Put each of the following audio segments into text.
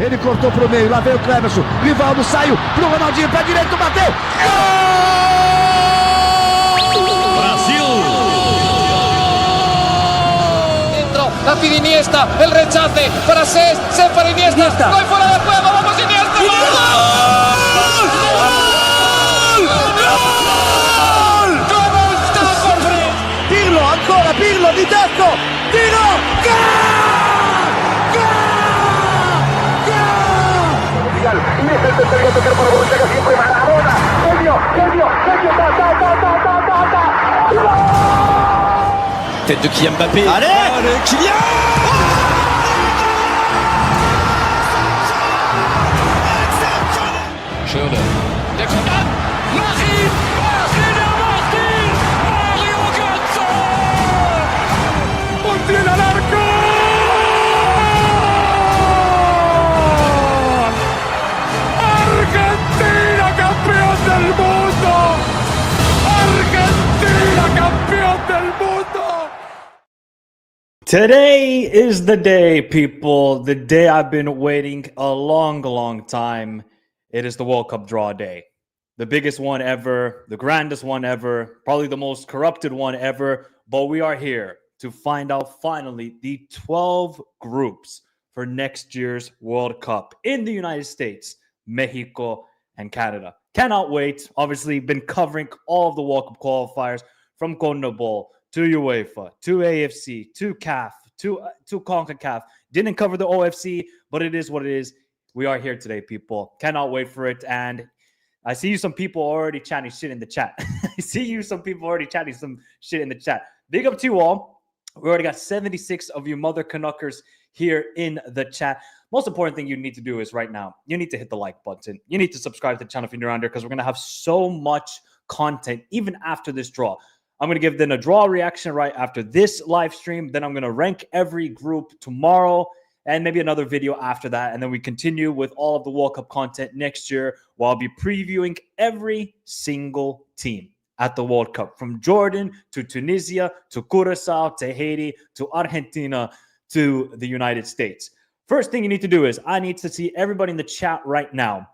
Ele cortou pro meio, lá veio o Cleverson. Rivaldo saiu pro Ronaldinho, pé direito, bateu. Gol! Brasil! Dentro, la pide Iniesta, el rechace para Cés, para Iniesta. Gol fuera de juego, vamos Iniesta. ¡Gol! ¿Cómo está por frente? Pirlo, ancora Pirlo di testa. Tiro! Gol! Iniesta el tercero a tocar para Borruchaga, siempre Maradona. Genio, Tête de Kylian Mbappé. Allez, Kylian! Schöne. Der kommt an. Mach ihn! Mario Götze! Und tiene al arco. Argentina campeón del mundo. Argentina campeón del mundo. Today is the day, people. The day I've been waiting a long, long time. It is the World Cup draw day. The biggest one ever, the grandest one ever, probably the most corrupted one ever. But we are here to find out finally the 12 groups for next year's World Cup in the United States, Mexico, and Canada. Cannot wait. Obviously, been covering all of the World Cup qualifiers from CONMEBOL to UEFA, to AFC, to CAF, to CONCACAF. Didn't cover the OFC, but it is what it is. We are here today, people. Cannot wait for it. And I see some people already chatting shit in the chat. Some shit in the chat. Big up to you all. We already got 76 of you mother Canuckers here in the chat. Most important thing you need to do is right now, you need to hit the like button. You need to subscribe to the channel if you're new around here because we're going to have so much content even after this draw. I'm going to give then a draw reaction right after this live stream. Then I'm going to rank every group tomorrow and maybe another video after that. And then we continue with all of the World Cup content next year while I'll be previewing every single team at the World Cup, from Jordan to Tunisia to Curacao to Haiti to Argentina to the United States. First thing you need to do is I need to see everybody in the chat right now.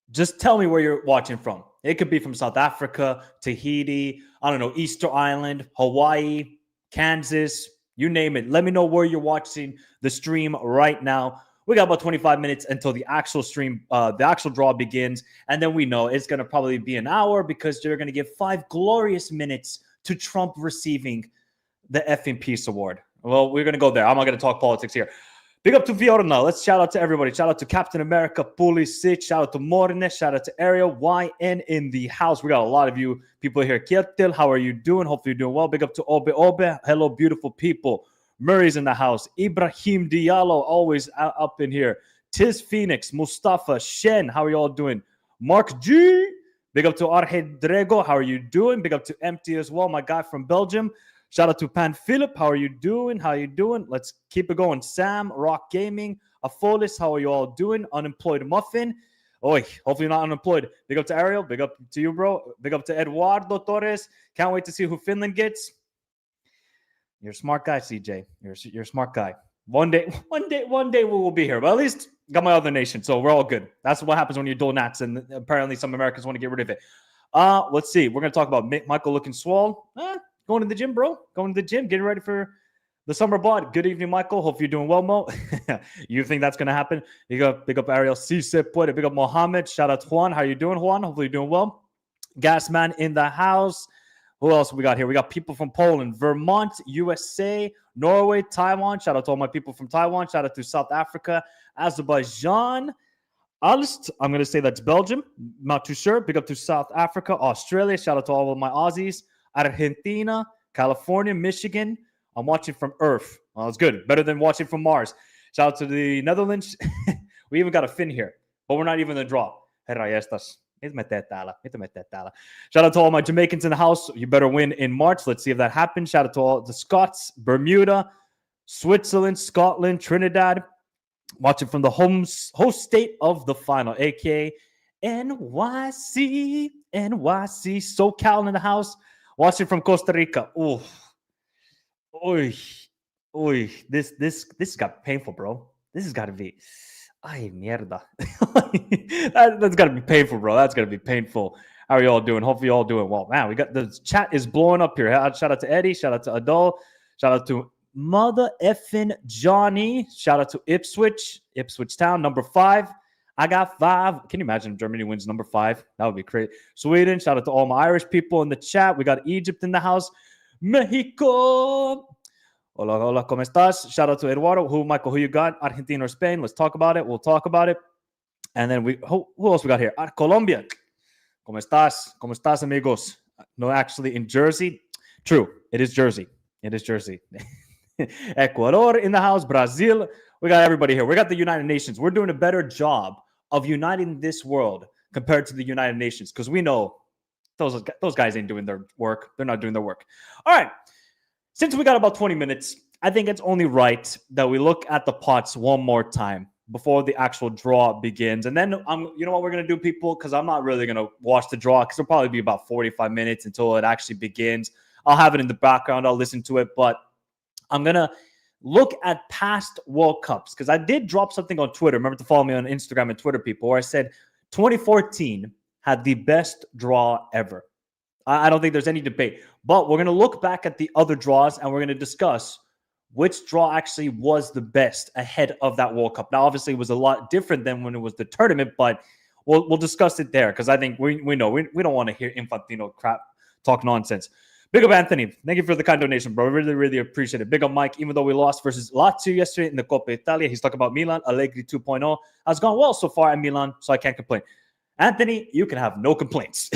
Just tell me where you're watching from. It could be from South Africa, Tahiti, I don't know, Easter Island, Hawaii, Kansas, you name it. Let me know where you're watching the stream right now. We got about 25 minutes until the actual stream, the actual draw begins. And then we know it's going to probably be an hour because they're going to give 5 glorious minutes to Trump receiving the effing Peace Award. Well, we're going to go there. I'm not going to talk politics here. Big up to Fiorna. Let's shout out to everybody. Shout out to Captain America, Pulisic. Shout out to Morne. Shout out to Ariel. YN in the house. We got a lot of you people here. Kietil, how are you doing? Hopefully you're doing well. Big up to Obe. Hello, beautiful people. Murray's in the house. Ibrahim Diallo, always up in here. Tiz Phoenix, Mustafa, Shen, how are you all doing? Mark G. Big up to Arhe Drego. How are you doing? Big up to Empty as well, my guy from Belgium. Shout out to Pan Philip. How are you doing? How are you doing? Let's keep it going. Sam, Rock Gaming, Afolis. How are you all doing? Unemployed Muffin. Oi, hopefully you're not unemployed. Big up to Ariel. Big up to you, bro. Big up to Eduardo Torres. Can't wait to see who Finland gets. You're a smart guy, CJ. You're a smart guy. One day we will be here. But at least got my other nation, so we're all good. That's what happens when you dual nats, and apparently some Americans want to get rid of it. Let's see. We're going to talk about Michael looking swole. Going to the gym, bro. Going to the gym. Getting ready for the summer bod. Good evening, Michael. Hope you're doing well, Mo. You think that's going to happen? You got big up Ariel Cisse, big up Mohammed. Shout out to Juan. How you doing, Juan? Hopefully you're doing well. Gasman in the house. Who else we got here? We got people from Poland, Vermont, USA, Norway, Taiwan. Shout out to all my people from Taiwan. Shout out to South Africa, Azerbaijan. Alst, I'm going to say that's Belgium. Not too sure. Big up to South Africa, Australia. Shout out to all of my Aussies. Argentina, California, Michigan. I'm watching from Earth. Well, it's good. Better than watching from Mars. Shout out to the Netherlands. We even got a Finn here, but we're not even in the draw. Herra jestas. Shout out to all my Jamaicans in the house. You better win in March. Let's see if that happens. Shout out to all the Scots, Bermuda, Switzerland, Scotland, Trinidad. Watching from the host state of the final, aka NYC. SoCal in the house. Watching from Costa Rica. Ooh. Oy. This got painful, bro. This has got to be. Ay, mierda. That's got to be painful, bro. That's got to be painful. How are you all doing? Hopefully you all doing well. Man, we got the chat is blowing up here. Shout out to Eddie. Shout out to Adol. Shout out to Mother effing Johnny. Shout out to Ipswich Town, number 5. I got 5. Can you imagine if Germany wins number 5? That would be great. Sweden. Shout out to all my Irish people in the chat. We got Egypt in the house. Mexico. Hola, ¿cómo estás? Shout out to Eduardo. Michael, who you got? Argentina or Spain? Let's talk about it. We'll talk about it. And then who else we got here? Colombia. ¿Cómo estás, amigos? No, actually in Jersey. True, it is Jersey. Ecuador in the house. Brazil. We got everybody here. We got the United Nations. We're doing a better job of uniting this world compared to the United Nations because we know those guys ain't doing their work. They're not doing their work. All right. Since we got about 20 minutes, I think it's only right that we look at the pots one more time before the actual draw begins. And then, you know what we're going to do, people? Because I'm not really going to watch the draw because it'll probably be about 45 minutes until it actually begins. I'll have it in the background. I'll listen to it. But I'm going to look at past World Cups because I did drop something on Twitter. Remember to follow me on Instagram and Twitter, people, where I said 2014 had the best draw ever. I don't think there's any debate. But we're going to look back at the other draws and we're going to discuss which draw actually was the best ahead of that World Cup. Now, obviously, it was a lot different than when it was the tournament, but we'll discuss it there because I think we know we don't want to hear Infantino crap, talk nonsense. Big up, Anthony. Thank you for the kind donation, bro. Really, really appreciate it. Big up, Mike. Even though we lost versus Lazio yesterday in the Coppa Italia, he's talking about Milan, Allegri 2.0. Has gone well so far at Milan, so I can't complain. Anthony, you can have no complaints.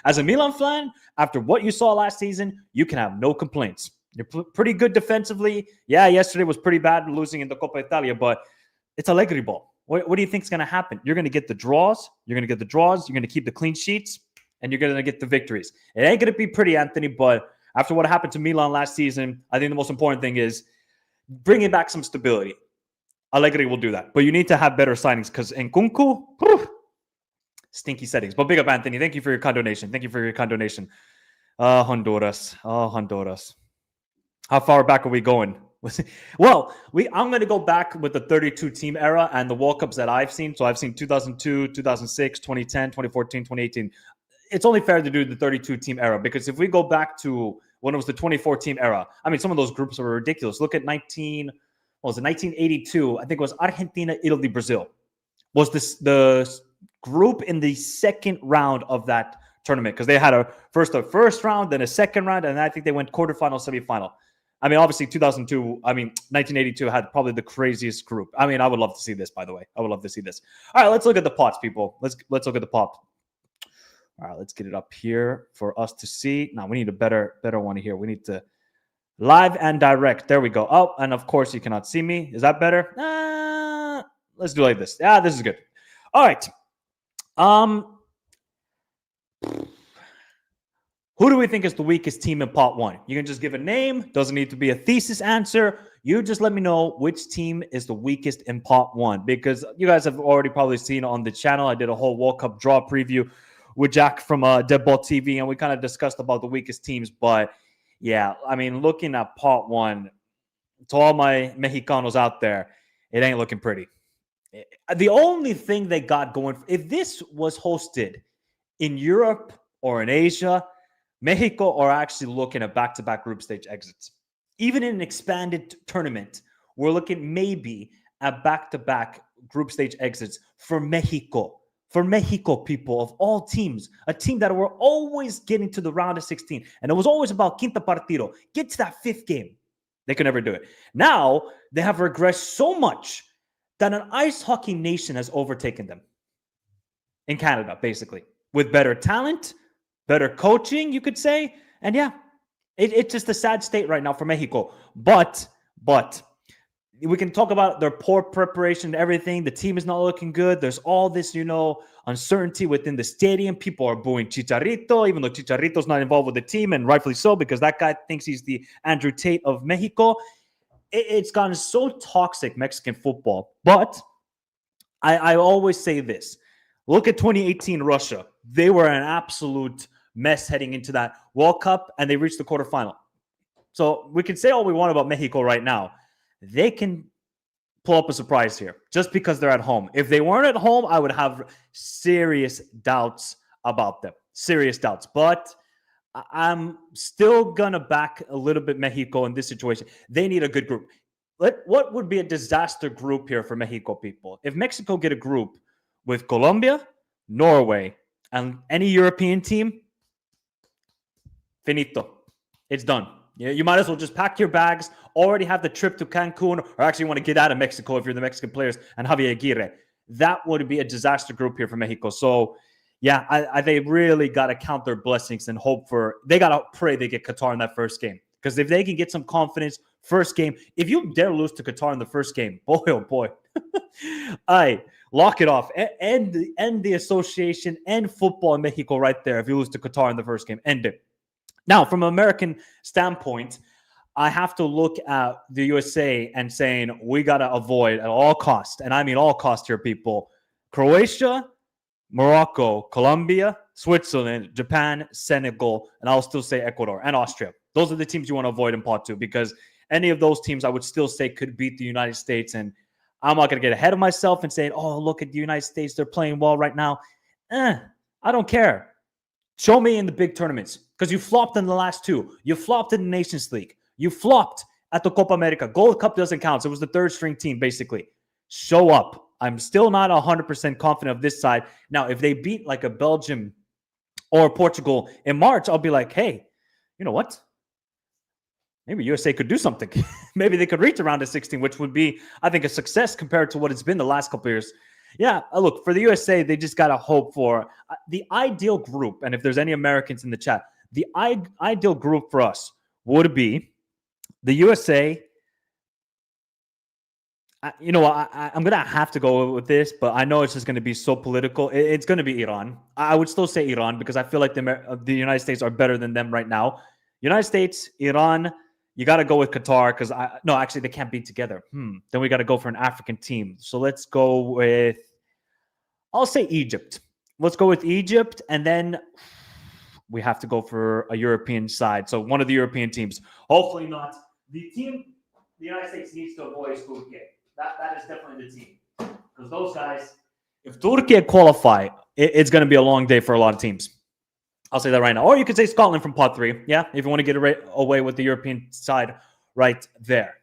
As a Milan fan, after what you saw last season, you can have no complaints. You're pretty good defensively. Yeah, yesterday was pretty bad losing in the Coppa Italia, but it's Allegri ball. What do you think is going to happen? You're going to get the draws. You're going to keep the clean sheets, and you're going to get the victories. It ain't going to be pretty, Anthony, but after what happened to Milan last season, I think the most important thing is bringing back some stability. Allegri will do that, but you need to have better signings because Nkunku, stinky settings. But big up, Anthony. Thank you for your condonation. Honduras. Honduras. How far back are we going? Well, I'm going to go back with the 32-team era and the World Cups that I've seen. So I've seen 2002, 2006, 2010, 2014, 2018. It's only fair to do the 32-team era because if we go back to when it was the 24-team era, I mean, some of those groups were ridiculous. Look at 1982. I think it was Argentina, Italy, Brazil. Was this the group in the second round of that tournament because they had a first round, then a second round, and I think they went quarterfinal, semifinal. I mean, obviously 1982 had probably the craziest group. I mean, I would love to see this, by the way. I would love to see this. All right, let's look at the pots, people. Let's look at the pot. All right, let's get it up here for us to see. Now, we need a better one here. We need to live and direct. There we go. Oh, and of course, you cannot see me. Is that better? Let's do it like this. Yeah, this is good. All right. Who do we think is the weakest team in pot one? You can just give a name. Doesn't need to be a thesis answer. You just let me know which team is the weakest in pot one, because you guys have already probably seen on the channel. I did a whole World Cup draw preview with Jack from Deadball TV, and we kind of discussed about the weakest teams. But yeah, I mean, looking at pot one, to all my Mexicanos out there, it ain't looking pretty. The only thing they got going, if this was hosted in Europe or in Asia, Mexico are actually looking at back-to-back group stage exits. Even in an expanded tournament, we're looking maybe at back-to-back group stage exits for Mexico. For Mexico, people, of all teams, a team that were always getting to the round of 16. And it was always about quinta partido. Get to that fifth game. They could never do it. Now, they have regressed so much that an ice hockey nation has overtaken them. In Canada, basically. With better talent, better coaching, you could say. And yeah, it's just a sad state right now for Mexico. But we can talk about their poor preparation and everything. The team is not looking good. There's all this, uncertainty within the stadium. People are booing Chicharito, even though Chicharito's not involved with the team, and rightfully so, because that guy thinks he's the Andrew Tate of Mexico. It's gotten so toxic, Mexican football. But I always say this. Look at 2018 Russia. They were an absolute mess heading into that World Cup, and they reached the quarterfinal. So we can say all we want about Mexico right now. They can pull up a surprise here just because they're at home. If they weren't at home, I would have serious doubts about them. Serious doubts. But I'm still going to back a little bit Mexico in this situation. They need a good group. What would be a disaster group here for Mexico, people? If Mexico get a group with Colombia, Norway, and any European team, finito. It's done. You might as well just pack your bags, already have the trip to Cancun, or actually want to get out of Mexico if you're the Mexican players, and Javier Aguirre. That would be a disaster group here for Mexico. So, yeah, they really got to count their blessings and hope they got to pray they get Qatar in that first game. Because if they can get some confidence, first game, if you dare lose to Qatar in the first game, boy, oh boy. Lock it off. End the association, end football in Mexico right there if you lose to Qatar in the first game. End it. Now, from an American standpoint, I have to look at the USA and saying we got to avoid at all costs, and I mean all costs here, people, Croatia, Morocco, Colombia, Switzerland, Japan, Senegal, and I'll still say Ecuador and Austria. Those are the teams you want to avoid in pot two, because any of those teams I would still say could beat the United States. And I'm not going to get ahead of myself and say, oh, look at the United States. They're playing well right now. I don't care. Show me in the big tournaments, because you flopped in the last two. You flopped in the Nations League. You flopped at the Copa America. Gold Cup doesn't count. So it was the third string team, basically. Show up. I'm still not 100% confident of this side. Now, if they beat like a Belgium or Portugal in March, I'll be like, hey, you know what? Maybe USA could do something. Maybe they could reach around to 16, which would be, I think, a success compared to what it's been the last couple of years. Yeah, look, for the USA, they just got to hope for the ideal group. And if there's any Americans in the chat, the ideal group for us would be the USA. I'm going to have to go with this, but I know it's just going to be so political. It's going to be Iran. I would still say Iran, because I feel like the United States are better than them right now. United States, Iran, you got to go with Qatar, because actually they can't be together. Then we got to go for an African team. So let's go with, I'll say Egypt. Let's go with Egypt, and then we have to go for a European side. So one of the European teams. Hopefully not. The team the United States needs to avoid is Turkey. That is definitely the team. Because those guys, if Turkey qualify, it's going to be a long day for a lot of teams. I'll say that right now. Or you could say Scotland from pot 3. Yeah, if you want to get away with the European side right there.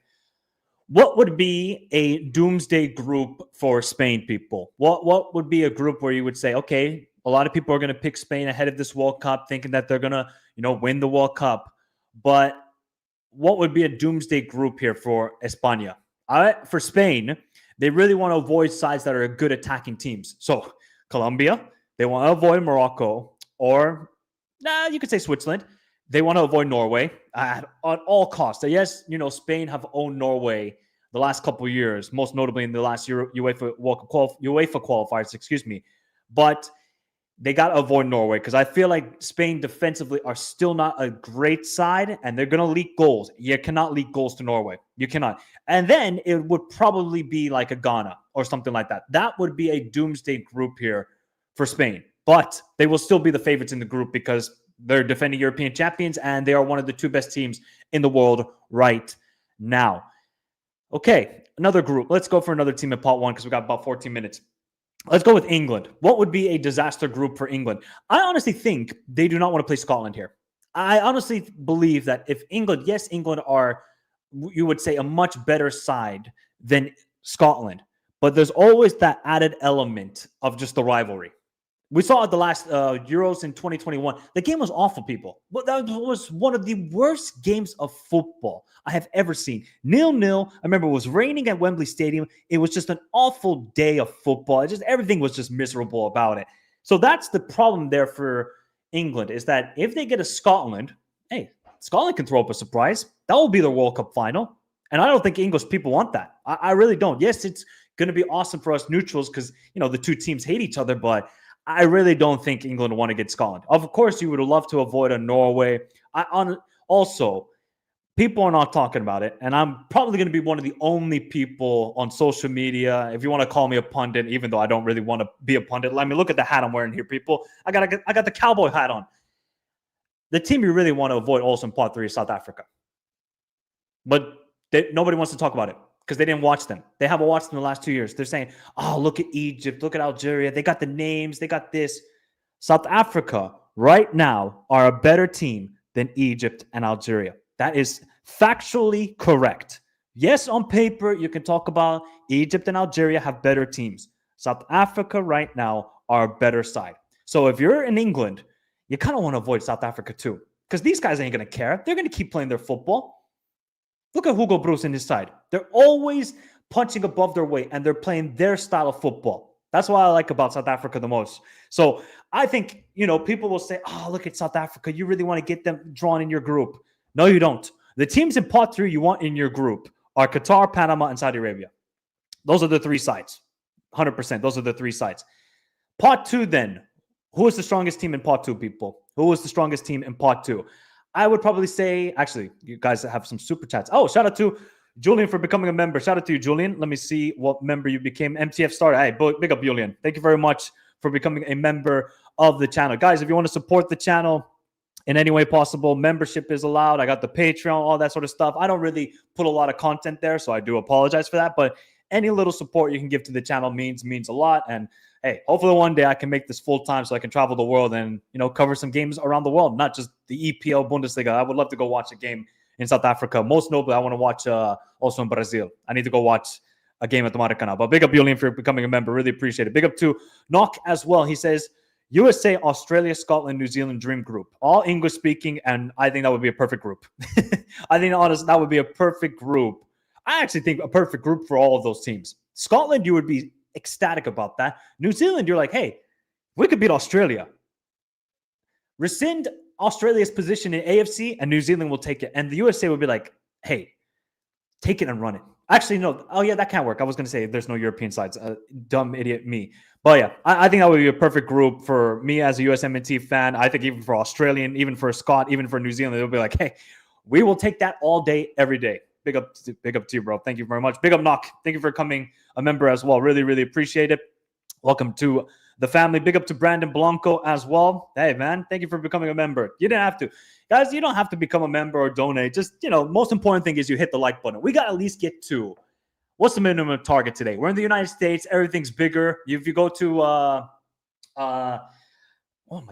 What would be a doomsday group for Spain, people? What would be a group where you would say, okay, a lot of people are going to pick Spain ahead of this World Cup, thinking that they're going to, win the World Cup. But what would be a doomsday group here for España? For Spain, they really want to avoid sides that are good attacking teams. So Colombia, they want to avoid Morocco, or you could say Switzerland. They want to avoid Norway at all costs. So yes, Spain have owned Norway the last couple of years, most notably in the last UEFA qualifiers, But they got to avoid Norway because I feel like Spain defensively are still not a great side, and they're going to leak goals. You cannot leak goals to Norway. You cannot. And then it would probably be like a Ghana or something like that. That would be a doomsday group here for Spain. But they will still be the favorites in the group because they're defending European champions, and they are one of the two best teams in the world right now. Okay, another group. Let's go for another team in pot one because we got about 14 minutes. Let's go with England. What would be a disaster group for England? I honestly think they do not want to play Scotland here. I honestly believe that if England are, you would say, a much better side than Scotland, but there's always that added element of just the rivalry. We saw at the last Euros in 2021. The game was awful, people. But that was one of the worst games of football I have ever seen. 0-0. I remember it was raining at Wembley Stadium. It was just an awful day of football. Everything was just miserable about it. So that's the problem there for England, is that if they get a Scotland, hey, Scotland can throw up a surprise. That will be their World Cup final. And I don't think English people want that. I really don't. Yes, it's going to be awesome for us neutrals because, the two teams hate each other, but I really don't think England want to get Scotland. Of course, you would love to avoid a Norway. Also, people are not talking about it, and I'm probably going to be one of the only people on social media, if you want to call me a pundit, even though I don't really want to be a pundit. Let me look at the hat I'm wearing here, people. I got the cowboy hat on. The team you really want to avoid also in pot 3 is South Africa. But nobody wants to talk about it because they didn't watch them. They haven't watched them the last 2 years. They're saying, oh, look at Egypt, look at Algeria. They got the names, they got this. South Africa right now are a better team than Egypt and Algeria. That is factually correct. Yes, on paper, you can talk about Egypt and Algeria have better teams. South Africa right now are a better side. So if you're in England, you kind of want to avoid South Africa too, because these guys ain't going to care. They're going to keep playing their football. Look at Hugo Broos in his side. They're always punching above their weight, and they're playing their style of football. That's what I like about South Africa the most. So I think, people will say, oh, look at South Africa. You really want to get them drawn in your group. No, you don't. The teams in pot 3 you want in your group are Qatar, Panama, and Saudi Arabia. Those are the 3 sides. 100%. Those are the 3 sides. Pot 2 then. Who is the strongest team in pot 2, people? Who is the strongest team in pot 2? I would probably say, actually, you guys have some super chats. Oh, shout out to Julian for becoming a member. Shout out to you, Julian. Let me see what member you became. MTF starter. Hey, big up, Julian. Thank you very much for becoming a member of the channel. Guys, if you want to support the channel in any way possible, membership is allowed. I got the Patreon, all that sort of stuff. I don't really put a lot of content there, so I do apologize for that. But any little support you can give to the channel means a lot. And hey, hopefully one day I can make this full time so I can travel the world and, cover some games around the world, not just the EPL Bundesliga. I would love to go watch a game in South Africa. Most notably, I want to watch also in Brazil. I need to go watch a game at the Maracanã. But big up, Julian, for becoming a member. Really appreciate it. Big up to Knock as well. He says, USA, Australia, Scotland, New Zealand dream group. All English speaking, and I think that would be a perfect group. I think, honestly, that would be a perfect group. I actually think a perfect group for all of those teams. Scotland, you would be ecstatic about that. New Zealand, you're like, hey, we could beat Australia. Rescind Australia's position in AFC, and New Zealand will take it. And the USA would be like, hey, take it and run it. Actually, no. Oh, yeah, that can't work. I was going to say there's no European sides. Dumb idiot me. But yeah, I think that would be a perfect group for me as a USMNT fan. I think even for Australian, even for Scott, even for New Zealand, they'll be like, hey, we will take that all day, every day. Big up to you, bro. Thank you very much. Big up, Knock. Thank you for becoming a member as well. Really, really appreciate it. Welcome to the family. Big up to Brandon Blanco as well. Hey, man, thank you for becoming a member. You didn't have to. Guys, you don't have to become a member or donate. Just, most important thing is you hit the like button. We got to at least get to, what's the minimum target today? We're in the United States. Everything's bigger. If you go to, oh my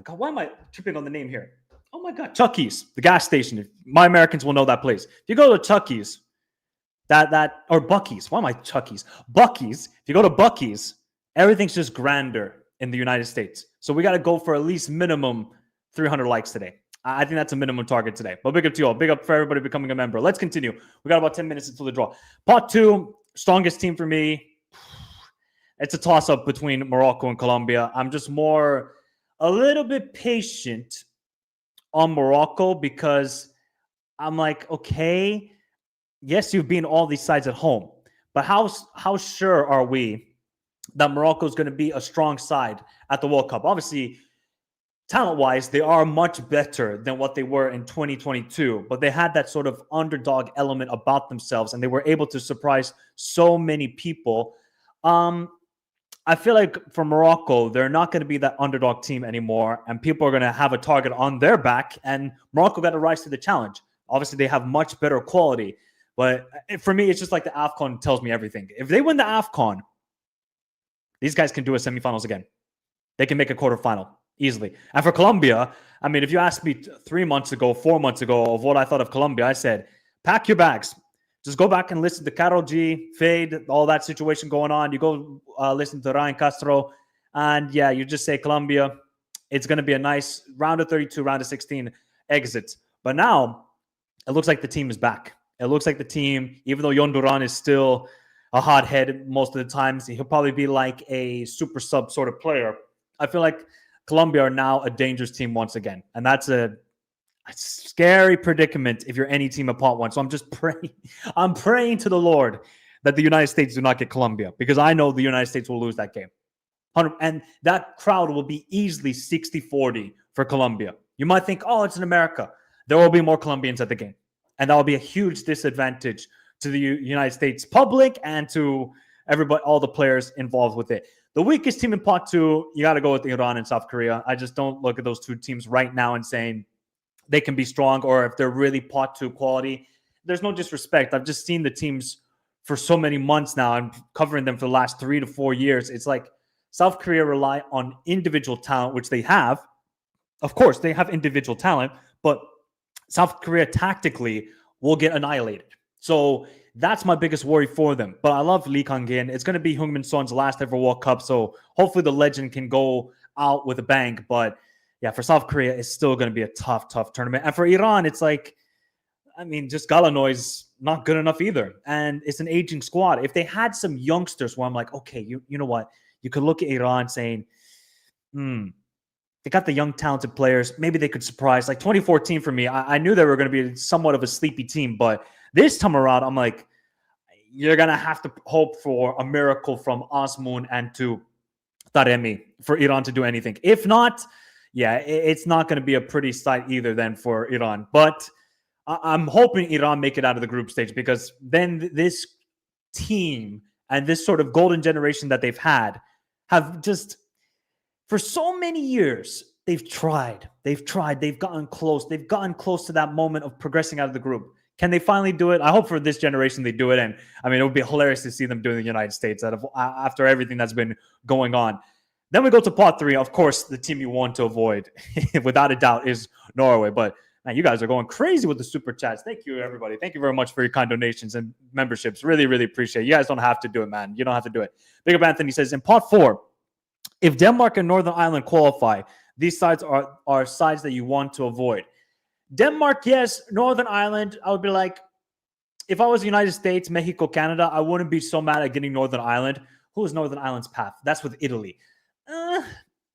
God, why am I tripping on the name here? Oh my God, Chucky's, the gas station. My Americans will know that place. If you go to Chucky's, or Bucky's. Why am I Chucky's? Bucky's. If you go to Bucky's, everything's just grander in the United States. So we got to go for at least minimum 300 likes today. I think that's a minimum target today. But big up to you all. Big up for everybody becoming a member. Let's continue. We got about 10 minutes until the draw. Pot 2, strongest team for me. It's a toss-up between Morocco and Colombia. I'm just a little bit patient on Morocco because I'm like, okay, yes, you've beaten all these sides at home, but how sure are we that Morocco is going to be a strong side at the World Cup? Obviously, talent-wise, they are much better than what they were in 2022, but they had that sort of underdog element about themselves, and they were able to surprise so many people. I feel like for Morocco, they're not going to be that underdog team anymore, and people are going to have a target on their back, and Morocco got to rise to the challenge. Obviously, they have much better quality, but for me, it's just like the AFCON tells me everything. If they win the AFCON, these guys can do a semifinals again. They can make a quarterfinal easily. And for Colombia, I mean, if you asked me 3 months ago, 4 months ago of what I thought of Colombia, I said, pack your bags. Just go back and listen to Karol G, Fade, all that situation going on. You go listen to Ryan Castro, and yeah, you just say Colombia. It's going to be a nice round of 32, round of 16 exits. But now, it looks like the team is back. It looks like the team, even though Yon Duran is still a hothead most of the times, he'll probably be like a super sub sort of player. I feel like Colombia are now a dangerous team once again. And that's a scary predicament if you're any team at pot 1. So I'm just praying. I'm praying to the Lord that the United States do not get Colombia, because I know the United States will lose that game. And that crowd will be easily 60-40 for Colombia. You might think, oh, it's in America. There will be more Colombians at the game. And that will be a huge disadvantage to the United States public and to everybody, all the players involved with it. The weakest team in pot 2, you got to go with Iran and South Korea. I just don't look at those two teams right now and saying they can be strong, or if they're really pot 2 quality. There's no disrespect. I've just seen the teams for so many months now. I'm covering them for the last 3 to 4 years. It's like South Korea rely on individual talent, which they have. Of course, they have individual talent, but South Korea tactically will get annihilated. So that's my biggest worry for them. But I love Lee Kang-in. It's going to be Heung-min Son's last ever World Cup, so hopefully the legend can go out with a bang. But yeah, for South Korea, it's still going to be a tough tournament. And for Iran, it's like, I mean, just Galanoy's not good enough either. And it's an aging squad. If they had some youngsters where I'm like, okay, you know what? You could look at Iran saying, they got the young, talented players. Maybe they could surprise. Like 2014 for me, I knew they were going to be somewhat of a sleepy team. But this time around, I'm like, you're going to have to hope for a miracle from Asmoon and to Taremi for Iran to do anything. If not, yeah, it's not going to be a pretty sight either then for Iran. But I'm hoping Iran make it out of the group stage, because then this team and this sort of golden generation that they've had have just, for so many years, they've tried, they've gotten close to that moment of progressing out of the group. Can they finally do it? I hope for this generation they do it. And I mean, it would be hilarious to see them do it in the United States after everything that's been going on. Then we go to pot 3. Of course, the team you want to avoid, without a doubt, is Norway. But man, you guys are going crazy with the super chats. Thank you, everybody. Thank you very much for your kind donations and memberships. Really, really appreciate it. You guys don't have to do it, man. You don't have to do it. Big up Anthony says, in pot 4, if Denmark and Northern Ireland qualify, these sides are sides that you want to avoid. Denmark, yes. Northern Ireland, I would be like, if I was the United States, Mexico, Canada, I wouldn't be so mad at getting Northern Ireland. Who is Northern Ireland's path? That's with Italy.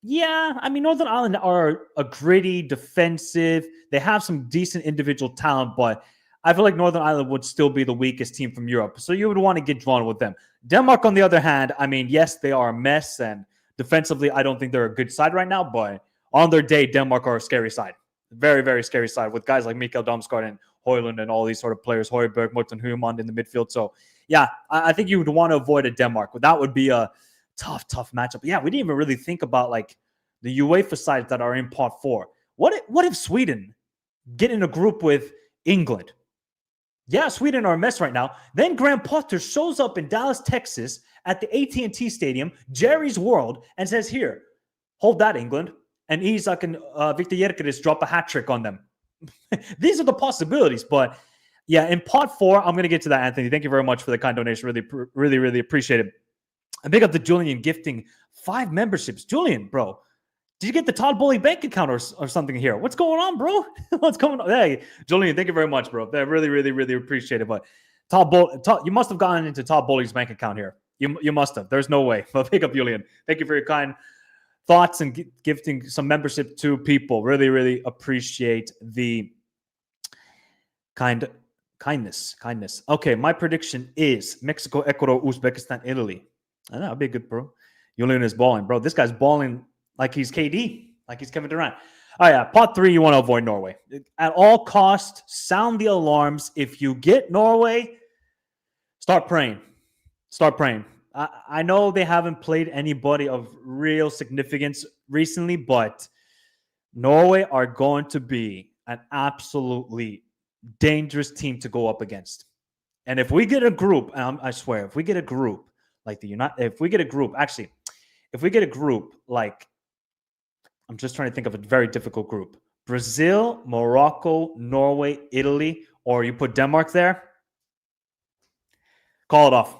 Yeah, I mean, Northern Ireland are a gritty, defensive. They have some decent individual talent, but I feel like Northern Ireland would still be the weakest team from Europe. So you would want to get drawn with them. Denmark, on the other hand, I mean, yes, they are a mess, and defensively, I don't think they're a good side right now, but on their day, Denmark are a scary side. Very, very scary side with guys like Mikkel Damsgaard and Højlund and all these sort of players, Højbjerg, Morten Human in the midfield. So, yeah, I think you would want to avoid a Denmark. That would be a tough matchup. But yeah, we didn't even really think about like the UEFA sides that are in pot 4. What if Sweden get in a group with England? Yeah, Sweden are a mess right now. Then Graham Potter shows up in Dallas, Texas at the AT&T Stadium, Jerry's World, and says, here, hold that, England. And Isak and Victor Gyökeres drop a hat trick on them. These are the possibilities. But yeah, in pot 4, I'm going to get to that, Anthony. Thank you very much for the kind donation. Really, really appreciate it. I pick up the Julian gifting 5 memberships. Julian, bro, Did you get the Todd Bowley bank account or something here? What's going on, bro? What's going on? Hey, Julian, thank you very much, bro. I really, really, really appreciate it. But you must have gotten into Todd Bowley's bank account here. You must have. There's no way. But pick up Julian. Thank you for your kind thoughts and gifting some membership to people. Really, really appreciate the kindness. Okay, my prediction is Mexico, Ecuador, Uzbekistan, Italy. That'll be good, bro. Julian is balling, bro. This guy's balling like he's KD, like he's Kevin Durant. Oh, yeah. Pot 3, you want to avoid Norway. At all costs, sound the alarms. If you get Norway, start praying. I know they haven't played anybody of real significance recently, but Norway are going to be an absolutely dangerous team to go up against. And if we get a group, I swear, if we get a group like if we get a group like, I'm just trying to think of a very difficult group. Brazil, Morocco, Norway, Italy, or you put Denmark there. Call it off.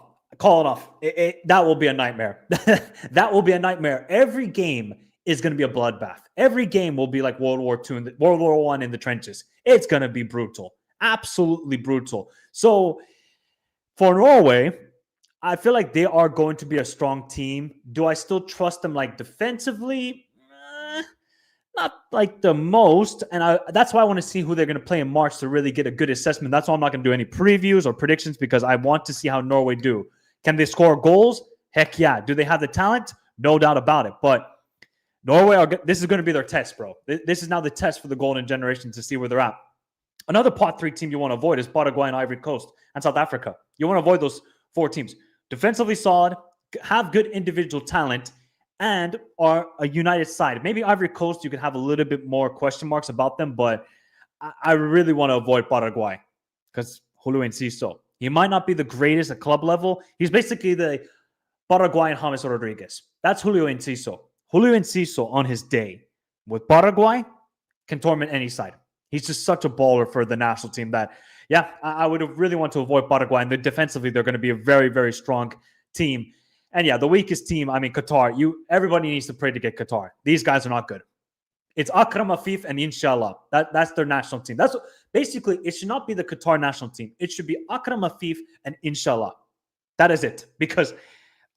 That will be a nightmare. That will be a nightmare. Every game is going to be a bloodbath. Every game will be like World War II, World War I in the trenches. It's going to be brutal. Absolutely brutal. So for Norway, I feel like they are going to be a strong team. Do I still trust them like defensively? Not like the most. And that's why I want to see who they're going to play in March to really get a good assessment. That's why I'm not going to do any previews or predictions because I want to see how Norway do. Can they score goals? Heck yeah. Do they have the talent? No doubt about it. But Norway, this is going to be their test, bro. This is now the test for the golden generation to see where they're at. Another pot 3 team you want to avoid is Paraguay and Ivory Coast and South Africa. You want to avoid those 4 teams. Defensively solid, have good individual talent, and are a united side. Maybe Ivory Coast, you could have a little bit more question marks about them, but I really want to avoid Paraguay because Julio Enciso. He might not be the greatest at club level. He's basically the Paraguayan James Rodriguez. That's Julio Enciso. Julio Enciso on his day with Paraguay can torment any side. He's just such a baller for the national team that, yeah, I would really want to avoid Paraguay. And defensively, they're going to be a very, very strong team. And yeah, the weakest team, I mean, Qatar. Everybody needs to pray to get Qatar. These guys are not good. It's Akram Afif and Inshallah. That's their national team. Basically, it should not be the Qatar national team. It should be Akram Afif and Inshallah. That is it. Because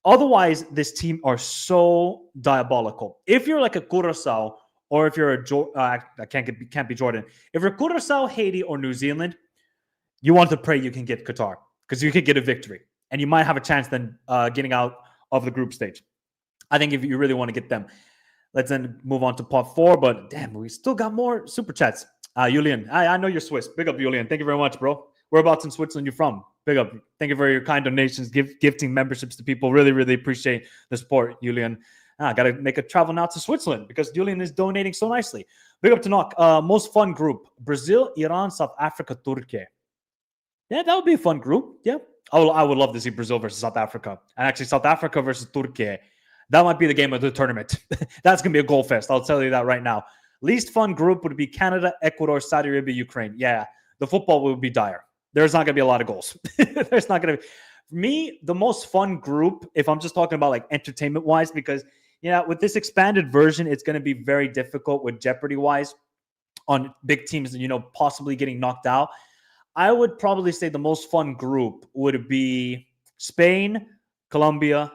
otherwise, this team are so diabolical. If you're like a Curaçao, or if you're can't be Jordan. If you're Curaçao, Haiti, or New Zealand, you want to pray you can get Qatar because you could get a victory. And you might have a chance then getting out of the group stage. I think if you really want to get them. Let's then move on to part 4. But damn, we still got more super chats. Julian, I know you're Swiss. Big up, Julian. Thank you very much, bro. Whereabouts in Switzerland you from? Big up. Thank you for your kind donations, gifting memberships to people. Really, really appreciate the support, Julian. I got to make a travel now to Switzerland because Julian is donating so nicely. Big up to Knock. Most fun group. Brazil, Iran, South Africa, Turkey. Yeah, that would be a fun group. Yeah. I would love to see Brazil versus South Africa. And actually, South Africa versus Turkey. That might be the game of the tournament. That's going to be a goal fest. I'll tell you that right now. Least fun group would be Canada, Ecuador, Saudi Arabia, Ukraine. Yeah, the football would be dire. There's not going to be a lot of goals. There's not going to be. For me, the most fun group, if I'm just talking about like entertainment-wise, because, yeah, with this expanded version, it's going to be very difficult with Jeopardy-wise on big teams, possibly getting knocked out. I would probably say the most fun group would be Spain, Colombia,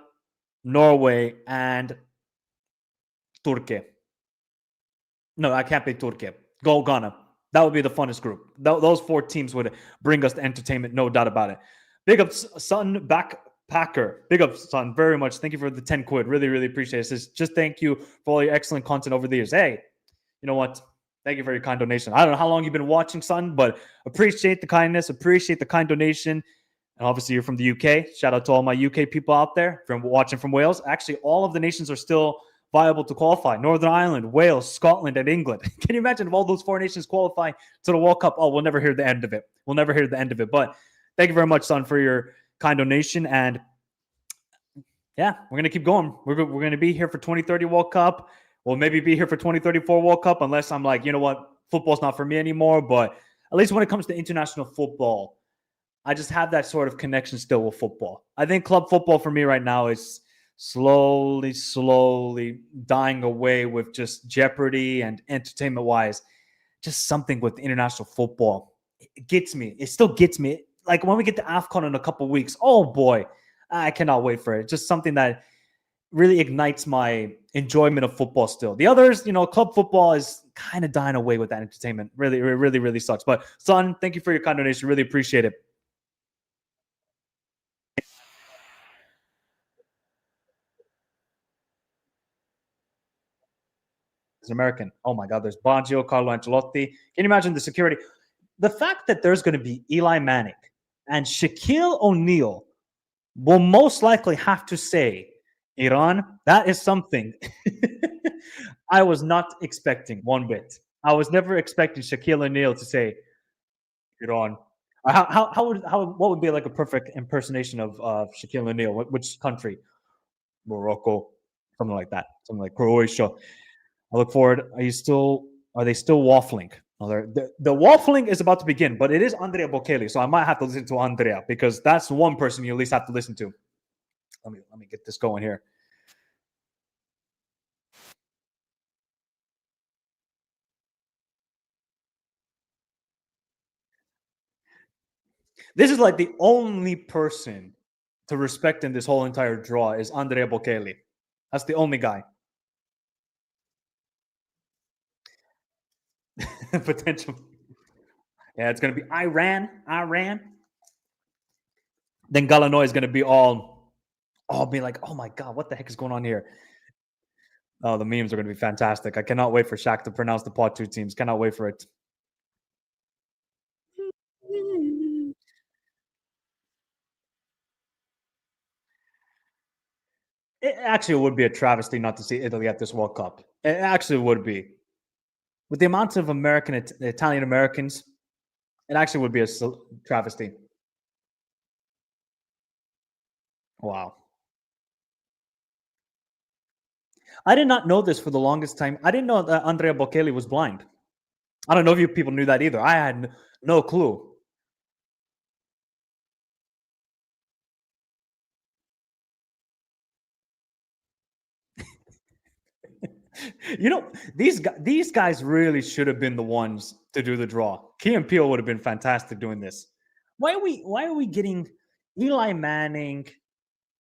Norway, and Turkey. No, I can't pick Turkey. Go Ghana. That would be the funnest group. Those 4 teams would bring us to entertainment, no doubt about it. Big up, Son Backpacker. Big up, Son, very much. Thank you for the 10 quid. Really, really appreciate it. Just thank you for all your excellent content over the years. Hey, you know what? Thank you for your kind donation. I don't know how long you've been watching, Son, but appreciate the kindness, appreciate the kind donation. And obviously, you're from the UK. Shout out to all my UK people out there from watching from Wales. Actually, all of the nations are still viable to qualify. Northern Ireland, Wales, Scotland, and England. Can you imagine if all those 4 nations qualify to the World Cup? Oh, we'll never hear the end of it. We'll never hear the end of it. But thank you very much, Son, for your kind donation. And yeah, we're going to keep going. We're going to be here for 2030 World Cup. We'll maybe be here for 2034 World Cup unless I'm like, you know what, football's not for me anymore. But at least when it comes to international football, I just have that sort of connection still with football. I think club football for me right now is slowly dying away with just jeopardy and entertainment wise. Just something with international football. It gets me. It still gets me. Like when we get to AFCON in a couple weeks, oh boy, I cannot wait for it. Just something that really ignites my enjoyment of football still. The others, club football is kind of dying away with that entertainment. Really, it really, really sucks. But son, thank you for your kind donation. Really appreciate it. It's an American. Oh my God, there's Baggio, Carlo Ancelotti. Can you imagine the security? The fact that there's going to be Eli Manning and Shaquille O'Neal will most likely have to say, Iran, that is something I was not expecting one bit. I was never expecting Shaquille O'Neal to say, Iran. What would be like a perfect impersonation of Shaquille O'Neal? Which country? Morocco, something like that, something like Croatia. I look forward. Are they still waffling? No, the waffling is about to begin, but it is Andrea Bocelli, so I might have to listen to Andrea because that's one person you at least have to listen to. Let me get this going here. This is like the only person to respect in this whole entire draw is Andrea Bocelli. That's the only guy. Potential. Yeah, it's going to be Iran. Then Galanoy is going to be all be like, oh my God, what the heck is going on here? Oh, the memes are going to be fantastic. I cannot wait for Shaq to pronounce the pot 2 teams. Cannot wait for it. It actually would be a travesty not to see Italy at this World Cup. It actually would be. With the amount of Italian Americans, it actually would be a travesty. Wow. I did not know this for the longest time. I didn't know that Andrea Bocelli was blind. I don't know if you people knew that either. I had no clue. These guys really should have been the ones to do the draw. Key and Peele would have been fantastic doing this. Why are we getting Eli Manning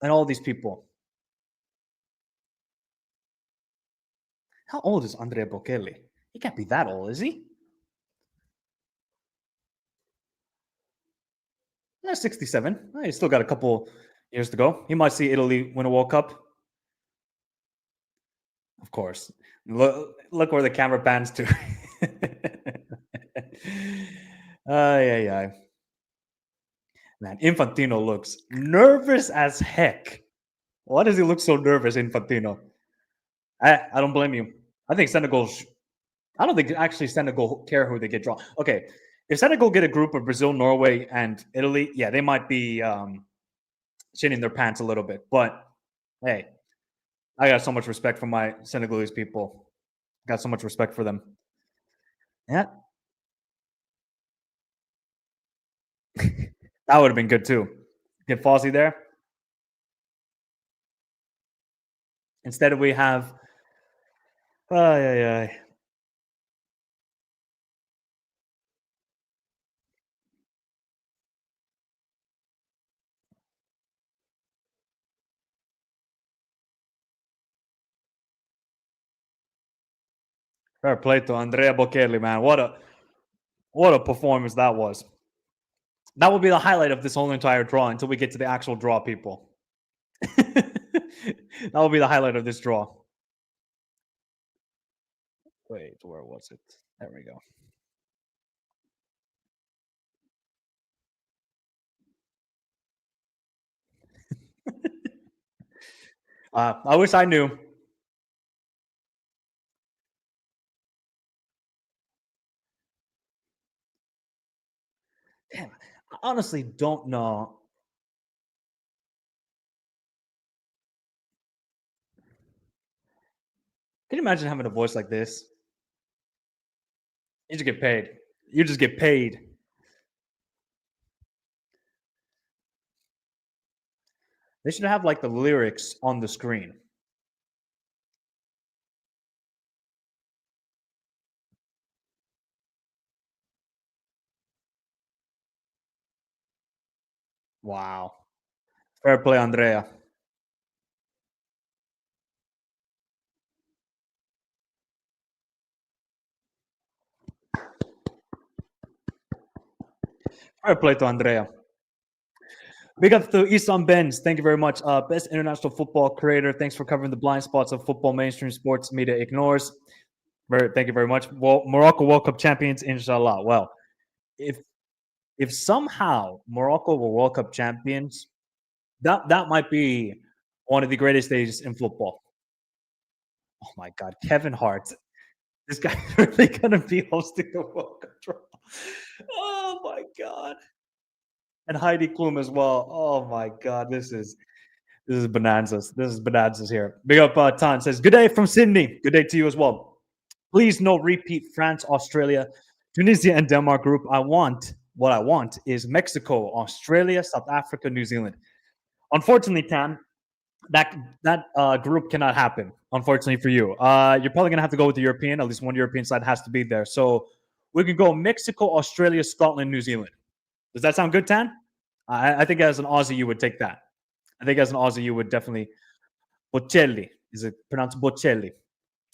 and all these people? How old is Andrea Bocelli? He can't be that old, is he? 67. He's still got a couple years to go. He might see Italy win a World Cup. Of course. Look where the camera pans to. Man, Infantino looks nervous as heck. Why does he look so nervous, Infantino? I don't blame you. I think Senegal. I don't think actually Senegal care who they get drawn. Okay, if Senegal get a group of Brazil, Norway, and Italy, yeah, they might be shitting their pants a little bit. But hey, I got so much respect for my Senegalese people. Got so much respect for them. Yeah, that would have been good too. Get Fozzie there. Instead, we have. Fair play to Andrea Bocelli, man. What a performance that was. That will be the highlight of this whole entire draw until we get to the actual draw, people. That will be the highlight of this draw. Wait, where was it? There we go. I wish I knew. Damn, I honestly don't know. Can you imagine having a voice like this? You just get paid. You just get paid. They should have like the lyrics on the screen. Wow. Fair play, Andrea. Fair play to Andrea. Big up to Isam Benz. Thank you very much. Best international football creator. Thanks for covering the blind spots of football mainstream sports media ignores. Thank you very much. Well, Morocco World Cup champions, inshallah. Well, if somehow Morocco were World Cup champions, that might be one of the greatest days in football. Oh my God, Kevin Hart. This guy really gonna be hosting the World Cup draw. Oh my God. And Heidi Klum as well. Oh my God, this is bonanzas. This is bonanzas here. Big up Tan says, good day from Sydney. Good day to you as well. Please no repeat France, Australia, Tunisia, and Denmark group. What I want is Mexico, Australia, South Africa, New Zealand. Unfortunately, Tan, that group cannot happen. Unfortunately for you, you're probably gonna have to go with the European. At least one European side has to be there. So we can go Mexico, Australia, Scotland, New Zealand. Does that sound good, Tan? I think as an Aussie, you would take that. I think as an Aussie, you would definitely. Bocelli. Is it pronounced Bocelli?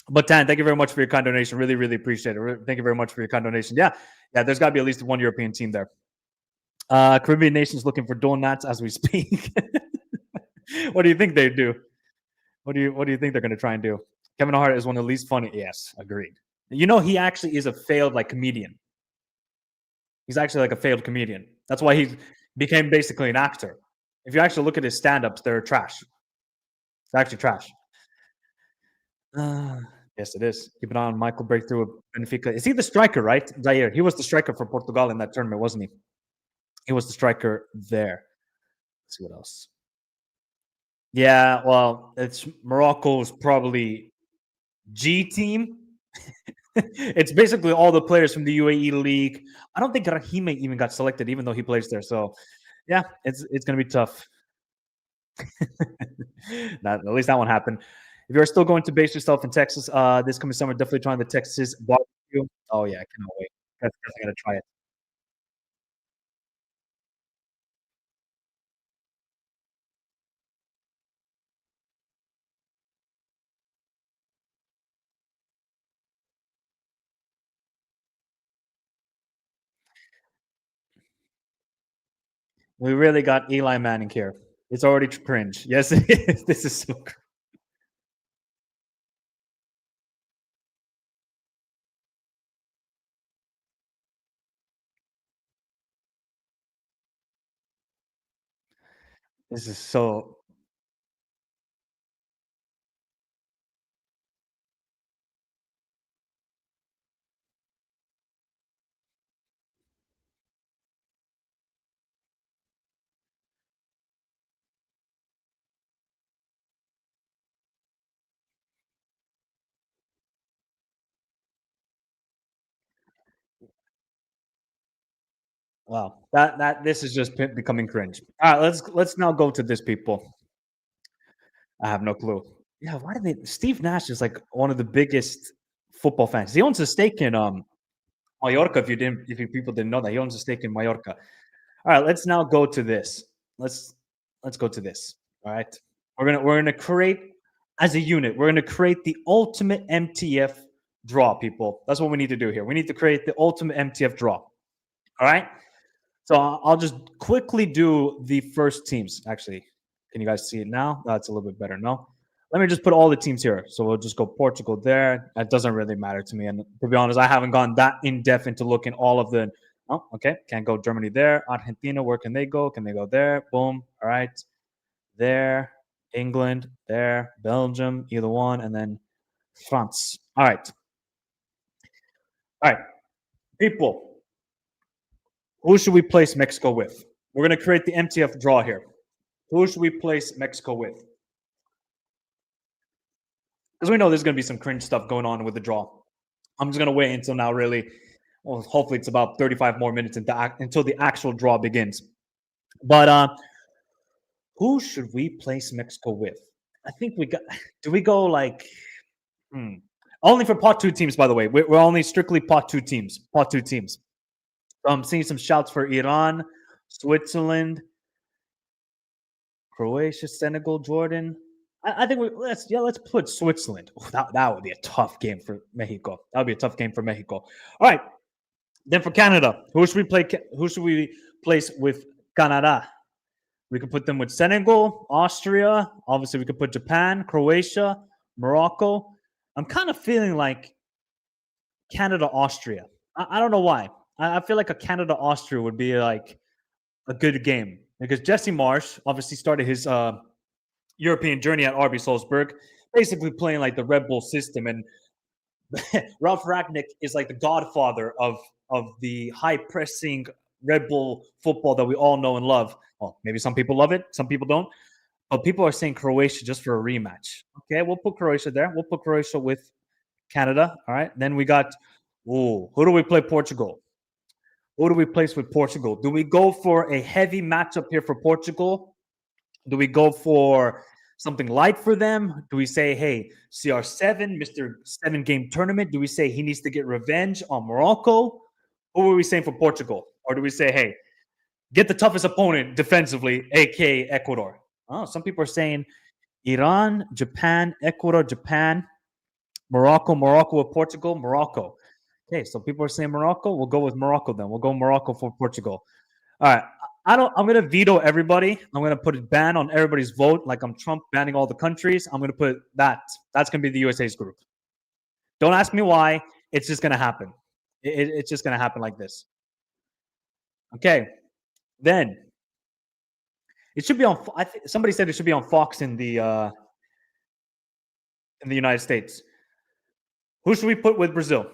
But Tan, thank you very much for your kind donation. Really, really appreciate it. Thank you very much for your kind donation. Yeah, there's got to be at least one European team there. Caribbean nations looking for donuts as we speak. What do you think they do? What do you think they're going to try and do? Kevin Hart is one of the least funny. Yes, agreed. You know, he actually is a failed comedian. He's actually like a failed comedian. That's why he became basically an actor. If you actually look at his stand-ups, they're trash. It's actually trash. Yes, it is. Keep an eye on Michael breakthrough with Benfica. Is he the striker, right? Zaire. He was the striker for Portugal in that tournament, wasn't he? He was the striker there. Let's see what else. Yeah, well, it's Morocco's probably G team. It's basically all the players from the UAE league. I don't think Rahime even got selected, even though he plays there. So, yeah, it's gonna be tough. At least that one happened. If you're still going to base yourself in Texas this coming summer, definitely trying the Texas barbecue. Oh yeah, I cannot wait. That's definitely gonna try it. We really got Eli Manning here. It's already cringe. Yes, it is. This is so cringe. This is so. Wow, that this is just becoming cringe. All right, let's now go to this, people. I have no clue. Yeah, why did they? Steve Nash is like one of the biggest football fans. He owns a stake in Mallorca. If you people didn't know that, he owns a stake in Mallorca. All right, let's now go to this. Let's go to this. All right, we're gonna create as a unit. We're gonna create the ultimate MTF draw, people. That's what we need to do here. We need to create the ultimate MTF draw. All right. So I'll just quickly do the first teams. Actually, can you guys see it now? That's a little bit better. No, let me just put all the teams here. So we'll just go Portugal there. That doesn't really matter to me. And to be honest, I haven't gone that in depth into looking all of the. Oh, okay. Can't go Germany there. Argentina, where can they go? Can they go there? Boom. All right. There. England, there. Belgium, either one. And then France. All right. All right. People, who should we place Mexico with? We're going to create the MTF draw here. Who should we place Mexico with? Because we know there's going to be some cringe stuff going on with the draw. I'm just going to wait until now, really. Well, hopefully it's about 35 more minutes until the actual draw begins. But Who should we place Mexico with? I think we got. Do we go like? Hmm. Only for pot two teams, by the way. We're only strictly pot two teams. Pot two teams. I'm seeing some shouts for Iran, Switzerland, Croatia, Senegal, Jordan. I think let's put Switzerland. Oh, that would be a tough game for Mexico. That would be a tough game for Mexico. All right. Then for Canada, who should we play? Who should we place with Canada? We could put them with Senegal, Austria. Obviously, we could put Japan, Croatia, Morocco. I'm kind of feeling like Canada, Austria. I don't know why. I feel like a Canada, Austria would be like a good game because Jesse Marsh obviously started his European journey at RB Salzburg, basically playing like the Red Bull system. And Ralph Ragnick is like the godfather of the high pressing Red Bull football that we all know and love. Well, maybe some people love it, some people don't. But people are saying Croatia just for a rematch. Okay, we'll put Croatia there. We'll put Croatia with Canada. All right. Then we got, who do we play Portugal? Who do we place with Portugal? Do we go for a heavy matchup here for Portugal? Do we go for something light for them? Do we say, hey, CR7, Mr. 7-game tournament? Do we say he needs to get revenge on Morocco? Who are we saying for Portugal? Or do we say, hey, get the toughest opponent defensively, aka Ecuador? Oh, some people are saying Iran, Japan, Ecuador, Japan, Morocco with Portugal, Morocco. Okay, so people are saying Morocco. We'll go with Morocco then. We'll go Morocco for Portugal. All right. I'm gonna veto everybody. I'm gonna put a ban on everybody's vote, like I'm Trump banning all the countries. I'm gonna put that. That's gonna be the USA's group. Don't ask me why. It's just gonna happen. It's just gonna happen like this. Okay. Then it should be on. I think somebody said it should be on Fox in the United States. Who should we put with Brazil?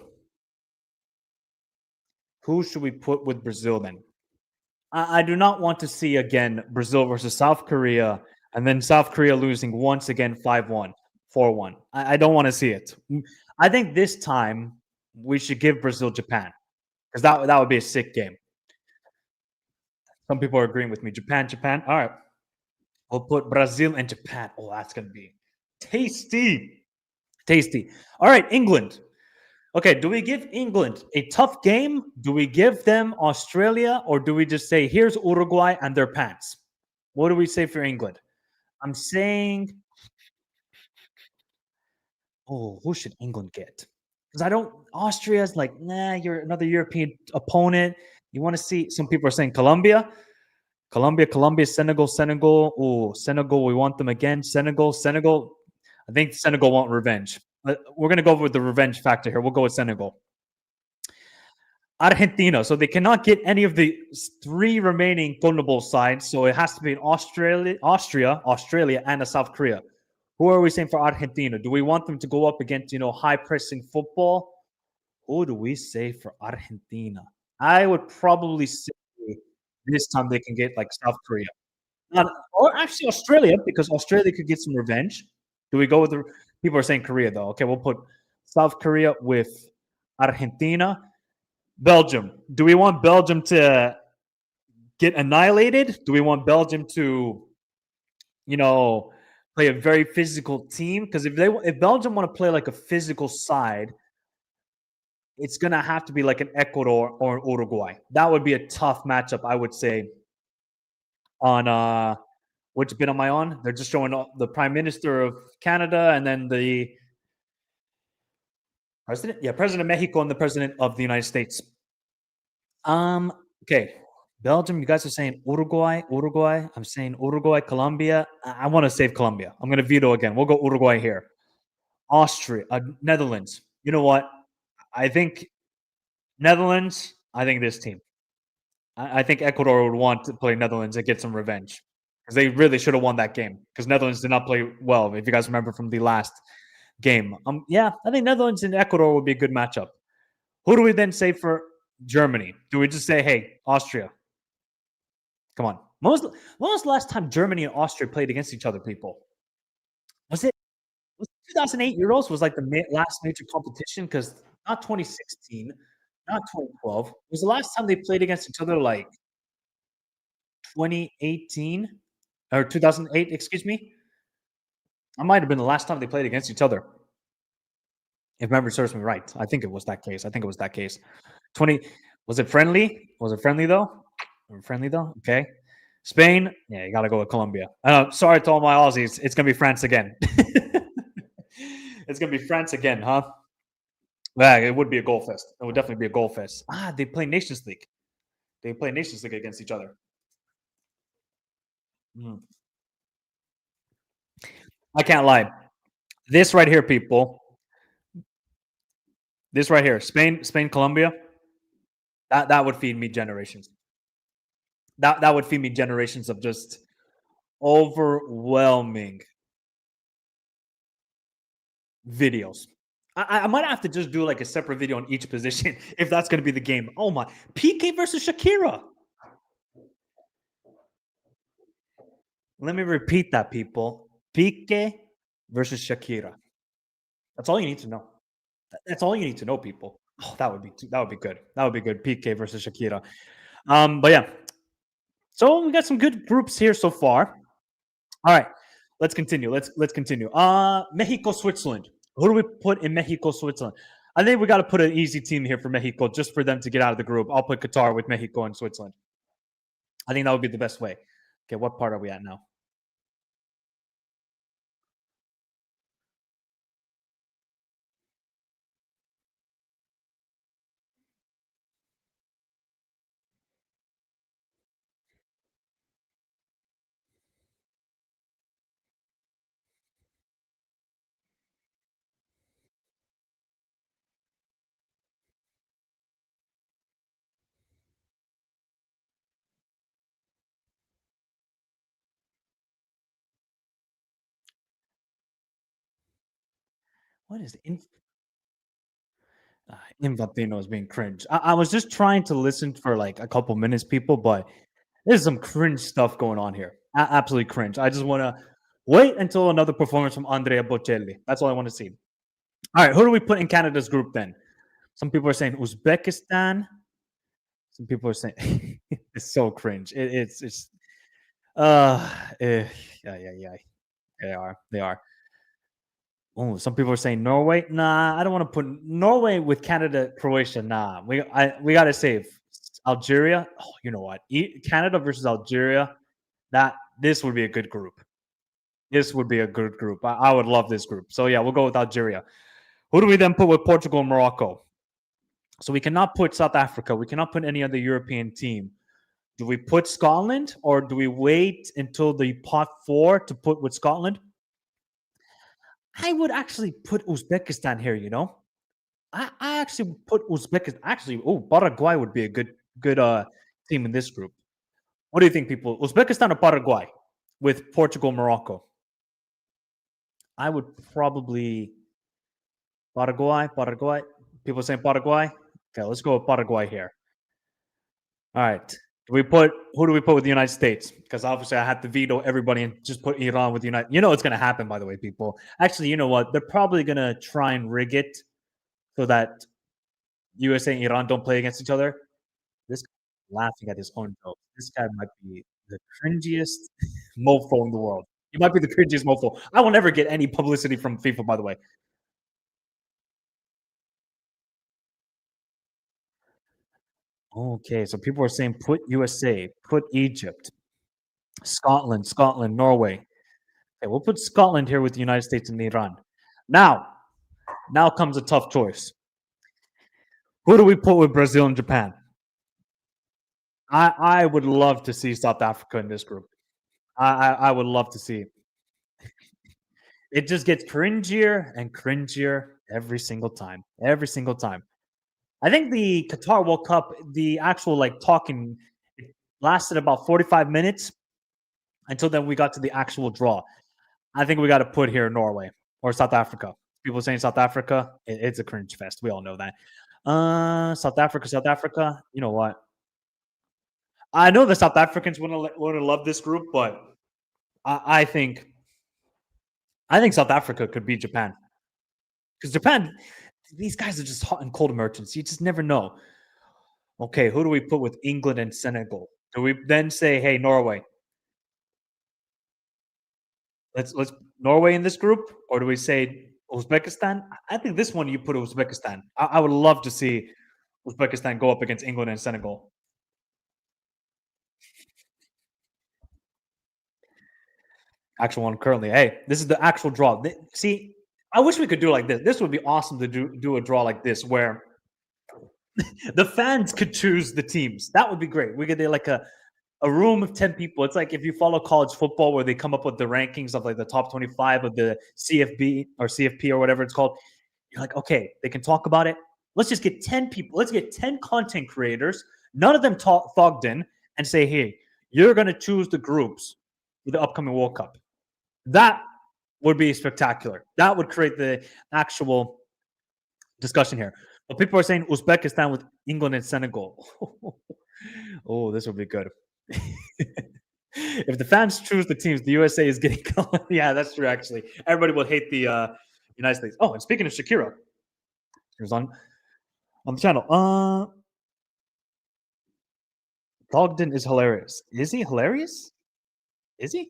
Who should we put with Brazil then? I do not want to see again Brazil versus South Korea and then South Korea losing once again 5-1, 4-1. I don't want to see it. I think this time we should give Brazil Japan because that would be a sick game. Some people are agreeing with me. Japan. All right. We'll put Brazil and Japan. Oh, that's going to be tasty. Tasty. All right, England. Okay, do we give England a tough game? Do we give them Australia? Or do we just say, here's Uruguay and their pants? What do we say for England? I'm saying, who should England get? Because Austria's like, nah, you're another European opponent. You want to see, some people are saying Colombia, Senegal. Oh, Senegal, we want them again. Senegal. I think Senegal want revenge. We're going to go with the revenge factor here. We'll go with Senegal. Argentina. So they cannot get any of the 3 remaining CONMEBOL sides. So it has to be an Australia, and a South Korea. Who are we saying for Argentina? Do we want them to go up against, high pressing football? Who do we say for Argentina? I would probably say this time they can get like South Korea. Or actually Australia, because Australia could get some revenge. Do we go with the people are saying Korea though? Okay, we'll put South Korea with Argentina. Belgium. Do we want Belgium to get annihilated? Do we want Belgium to, play a very physical team? Because if Belgium want to play like a physical side, it's gonna have to be like an Ecuador or an Uruguay. That would be a tough matchup, I would say. On which bit am I on? They're just showing the Prime Minister of Canada and then the president. Yeah, President of Mexico and the President of the United States. Okay. Belgium, you guys are saying Uruguay. I'm saying Uruguay, Colombia. I want to save Colombia. I'm going to veto again. We'll go Uruguay here. Austria, Netherlands. You know what? I think Netherlands. I think this team. I think Ecuador would want to play Netherlands and get some revenge because they really should have won that game because Netherlands did not play well. If you guys remember from the last game, yeah, I think Netherlands and Ecuador would be a good matchup. Who do we then say for Germany? Do we just say, hey, Austria? Come on. When was the last time Germany and Austria played against each other, people? Was it 2008 Euros was like the last major competition? Because not 2016, not 2012. Was the last time they played against each other like 2018? or 2008, excuse me. That might have been the last time they played against each other. If memory serves me right. I think it was that case. I think it was that case. 20 was it friendly? Was it friendly though? Friendly though? Okay. Spain, yeah, you got to go with Colombia. Sorry to all my Aussies. It's going to be France again. It's going to be France again, huh? Yeah, it would be a goal fest. It would definitely be a goal fest. They play Nations League. They play Nations League against each other. Mm. I can't lie. This right here, people. This right here, Spain, Colombia. That would feed me generations. That would feed me generations of just overwhelming videos. I might have to just do like a separate video on each position if that's going to be the game. Oh my, PK versus Shakira. Let me repeat that, people. PK versus Shakira. That's all you need to know. That's all you need to know, people. Oh, that would be good. That would be good. PK versus Shakira. But yeah. So we got some good groups here so far. All right, let's continue. Let's continue. Mexico, Switzerland. Who do we put in Mexico, Switzerland? I think we got to put an easy team here for Mexico just for them to get out of the group. I'll put Qatar with Mexico and Switzerland. I think that would be the best way. Okay, what part are we at now? What is Infantino is being cringe. I was just trying to listen for like a couple minutes, people, but there's some cringe stuff going on here. Absolutely cringe. I just want to wait until another performance from Andrea Bocelli. That's all I want to see. All right, who do we put in Canada's group then? Some people are saying Uzbekistan. Some people are saying it's so cringe. It's yeah. They are. Oh, some people are saying Norway. Nah, I don't want to put Norway with Canada, Croatia. Nah, we got to save Algeria. Oh, you know what? Canada versus Algeria. This would be a good group. This would be a good group. I would love this group. So yeah, we'll go with Algeria. Who do we then put with Portugal and Morocco? So we cannot put South Africa. We cannot put any other European team. Do we put Scotland or do we wait until the pot 4 to put with Scotland? I would actually put Uzbekistan here, you know. I actually put Uzbekistan. Actually, Paraguay would be a good team in this group. What do you think, people? Uzbekistan or Paraguay with Portugal, Morocco? I would probably Paraguay. People saying Paraguay. Okay, let's go with Paraguay here. All right. Who do we put with the United States? Because obviously I had to veto everybody and just put Iran with the United. You know it's going to happen, by the way, people. Actually, you know what? They're probably going to try and rig it so that USA and Iran don't play against each other. This guy is laughing at his own joke. This guy might be the cringiest mofo in the world. He might be the cringiest mofo. I will never get any publicity from FIFA, by the way. Okay, so people are saying put USA, put Egypt, Scotland, Norway. Okay, we'll put Scotland here with the United States and Iran. Now comes a tough choice. Who do we put with Brazil and Japan? I would love to see South Africa in this group. I would love to see. It just gets cringier and cringier every single time. Every single time. I think the Qatar World Cup, the actual like talking, it lasted about 45 minutes until then we got to the actual draw. I think we got to put here Norway or South Africa. People saying South Africa, it's a cringe fest. We all know that. South Africa. You know what? I know the South Africans would have loved this group, but I think South Africa could beat Japan because Japan, these guys are just hot and cold merchants. You just never know. Okay, who do we put with England and Senegal? Do we then say, hey, Norway? Let's Norway in this group, or do we say Uzbekistan? I think this one you put Uzbekistan. I would love to see Uzbekistan go up against England and Senegal. Actual one currently. Hey, this is the actual draw. See, I wish we could do like this. This would be awesome to do a draw like this where the fans could choose the teams. That would be great. We could do like a room of 10 people. It's like if you follow college football where they come up with the rankings of like the top 25 of the CFB or CFP or whatever it's called. You're like, okay, they can talk about it. Let's just get 10 people. Let's get 10 content creators, none of them thogged in, and say, hey, you're going to choose the groups for the upcoming World Cup. That would be spectacular. That would create the actual discussion here. But people are saying Uzbekistan with England and Senegal. Oh, this would be good. If the fans choose the teams, the USA is getting. Yeah, that's true. Actually, everybody will hate the United States. Oh, and speaking of Shakira, here's on the channel. Bogdan is hilarious. Is he hilarious? Is he?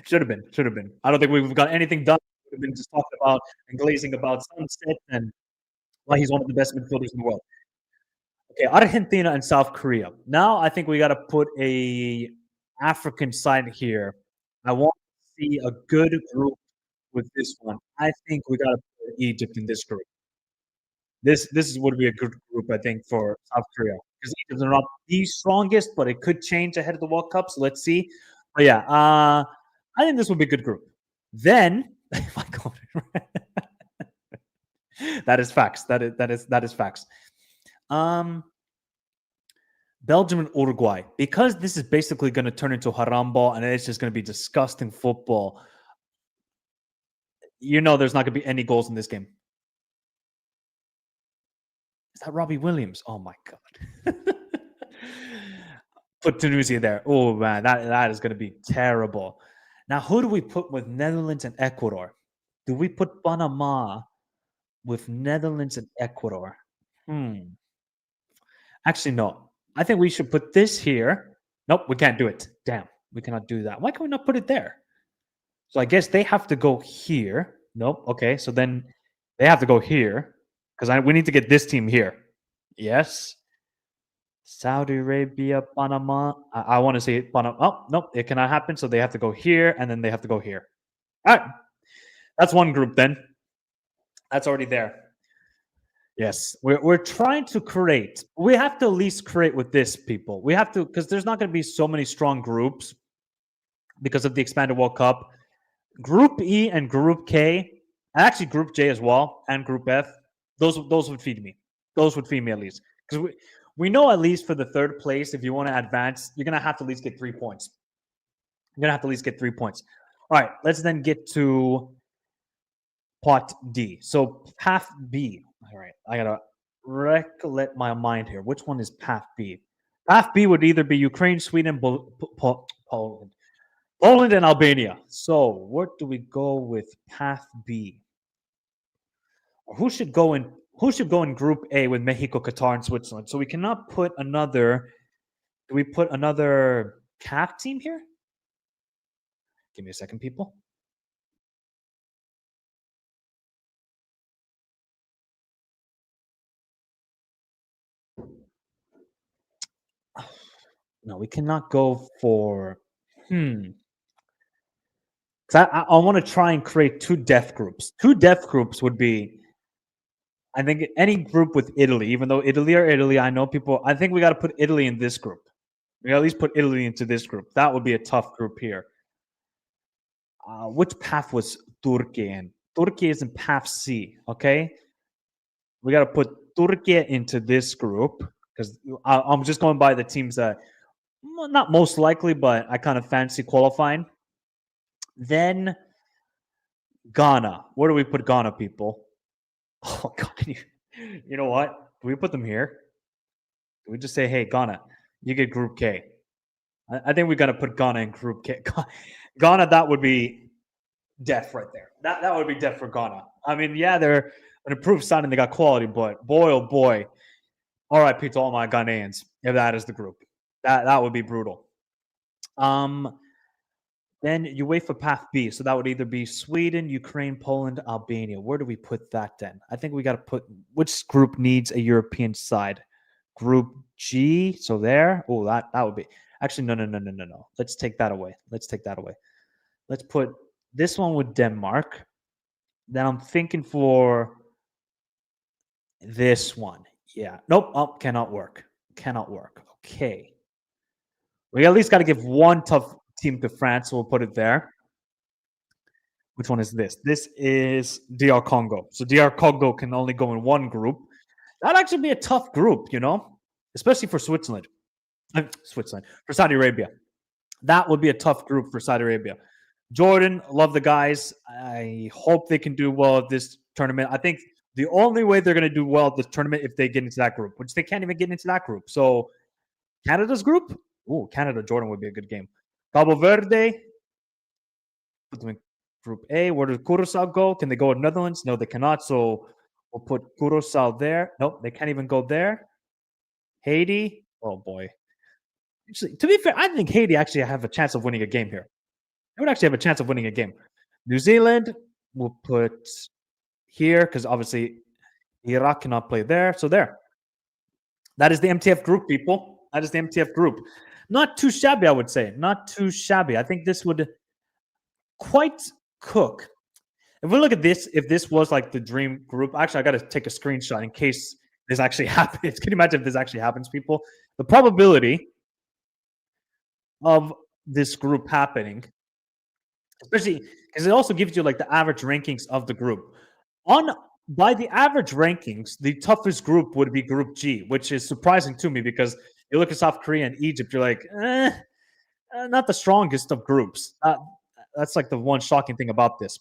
Should have been. I don't think we've got anything done. We've been just talking about and glazing about Sunset and why he's one of the best midfielders in the world. Okay, Argentina and South Korea. Now I think we got to put a African side here. I want to see a good group with this one. I think we got to put Egypt in this group. This would be a good group, I think, for South Korea because Egypt are not the strongest, but it could change ahead of the World Cup. So let's see. But yeah, I think this would be a good group. Then, my God, that is facts. That is facts. Belgium and Uruguay, because this is basically going to turn into haram ball and it's just going to be disgusting football. You know, there's not going to be any goals in this game. Is that Robbie Williams? Oh my God. Put Tunisia there. Oh man, that is going to be terrible. Now, who do we put with Netherlands and Ecuador? Do we put Panama with Netherlands and Ecuador? Actually, no. I think we should put this here. Nope, we can't do it. Damn, we cannot do that. Why can we not put it there? So I guess they have to go here. Nope. Okay, so then they have to go here because we need to get this team here. Yes. Saudi Arabia, Panama. I want to say Panama. Oh, nope, it cannot happen. So they have to go here and then they have to go here. All right. That's one group then. That's already there. Yes, we're trying to create. We have to at least create with this, people. We have to, because there's not going to be so many strong groups because of the expanded World Cup. Group E and Group K, and actually Group J as well, and Group F. Those would feed me. Those would feed me at least because we know at least for the third place, if you want to advance, you're gonna have to at least get 3 points. You're gonna have to at least get 3 points. All right, let's then get to Pot D. So Path B. All right, I gotta recollect my mind here. Which one is Path B? Path B would either be Ukraine, Sweden, Poland, and Albania. So what do we go with Path B? Or who should go in Group A with Mexico, Qatar, and Switzerland? So we cannot put another. Do we put another CAF team here? Give me a second, people. No, we cannot go for. I want to try and create 2 death groups. 2 death groups would be, I think, any group with Italy. Even though Italy, I know people. I think we got to put Italy in this group. We at least put Italy into this group. That would be a tough group here. Which path was Turkey in? Turkey is in Path C. Okay, we got to put Turkey into this group because I'm just going by the teams that, not most likely, but I kind of fancy qualifying. Then Ghana. Where do we put Ghana, people? Oh God, you know what? Do we put them here? Do we just say, hey, Ghana, you get Group K? I think we got to put Ghana in Group K. Ghana, that would be death right there. That would be death for Ghana. I mean, yeah, they're an improved side and they got quality, but boy, oh boy. RIP to all my Ghanaians if that is the group. That would be brutal. Then UEFA Path B. So that would either be Sweden, Ukraine, Poland, Albania. Where do we put that then? I think we got to put which group needs a European side? Group G. So there. Oh, that would be actually no. Let's take that away. Let's put this one with Denmark. Then I'm thinking for this one. Yeah. Nope. Oh, cannot work. Okay. We at least got to give one tough team to France, so we'll put it there. Which one is this? This is DR Congo. So DR Congo can only go in one group. That'd actually be a tough group, especially for Switzerland. For Saudi Arabia. That would be a tough group for Saudi Arabia. Jordan, love the guys. I hope they can do well at this tournament. I think the only way they're going to do well at this tournament if they get into that group, which they can't even get into that group. So Canada's group? Ooh, Canada, Jordan would be a good game. Cabo Verde, put them in Group A. Where does Curaçao go? Can they go to Netherlands? No, they cannot. So we'll put Curaçao there. Nope, they can't even go there. Haiti. Oh, boy. Actually, to be fair, I think Haiti actually have a chance of winning a game here. They would actually have a chance of winning a game. New Zealand, we'll put here because obviously Iraq cannot play there. So there. That is the MTF group, people. That is the MTF group. Not too shabby, I would say. Not too shabby. I think this would quite cook. If we look at this, if this was like the dream group, actually, I got to take a screenshot in case this actually happens. Can you imagine if this actually happens, people? The probability of this group happening, especially because it also gives you like the average rankings of the group. By the average rankings, the toughest group would be Group G, which is surprising to me because you look at South Korea and Egypt, you're like, not the strongest of groups. That's like the one shocking thing about this.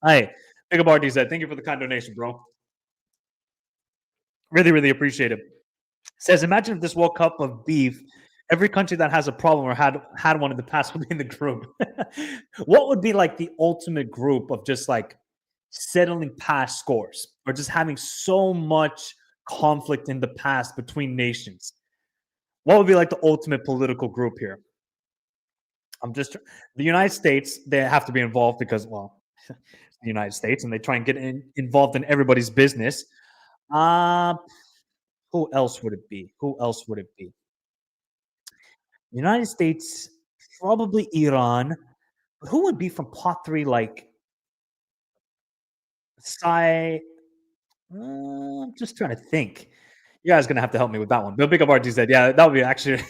Hey, Big Up RDZ, thank you for the kind donation, bro. Really, really appreciate it. Says, imagine if this World Cup of beef, every country that has a problem or had one in the past would be in the group. What would be like the ultimate group of just like settling past scores or just having so much conflict in the past between nations? What would be like the ultimate political group here? The United States, they have to be involved because, well, the United States, and they try and get involved in everybody's business. Who else would it be? United States, probably Iran. But who would be from pot 3 like I'm just trying to think. You guys are going to have to help me with that one. Bill Big Up RTZ. Yeah, that would be actually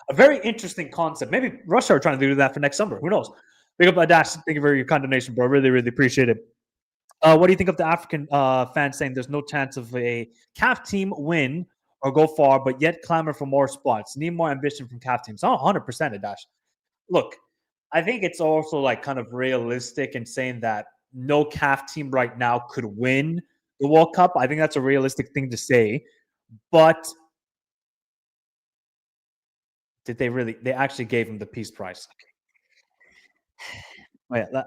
a very interesting concept. Maybe Russia are trying to do that for next summer. Who knows? Big Up Dash. Thank you for your kind donation, bro. Really, really appreciate it. What do you think of the African fans saying there's no chance of a CAF team win or go far, but yet clamor for more spots? Need more ambition from CAF teams. 100% Adash. Look, I think it's also like kind of realistic in saying that no CAF team right now could win the World Cup. I think that's a realistic thing to say. But did they really? They actually gave him the Peace Prize. Oh, yeah,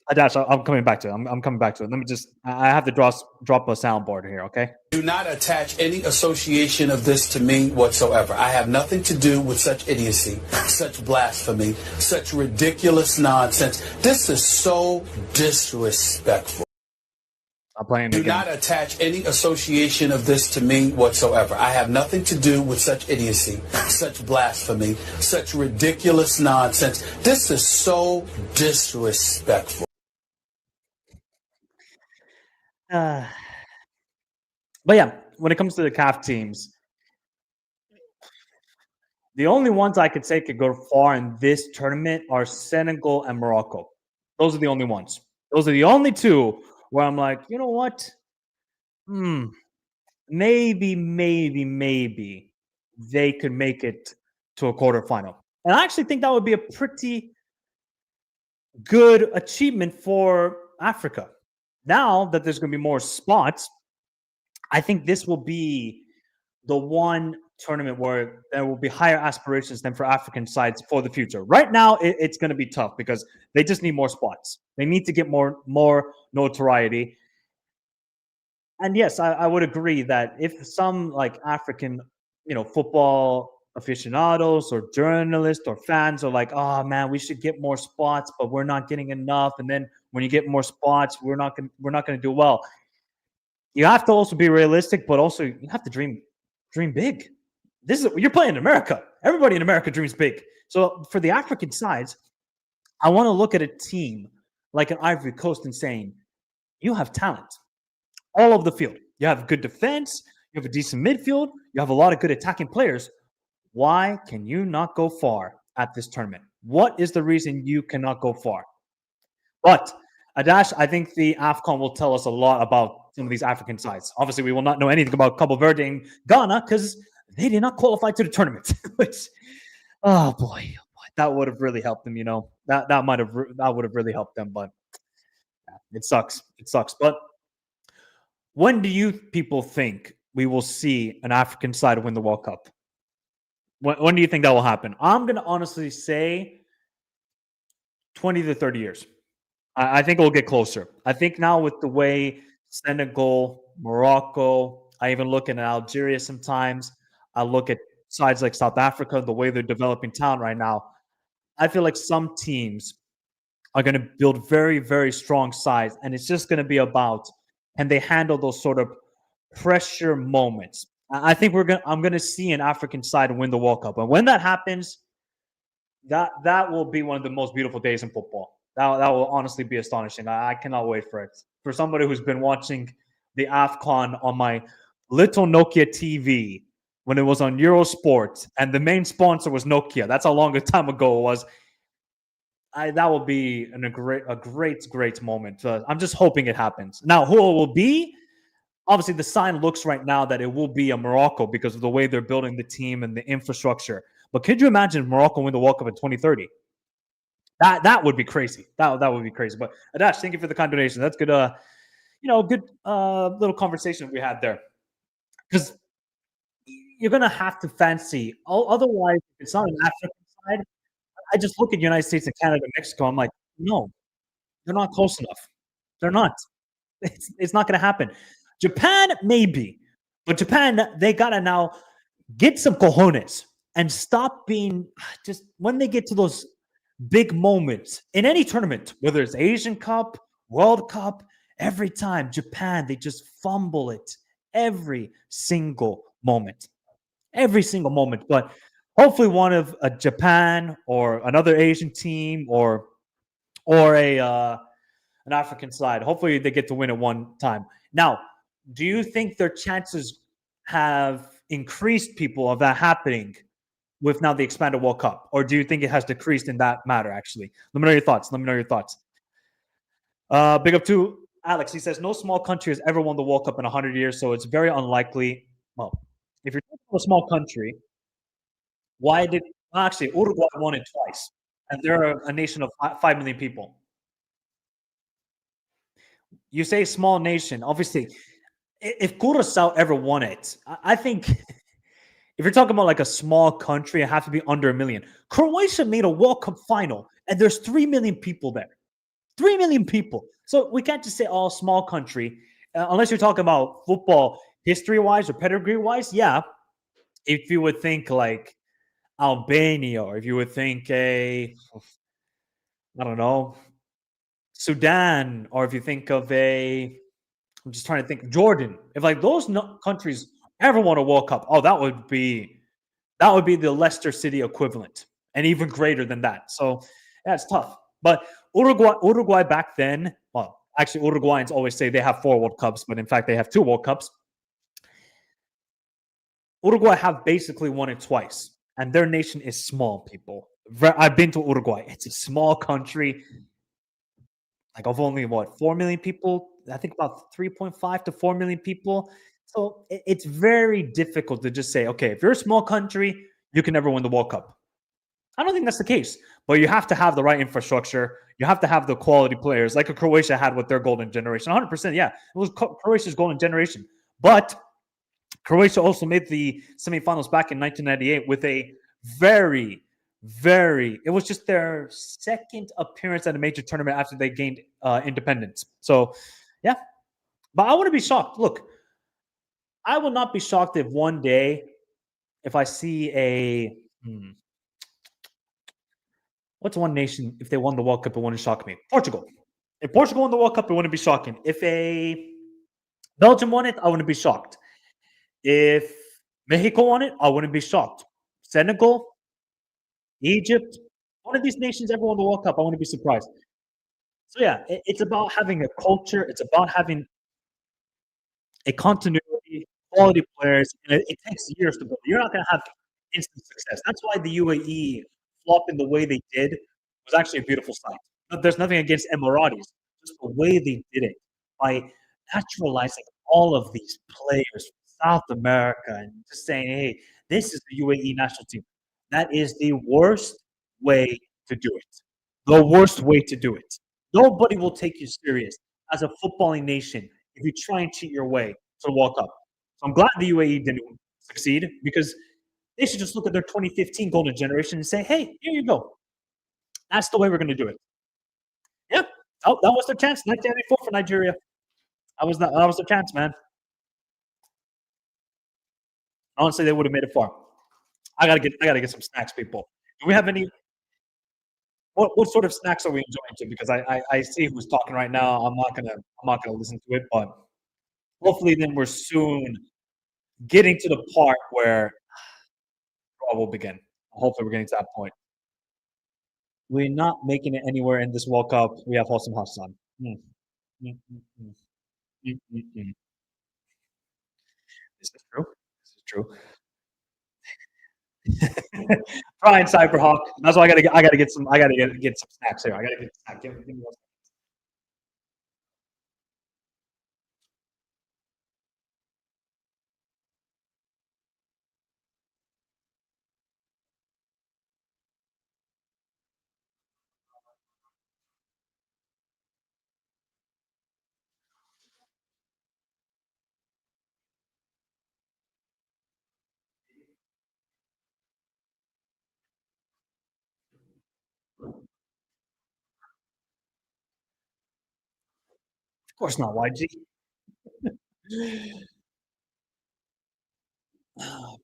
Adash, I'm coming back to it. I'm coming back to it. Let me I have to drop a soundboard here, okay? Do not attach any association of this to me whatsoever. I have nothing to do with such idiocy, such blasphemy, such ridiculous nonsense. This is so disrespectful. I'm playing Do again. not attach any association of this to me whatsoever. I have nothing to do with such idiocy, such blasphemy, such ridiculous nonsense. This is so disrespectful. But yeah, when it comes to the CAF teams, the only ones I could say could go far in this tournament are Senegal and Morocco. Those are the only ones. Those are the only two where I'm like, you know what? Maybe they could make it to a quarterfinal. And I actually think that would be a pretty good achievement for Africa. Now that there's going to be more spots, I think this will be the one tournament where there will be higher aspirations than for African sides for the future. Right now, it's going to be tough because they just need more spots. They need to get more notoriety. And yes, I would agree that if some like African, football aficionados or journalists or fans are like, oh man, we should get more spots, but we're not getting enough. And then when you get more spots, we're not gonna do well. You have to also be realistic, but also you have to dream big. This is you're playing in America. Everybody in America dreams big. So for the African sides, I want to look at a team like an Ivory Coast and saying, you have talent all over the field. You have good defense, you have a decent midfield, you have a lot of good attacking players. Why can you not go far at this tournament? What is the reason you cannot go far? But Adash, I think the AFCON will tell us a lot about some of these African sides. Obviously, we will not know anything about Cabo Verde and Ghana because they did not qualify to the tournament. Which, oh boy, that would have really helped them. That would have really helped them. But it sucks. It sucks. But when do you people think we will see an African side win the World Cup? When do you think that will happen? I'm going to honestly say 20 to 30 years. I think it will get closer. I think now with the way Senegal, Morocco, I even look at Algeria sometimes. I look at sides like South Africa, the way they're developing talent right now. I feel like some teams are going to build very, very strong sides. And it's just going to be about, can they handle those sort of pressure moments? I think I'm going to see an African side win the World Cup. And when that happens, that will be one of the most beautiful days in football. That will honestly be astonishing. I cannot wait for it. For somebody who's been watching the AFCON on my little Nokia TV when it was on Eurosport and the main sponsor was Nokia. That's how long a time ago it was. That will be a great moment. I'm just hoping it happens. Now, who it will be? Obviously, the sign looks right now that it will be a Morocco because of the way they're building the team and the infrastructure. But could you imagine Morocco win the World Cup in 2030? That would be crazy. That would be crazy. But Adash, thank you for the kind donation. That's good. Good little conversation we had there. Because you're gonna have to fancy. Otherwise, if it's not an African side, I just look at the United States and Canada, and Mexico. I'm like, no, they're not close enough. They're not. It's not gonna happen. Japan, maybe. But Japan, they got to now get some cojones and stop being just when they get to those big moments in any tournament, whether it's Asian Cup, World Cup, every time Japan, they just fumble it every single moment. Every single moment. But hopefully one of a Japan or another Asian team or an African side, hopefully they get to win at one time. Now, do you think their chances have increased, people, of that happening with now the expanded World Cup? Or do you think it has decreased in that matter, actually? Let me know your thoughts. Big up to Alex. He says, no small country has ever won the World Cup in 100 years, so it's very unlikely. Well, if you're talking about a small country, Uruguay won it twice, and they're a nation of 5 million people. You say small nation, obviously. If Curacao ever won it, I think if you're talking about like a small country, it has to be under 1 million. Croatia made a World Cup final, and there's 3 million people there. 3 million people. So we can't just say, oh, small country. Unless you're talking about football history-wise or pedigree-wise, yeah. If you would think like Albania, or if you would think I don't know, Sudan, or if you think of I'm just trying to think. Jordan. If like those countries ever won a World Cup, that would be the Leicester City equivalent, and even greater than that. So that's tough. But Uruguay back then, well, actually Uruguayans always say they have 4 World Cups, but in fact they have 2 World Cups. Uruguay have basically won it twice, and their nation is small, people. I've been to Uruguay. It's a small country, like of only 4 million people. I think about 3.5 to 4 million people. So it's very difficult to just say, okay, if you're a small country, you can never win the World Cup. I don't think that's the case, but you have to have the right infrastructure. You have to have the quality players like Croatia had with their golden generation. 100%, yeah. It was Croatia's golden generation. But Croatia also made the semifinals back in 1998 with a it was just their second appearance at a major tournament after they gained independence. So, yeah. But I wouldn't be shocked. Look, I will not be shocked if one day if I see a what's one nation if they won the World Cup, it wouldn't shock me. Portugal. If Portugal won the World Cup, it wouldn't be shocking. If a Belgium won it, I wouldn't be shocked. If Mexico won it, I wouldn't be shocked. Senegal, Egypt, one of these nations ever won the World Cup, I wouldn't be surprised. So yeah, it's about having a culture. It's about having a continuity, quality players, and it takes years to build. You're not going to have instant success. That's why the UAE flopping the way they did was actually a beautiful sight. There's nothing against Emiratis, just the way they did it by naturalizing all of these players from South America and just saying, "Hey, this is the UAE national team." That is the worst way to do it. The worst way to do it. Nobody will take you serious as a footballing nation if you try and cheat your way to the World Cup. So I'm glad the UAE didn't succeed because they should just look at their 2015 golden generation and say, hey, here you go. That's the way we're going to do it. Yeah, that was their chance. 1994 for Nigeria. That was their chance, man. Honestly, they would have made it far. I gotta get some snacks, people. Do we have any? What sort of snacks are we enjoying to? Because I see who's talking right now. I'm not gonna listen to it, but hopefully then we're soon getting to the part where draw will begin. Hopefully we're getting to that point. We're not making it anywhere in this World Cup. We have Hosam Hassan. Mm. Mm, mm, mm. Mm, mm, mm. This is true. This is true. Trying Cyberhawk. That's why I gotta get some snacks here. I gotta get snacks. Give me one. Of course not, YG.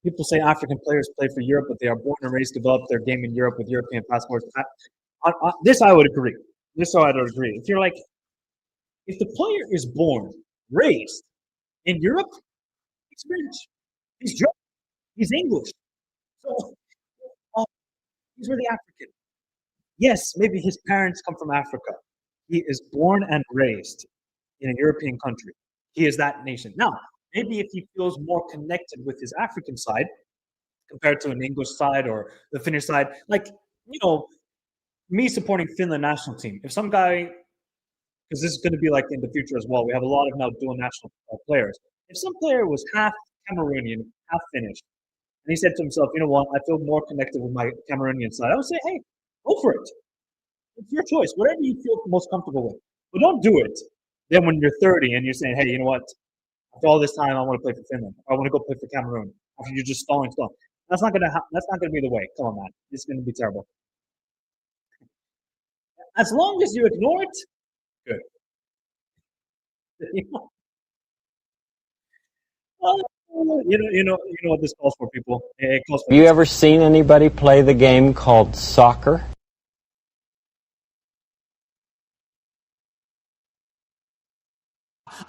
People say African players play for Europe, but they are born and raised, develop their game in Europe with European passports. This I would agree. This I would agree. If you're like, if the player is born, raised in Europe, he's British, he's German, he's English, so he's really African. Yes, maybe his parents come from Africa. He is born and raised in a European country. He is that nation. Now, maybe if he feels more connected with his African side compared to an English side or the Finnish side, like, me supporting Finland national team. If some guy, because this is going to be like in the future as well, we have a lot of now dual national players. If some player was half Cameroonian, half Finnish, and he said to himself, you know what, I feel more connected with my Cameroonian side, I would say, hey, go for it. It's your choice, whatever you feel most comfortable with. But don't do it. Then when you're 30 and you're saying, hey, you know what, after all this time, I want to play for Finland. I want to go play for Cameroon. After you're just stalling. That's not gonna be the way. Come on, man. It's gonna be terrible. As long as you ignore it, good. You know what this calls for, people. It calls for. Have you ever seen anybody play the game called soccer?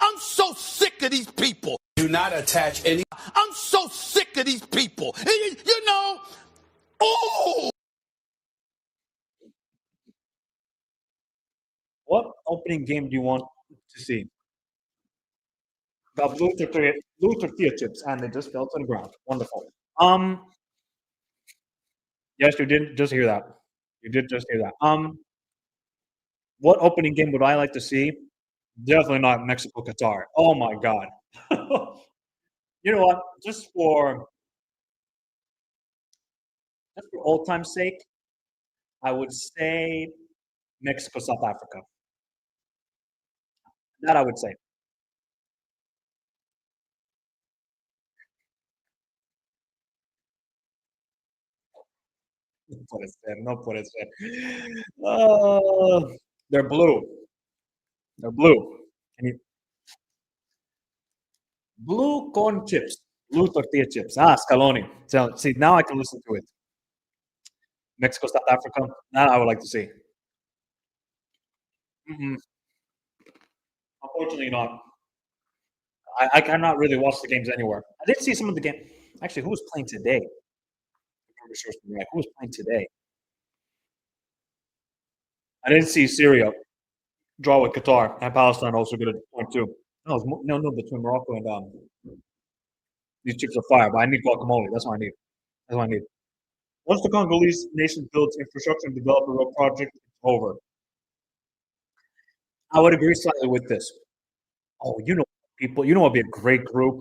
I'm so sick of these people. Do not attach any. I'm so sick of these people. Oh! What opening game do you want to see? Got blue tortilla chips, and they just fell to the ground. Wonderful. Yes, you did just hear that. You did just hear that. What opening game would I like to see? Definitely not Mexico, Qatar. Oh my God. You know what? Just for old time's sake, I would say Mexico, South Africa. That I would say. No puede ser. They're blue. They're blue. Blue corn chips. Blue tortilla chips. Scaloni. So, see, now I can listen to it. Mexico, South Africa. That I would like to see. Mm-mm. Unfortunately, not. I cannot really watch the games anywhere. I did see some of the game. Actually, who was playing today? Who was playing today? I didn't see Syria draw with Qatar, and Palestine also get a point too. No, no, between Morocco and these chips are fire. But I need guacamole. That's what I need. That's what I need. Once the Congolese nation builds infrastructure and develop a real project, it's over. I would agree slightly with this. Oh, people. You know, what would be a great group.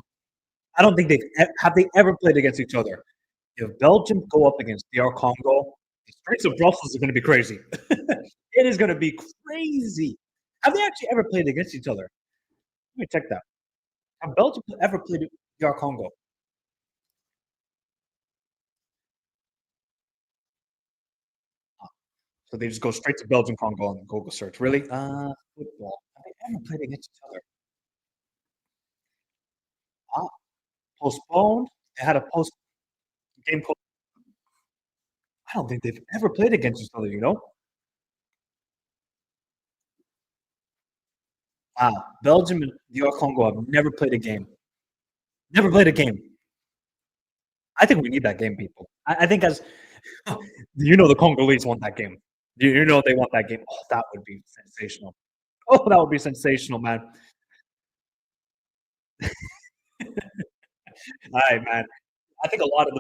I don't think have they ever played against each other. If Belgium go up against DR Congo, the Straits of Brussels is going to be crazy. It is going to be crazy. Have they actually ever played against each other? Let me check that. Have Belgium ever played DR Congo? So they just go straight to Belgium Congo on Google search. Really? Football. Have they ever played against each other? Postponed. They had a post game. I don't think they've ever played against each other. You know? Wow. Belgium and DR Congo have never played a game. Never played a game. I think we need that game, people. I think as the Congolese want that game. You know they want that game. Oh, that would be sensational. Oh, that would be sensational, man. All right, man. I think a lot of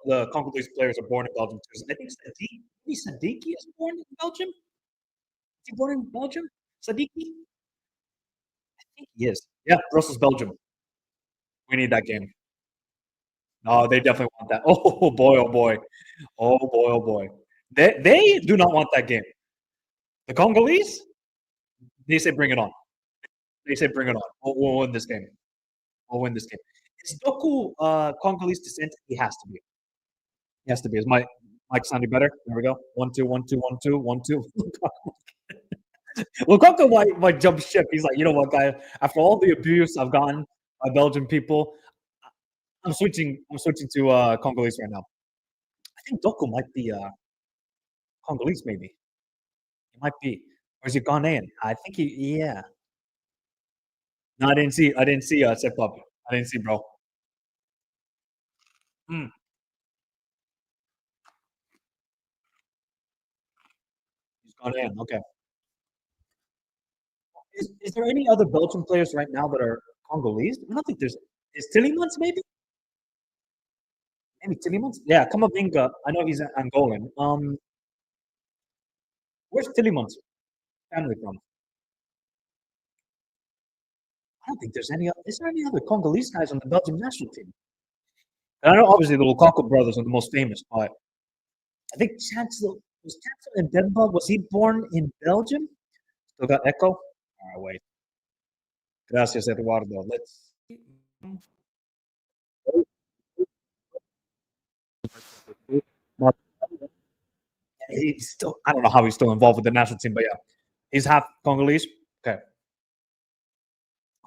the Congolese players are born in Belgium too. I think Sadiki is born in Belgium. Is he born in Belgium? Sadiki? I think he is. Yeah, Brussels, Belgium. We need that game. No, they definitely want that. Oh boy, oh boy. Oh boy, oh boy. They do not want that game. The Congolese, they say bring it on. They say bring it on. We'll win this game. We'll win this game. Is Doku Congolese descent? He has to be. He has to be. Is my mic sounding better? There we go. 1 2 1 2 1 2 1 2. Lukaku might jump ship. He's like, you know what, guy? After all the abuse I've gotten by Belgian people, I'm switching. I'm switching to Congolese right now. I think Doku might be Congolese, maybe. He might be. Or is he Ghanaian? I think he. Yeah. No, I didn't see. I didn't see Step Up. I didn't see, bro. Mm. He's Ghanaian. Okay. Is there any other Belgian players right now that are Congolese? I don't think there's. Is Tillemans maybe? Maybe Tillemans? Yeah, Kamavinga. I know he's Angolan. Where's Tillemans family from? I don't think there's any. Is there any other Congolese guys on the Belgian national team? And I know obviously the Lukaku brothers are the most famous, but I think Chancellor Ndemba, was he born in Belgium? Still got echo? All right, wait. Gracias, Eduardo. Let's. He's still. I don't know how he's still involved with the national team, but yeah, he's half Congolese. Okay.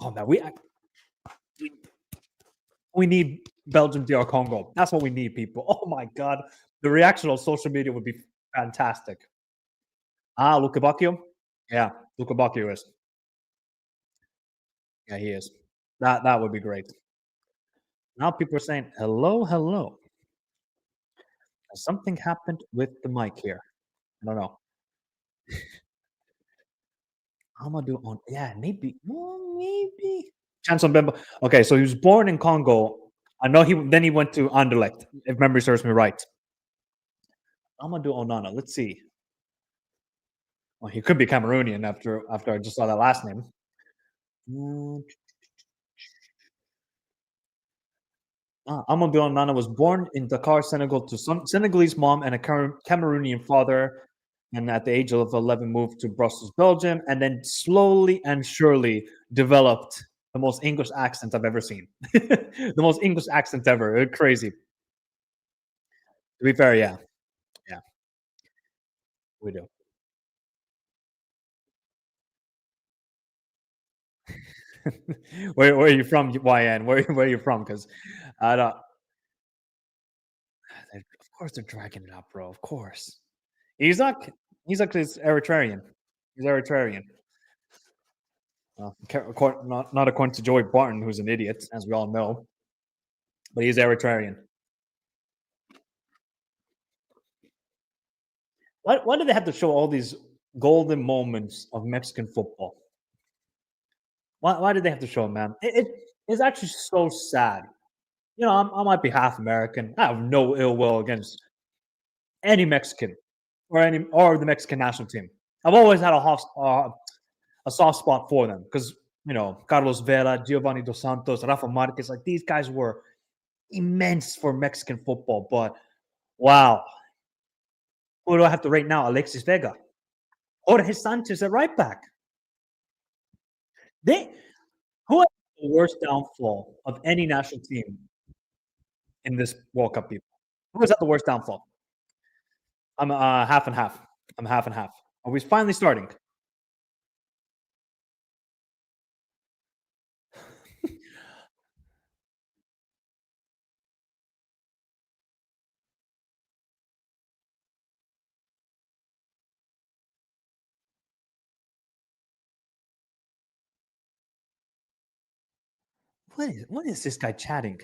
Oh man, we need Belgium DR Congo. That's what we need, people. Oh my god, the reaction on social media would be fantastic. Luka Bacchio? Yeah, Luka Bacchio is. Yeah, he is. That would be great. Now people are saying, hello, hello. Something happened with the mic here. I don't know. Amadou on maybe. Well, maybe. Chance on Bemba. Okay, so he was born in Congo. I know he went to Anderlecht, if memory serves me right. Amadou Onana. Let's see. Well, he could be Cameroonian after I just saw that last name. Amadou Onana was born in Dakar, Senegal, to some Senegalese mom and a Cameroonian father, and at the age of 11 moved to Brussels, Belgium, and then slowly and surely developed the most English accent I've ever seen. The most English accent ever. Crazy. To be fair, yeah. Yeah. We do. Where are you from, YN? Where are you from? Because I don't. Of course, they're dragging it out, bro. Of course, he's not. He's like this Eritrean. He's Eritrean. Not according to Joey Barton, who's an idiot, as we all know, but he's Eritrean. Why do they have to show all these golden moments of Mexican football? Why did they have to show them, man? It's actually so sad. You know, I might be half American. I have no ill will against any Mexican or the Mexican national team. I've always had a soft spot for them because you know Carlos Vela, Giovanni Dos Santos, Rafa Marquez, like these guys were immense for Mexican football. But wow, who do I have to rate now? Alexis Vega, Jorge Sanchez at right back. They who has the worst downfall of any national team in this World Cup? People, who is that the worst downfall? I'm half and half. I'm half and half. Are we finally starting? What is this guy chatting?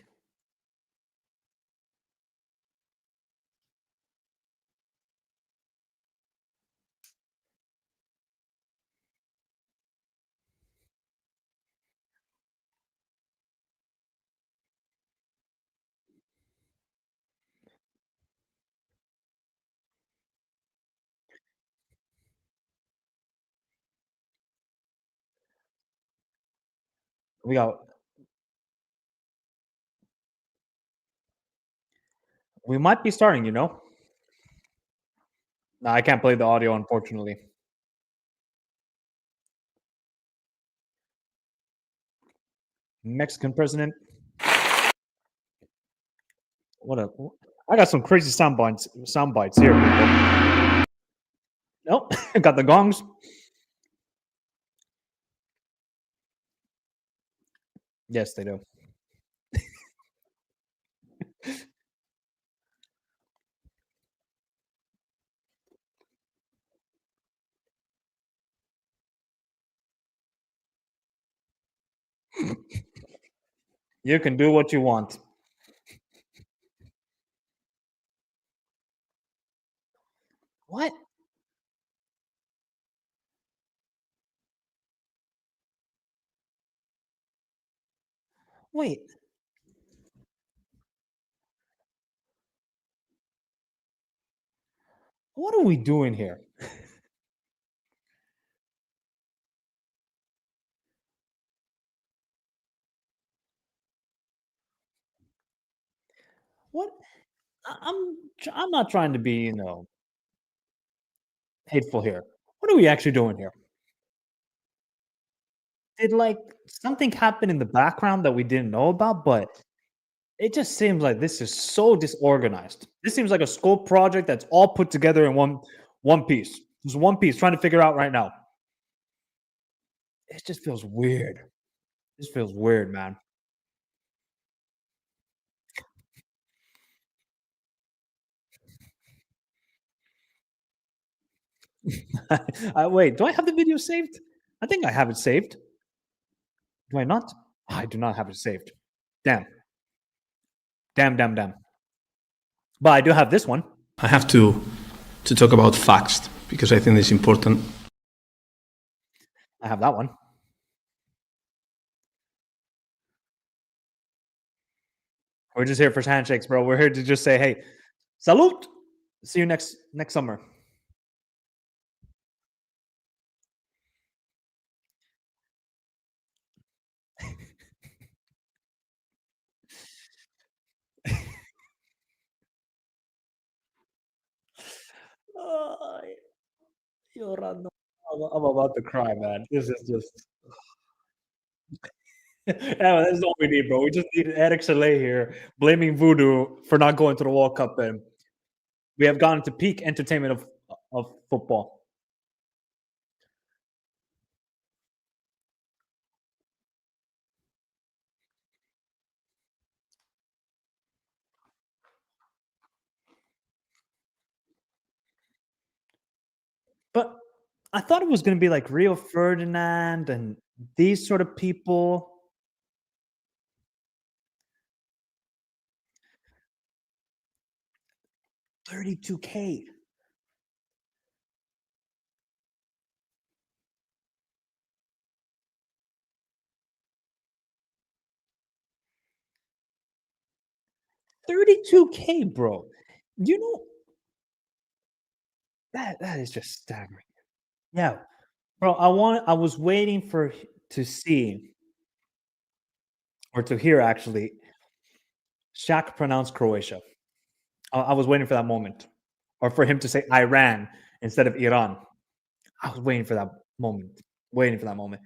We got. We might be starting. You know. No, I can't play the audio, unfortunately. Mexican president. What a! I got some crazy sound bites here. People. Nope, got the gongs. Yes, they do. You can do what you want. What? Wait. What are we doing here? What? I'm not trying to be, hateful here. What are we actually doing here? Did like something happen in the background that we didn't know about? But it just seems like this is so disorganized. This seems like a scope project that's all put together in one piece. Just one piece, trying to figure out right now. It just feels weird. This feels weird, man. Wait, do I have the video saved? I think I have it saved. Do I not? I do not have it saved. Damn. Damn. But I do have this one. I have to talk about facts because I think it's important. I have that one. We're just here for handshakes, bro. We're here to just say, hey, salute. See you next summer. Llorando. I'm about to cry, man. This is just. Yeah, that's all we need, bro. We just need Eric Saleh here blaming Voodoo for not going to the World Cup, and we have gone to peak entertainment of football. I thought it was going to be like Rio Ferdinand and these sort of people. $32K. $32K, bro. You know that is just staggering. Yeah, bro. I was waiting to see or to hear actually Shaq pronounce Croatia. I was waiting for that moment, or for him to say Iran instead of Iran. I was waiting for that moment. Waiting for that moment.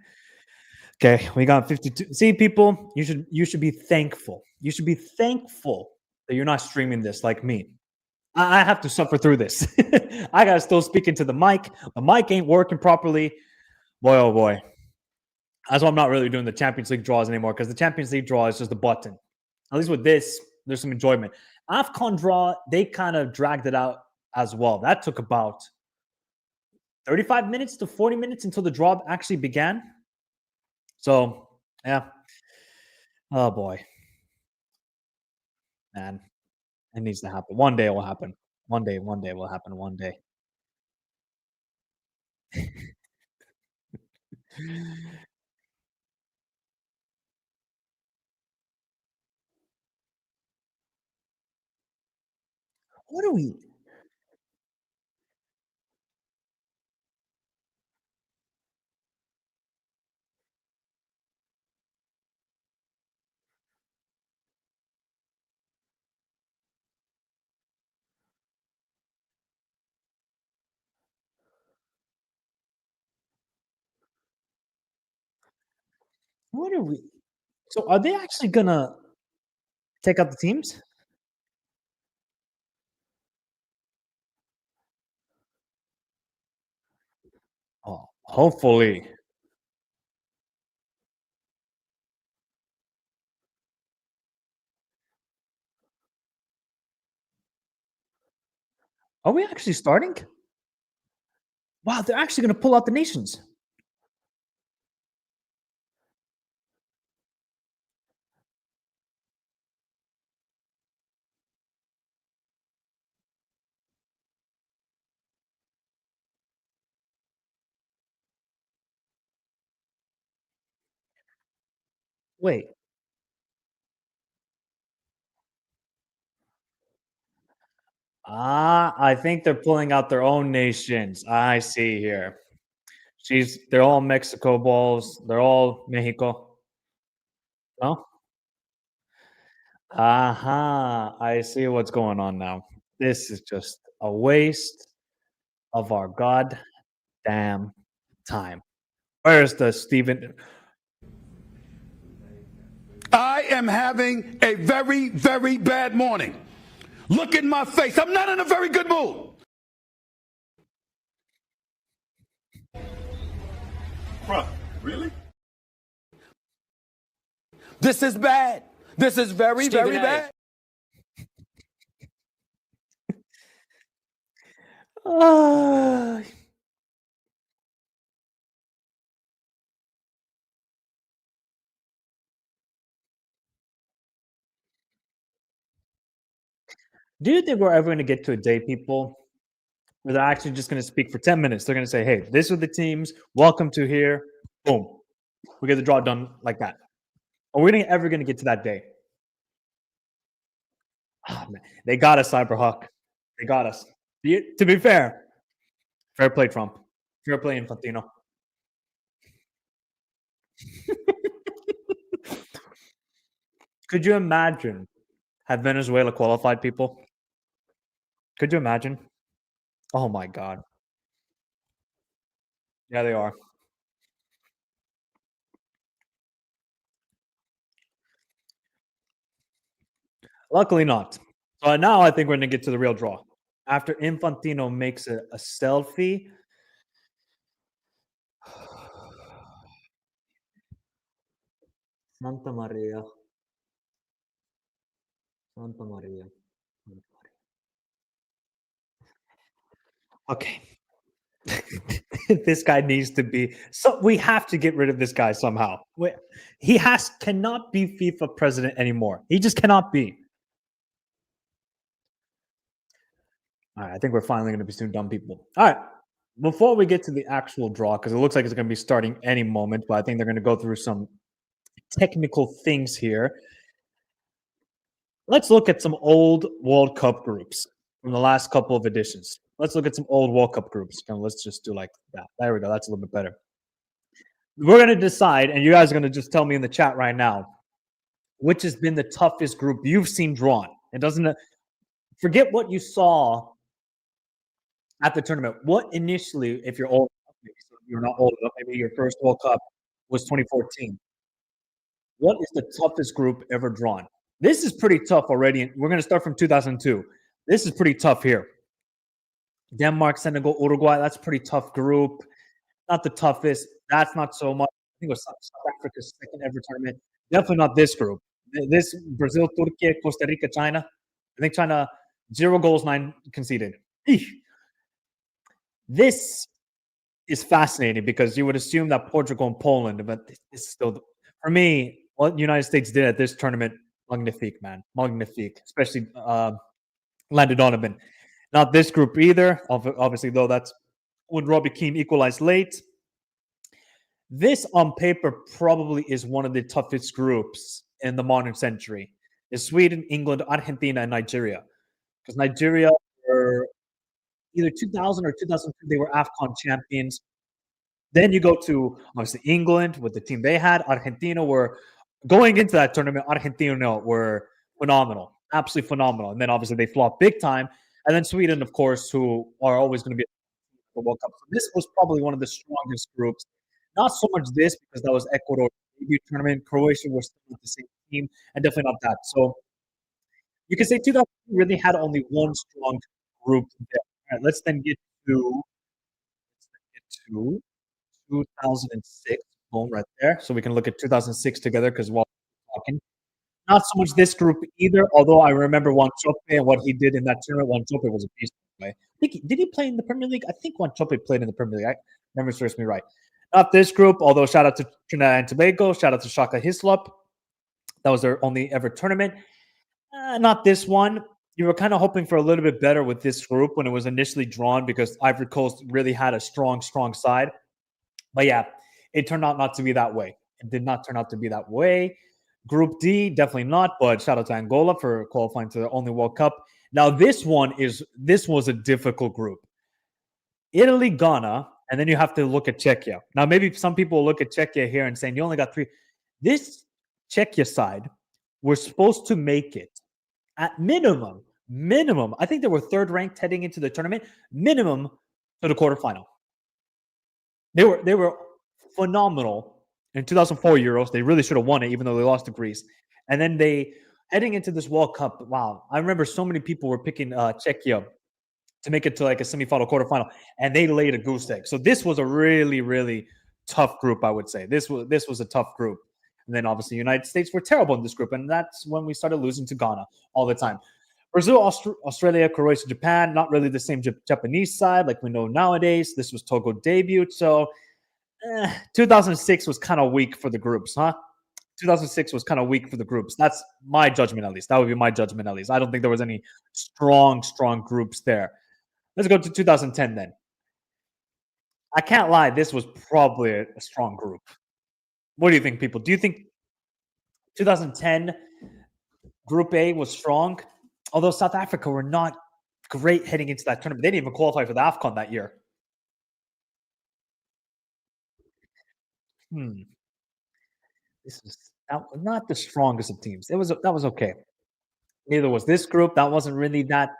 Okay, we got 52. See, people, you should be thankful. You should be thankful that you're not streaming this like me. I have to suffer through this. I gotta still speak into the mic. The mic ain't working properly. Boy, oh boy. That's why I'm not really doing the Champions League draws anymore, because the Champions League draw is just a button. At least with this, there's some enjoyment. AFCON draw, they kind of dragged it out as well. That took about 35 minutes to 40 minutes until the draw actually began. So, yeah. Oh boy. Man, it needs to happen. One day it will happen. One day it will happen. One day. What are we? What are we? So are they actually gonna take out the teams? Oh, hopefully. Are we actually starting? Wow, they're actually gonna pull out the nations. Wait. I think they're pulling out their own nations. I see here. They're all Mexico balls. They're all Mexico. No? Aha. I see what's going on now. This is just a waste of our goddamn time. Where's the Steven? I am having a very, very bad morning. Look in my face. I'm not in a very good mood. Bruh, really? This is bad. This is very, very bad. Ah. Do you think we're ever going to get to a day, people, where they're actually just going to speak for 10 minutes? They're going to say, hey, these are the teams. Welcome to here. Boom. We get the draw done like that. Are we ever going to get to that day? Oh, man. They got us, Cyberhawk. They got us. To be fair play, Trump. Fair play, Infantino. Could you imagine had Venezuela qualified, people? Could you imagine? Oh, my God. Yeah, they are. Luckily not. So now I think we're going to get to the real draw. After Infantino makes a selfie. Santa Maria. Santa Maria. Santa Maria. Okay. This guy needs to be. So we have to get rid of this guy somehow. He cannot be FIFA president anymore. He just cannot be. All right, I think we're finally going to be some dumb people. All right. Before we get to the actual draw, because it looks like it's going to be starting any moment, but I think they're going to go through some technical things here. Let's look at some old World Cup groups from the last couple of editions. Let's look at some old World Cup groups. Let's just do like that. There we go. That's a little bit better. We're going to decide, and you guys are going to just tell me in the chat right now, which has been the toughest group you've seen drawn. It doesn't forget what you saw at the tournament. What initially, if you're old enough, maybe you're not old enough, maybe your first World Cup was 2014. What is the toughest group ever drawn? This is pretty tough already. We're going to start from 2002. This is pretty tough here. Denmark, Senegal, Uruguay. That's a pretty tough group. Not the toughest. That's not so much. I think it was South Africa's second ever tournament. Definitely not this group. This Brazil, Turkey, Costa Rica, China. I think China 0 goals, 9 conceded. Eesh. This is fascinating because you would assume that Portugal and Poland, but it's still, for me, what the United States did at this tournament, magnifique, man. Magnifique. Especially Landon Donovan. Not this group either. Obviously, though, that's when Robbie Keane equalized late. This, on paper, probably is one of the toughest groups in the modern century. Is Sweden, England, Argentina, and Nigeria. Because Nigeria were either 2000 or 2002, they were AFCON champions. Then you go to, obviously, England with the team they had. Argentina were, going into that tournament, Argentina were phenomenal. Absolutely phenomenal. And then, obviously, they flopped big time. And then Sweden, of course, who are always going to be the World Cup. So this was probably one of the strongest groups. Not so much this, because that was Ecuador's debut tournament. Croatia was still with the same team, and definitely not that. So you can say 2002 really had only one strong group there. All right, let's then get to 2006. Boom, right there. So we can look at 2006 together because while we're talking. Not so much this group either, although I remember Wanchope and what he did in that tournament. Wanchope was a beast. Right? Did he play in the Premier League? I think Wanchope played in the Premier League. Memory serves me right. Not this group, although shout out to Trinidad and Tobago. Shout out to Shaka Hislop. That was their only ever tournament. Not this one. You were kind of hoping for a little bit better with this group when it was initially drawn because Ivory Coast really had a strong side. But yeah, it turned out not to be that way. It did not turn out to be that way. Group D, definitely not, but shout out to Angola for qualifying to their only World Cup. Now, this was a difficult group. Italy, Ghana, and then you have to look at Czechia. Now, maybe some people will look at Czechia here and saying, you only got 3. This Czechia side were supposed to make it at minimum. I think they were third ranked heading into the tournament, minimum to the quarterfinal. They were phenomenal in 2004 Euros. They really should have won it, even though they lost to Greece. And then heading into this World Cup, wow, I remember so many people were picking Czechia to make it to like a semifinal, quarterfinal, and they laid a goose egg. So this was a really, really tough group, I would say. This was a tough group. And then obviously United States were terrible in this group, and that's when we started losing to Ghana all the time. Brazil, Australia, Croatia, Japan, not really the same Japanese side like we know nowadays. This was Togo debut, so 2006 was kind of weak for the groups, huh? 2006 was kind of weak for the groups. That's my judgment, at least. That would be my judgment, at least. I don't think there was any strong groups there. Let's go to 2010 then. I can't lie. This was probably a strong group. What do you think, people? Do you think 2010 Group A was strong? Although South Africa were not great heading into that tournament. They didn't even qualify for the AFCON that year. This is not the strongest of teams. That was okay. Neither was this group. That wasn't really that.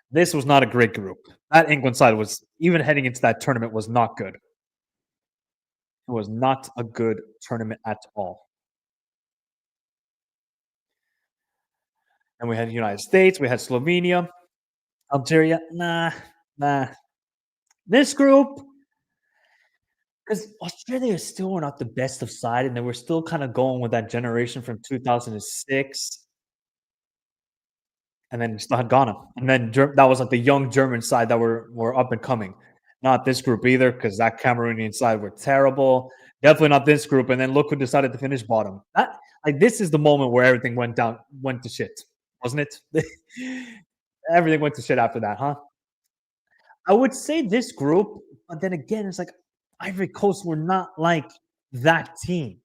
This was not a great group. That England side was, even heading into that tournament, was not good. It was not a good tournament at all. And we had the United States. We had Slovenia. Algeria. Nah. This group, because Australia still were not the best of side, and they were still kind of going with that generation from 2006. And then you still had Ghana. And then that was like the young German side that were up and coming. Not this group either, because that Cameroonian side were terrible. Definitely not this group. And then look who decided to finish bottom. This is the moment where everything went to shit, wasn't it? Everything went to shit after that, huh? I would say this group, but then again, it's like Ivory Coast were not like that team.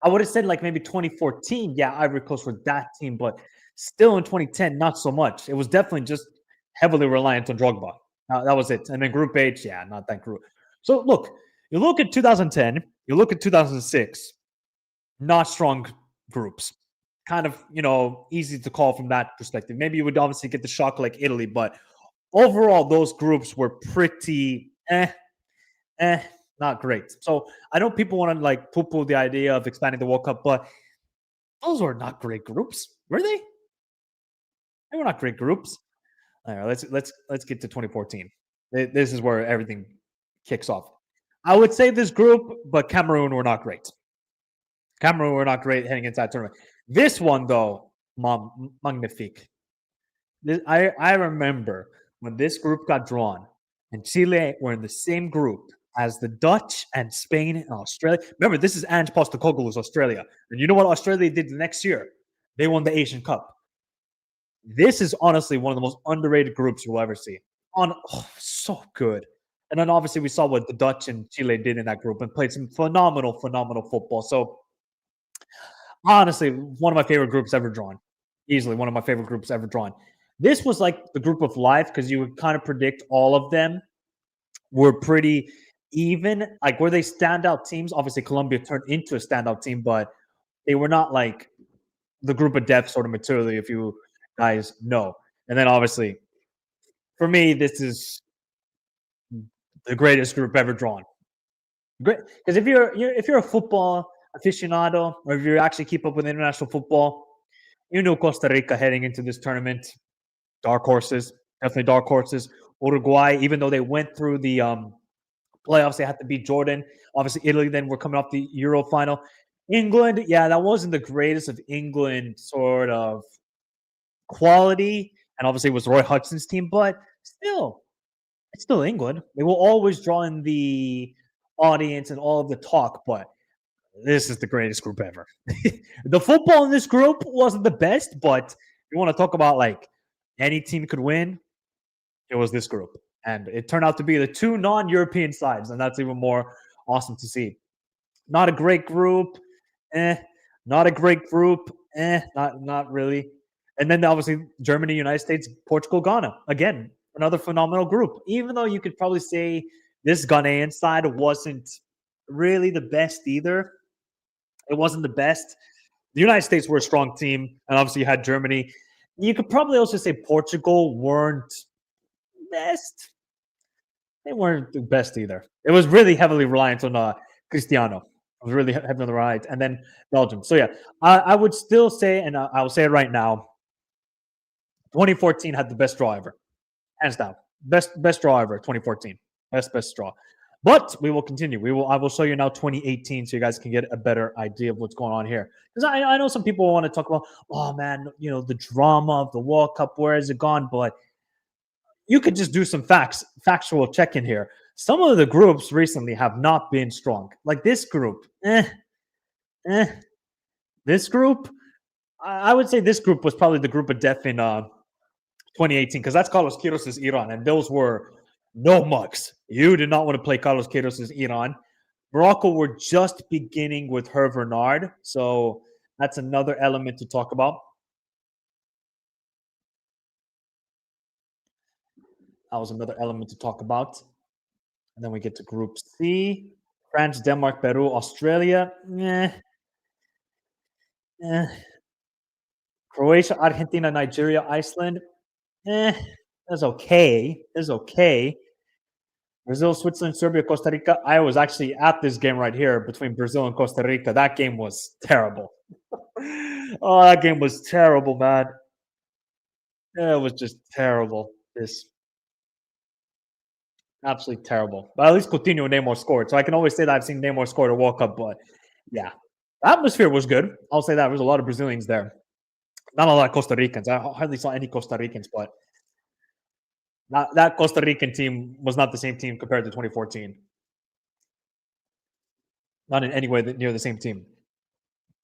I would have said like maybe 2014, yeah, Ivory Coast were that team, but still in 2010, not so much. It was definitely just heavily reliant on Drogba. That was it. And then Group H, yeah, not that group. So look, you look at 2010, you look at 2006, not strong groups. Kind of, easy to call from that perspective. Maybe you would obviously get the shock like Italy, but overall, those groups were pretty not great. So I know people want to like poo-poo the idea of expanding the World Cup, but those were not great groups, were they? They were not great groups. All right, let's get to 2014. This is where everything kicks off. I would say this group, but Cameroon were not great. Cameroon were not great heading into that tournament. This one, though, magnifique. I remember when this group got drawn, and Chile were in the same group as the Dutch and Spain and Australia. Remember, this is Ange Postecoglou's Australia. And you know what Australia did the next year? They won the Asian Cup. This is honestly one of the most underrated groups you'll ever see. So good. And then obviously we saw what the Dutch and Chile did in that group and played some phenomenal football. So honestly, one of my favorite groups ever drawn. Easily one of my favorite groups ever drawn. This was like the group of life because you would kind of predict all of them were pretty even. Like, were they standout teams? Obviously, Colombia turned into a standout team, but they were not like the group of death sort of materially, if you guys know. And then obviously, for me, this is the greatest group ever drawn. Great, because if you're a football aficionado, or if you actually keep up with international football, you know Costa Rica heading into this tournament. Dark horses, definitely dark horses. Uruguay, even though they went through the playoffs, they had to beat Jordan. Obviously, Italy then were coming off the Euro final. England, yeah, that wasn't the greatest of England sort of quality. And obviously, it was Roy Hodgson's team, but still, it's still England. They will always draw in the audience and all of the talk, but this is the greatest group ever. The football in this group wasn't the best, but you want to talk about like any team could win, it was this group. And it turned out to be the two non-European sides, and that's even more awesome to see. Not a great group, not a great group, not really. And then obviously Germany, United States, Portugal, Ghana. Again, another phenomenal group. Even though you could probably say this Ghanaian side wasn't really the best either. It wasn't the best. The United States were a strong team, and obviously you had Germany. You could probably also say Portugal weren't best. They weren't the best either. It was really heavily reliant on Cristiano. It was really heavily reliant. And then Belgium. So, yeah, I would still say, and I will say it right now, 2014 had the best draw ever. Hands down. Best draw ever, 2014. Best draw. But we will continue. I will show you now 2018 so you guys can get a better idea of what's going on here. Because I know some people want to talk about, oh, man, the drama of the World Cup, where has it gone? But you could just do some factual check-in here. Some of the groups recently have not been strong. Like this group, This group, I would say this group was probably the group of death in 2018 because that's Carlos Queiroz' Iran, and those were no mugs. You did not want to play Carlos Queiroz' Iran. Morocco were just beginning with Hervé Renard, so that's another element to talk about. That was another element to talk about. And then we get to Group C. France, Denmark, Peru, Australia. Croatia, Argentina, Nigeria, Iceland. That's okay. That's okay. Brazil, Switzerland, Serbia, Costa Rica. I was actually at this game right here between Brazil and Costa Rica. That game was terrible. Oh, that game was terrible, man. It was just terrible. Absolutely terrible. But at least Coutinho and Neymar scored. So I can always say that I've seen Neymar score at a World Cup. But yeah, the atmosphere was good. I'll say that. There was a lot of Brazilians there. Not a lot of Costa Ricans. I hardly saw any Costa Ricans. But That Costa Rican team was not the same team compared to 2014. Not in any way near the same team.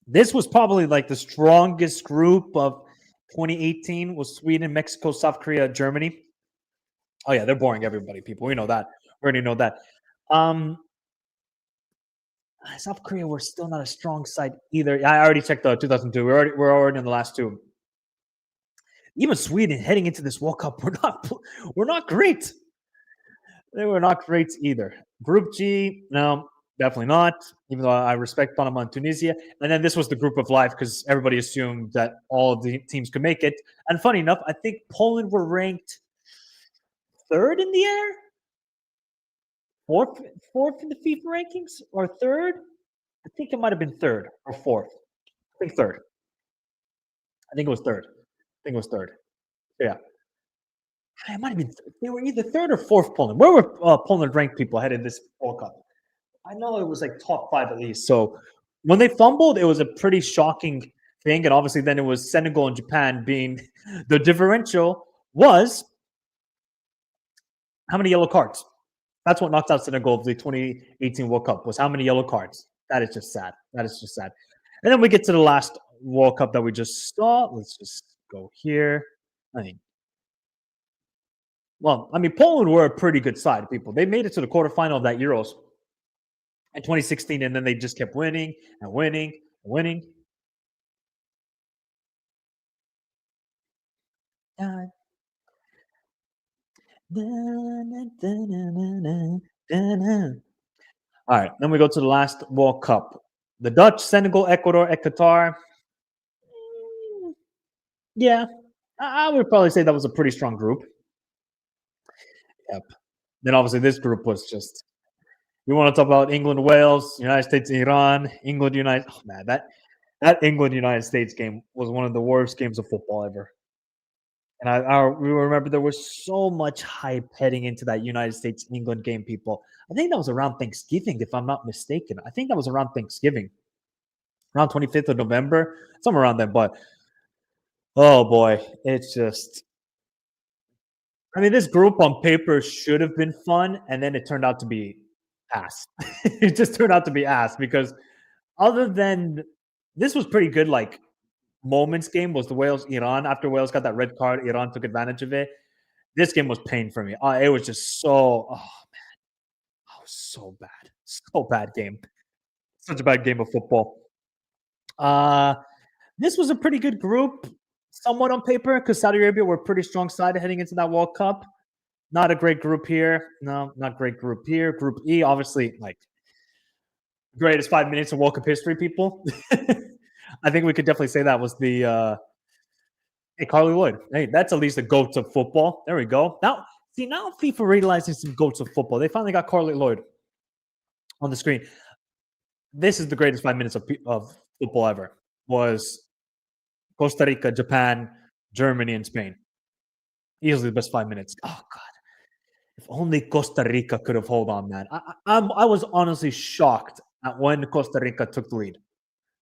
This was probably like the strongest group of 2018 was Sweden, Mexico, South Korea, Germany. Oh yeah, they're boring everybody, people. We know that. We already know that. South Korea were still not a strong side either. I already checked the 2002. We're already in the last two. Even Sweden heading into this World Cup, we're not great. They were not great either. Group G, no, definitely not. Even though I respect Panama and Tunisia, and then this was the group of life because everybody assumed that all of the teams could make it. And funny enough, I think Poland were ranked third in the air, fourth in the FIFA rankings, or third. I think it might have been third or fourth. I think third. I think it was third. Yeah. It might have been. They were either third or fourth Poland. Where were Poland ranked people ahead of this World Cup? I know it was like top 5 at least. So when they fumbled, it was a pretty shocking thing. And obviously, then it was Senegal and Japan being the differential was how many yellow cards. That's what knocked out Senegal of the 2018 World Cup was how many yellow cards. That is just sad. And then we get to the last World Cup that we just saw. Let's just go here. Poland were a pretty good side, people. They made it to the quarterfinal of that Euros in 2016, and then they just kept winning and winning and winning. All right, then we go to the last World Cup. The Dutch, Senegal, Ecuador, Qatar. Yeah, I would probably say that was a pretty strong group. Yep. Then obviously this group was just. You want to talk about England, Wales, United States, Iran, England, United. Oh man, that England United States game was one of the worst games of football ever. And we remember there was so much hype heading into that United States England game. People, I think that was around Thanksgiving, if I'm not mistaken. I think that was around Thanksgiving, around 25th of November, somewhere around then. But oh boy, it's just. I mean, this group on paper should have been fun, and then it turned out to be ass. It just turned out to be ass because other than this was pretty good, like moments game was the Wales Iran. After Wales got that red card, Iran took advantage of it. This game was pain for me. It was just so so bad game. Such a bad game of football. This was a pretty good group, somewhat on paper, because Saudi Arabia were a pretty strong side heading into that World Cup. Not a great group here. No, not great group here. Group E, obviously, like greatest 5 minutes in World Cup history, people. I think we could definitely say that was the hey, Carly Lloyd. Hey, that's at least a GOAT of football. There we go. Now FIFA realizing some GOATs of football. They finally got Carly Lloyd on the screen. This is the greatest 5 minutes of football ever. Was Costa Rica, Japan, Germany, and Spain. Easily the best 5 minutes. Oh God. If only Costa Rica could have held on, man. I was honestly shocked at when Costa Rica took the lead.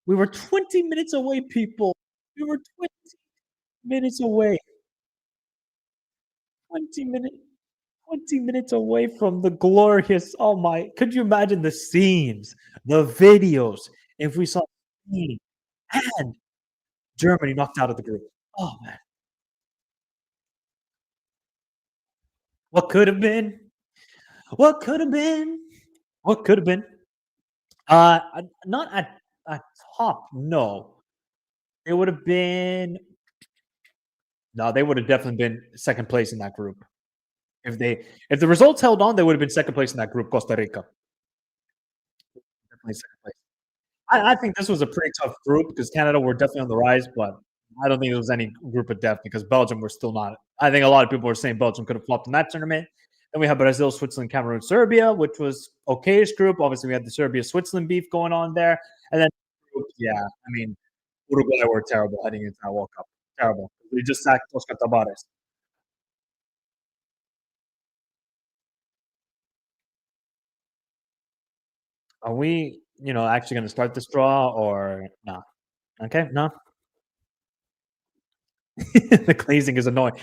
We were 20 minutes away, people. We were 20 minutes away. 20 minutes away from the glorious. Oh my! Could you imagine the scenes, the videos? If we saw Spain and Germany knocked out of the group. Oh man! What could have been? What could have been? What could have been? Not at top. No, it would have been. No, they would have definitely been second place in that group. If the results held on, they would have been second place in that group. Costa Rica, definitely second place. I think this was a pretty tough group because Canada were definitely on the rise, but I don't think there was any group of death because Belgium were still not. I think a lot of people were saying Belgium could have flopped in that tournament. Then we have Brazil, Switzerland, Cameroon, Serbia, which was okayish group. Obviously, we had the Serbia-Switzerland beef going on there. And then, Uruguay were terrible heading into that World Cup. Terrible. We just sacked Oscar Tabares. Are we, actually going to start this draw or no? Okay, no. The glazing is annoying.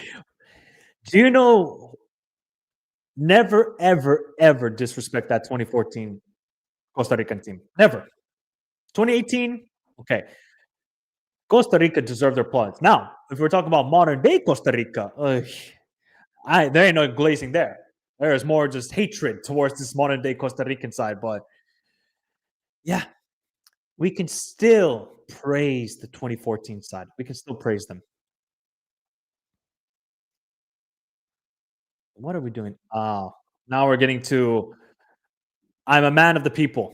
Do you know Never, ever, ever disrespect that 2014 Costa Rican team. Never. 2018, okay. Costa Rica deserved their applause. Now, if we're talking about modern day Costa Rica, there ain't no glazing there. There is more just hatred towards this modern day Costa Rican side. But yeah, we can still praise the 2014 side. We can still praise them. What are we doing? Now we're getting to I'm a man of the people,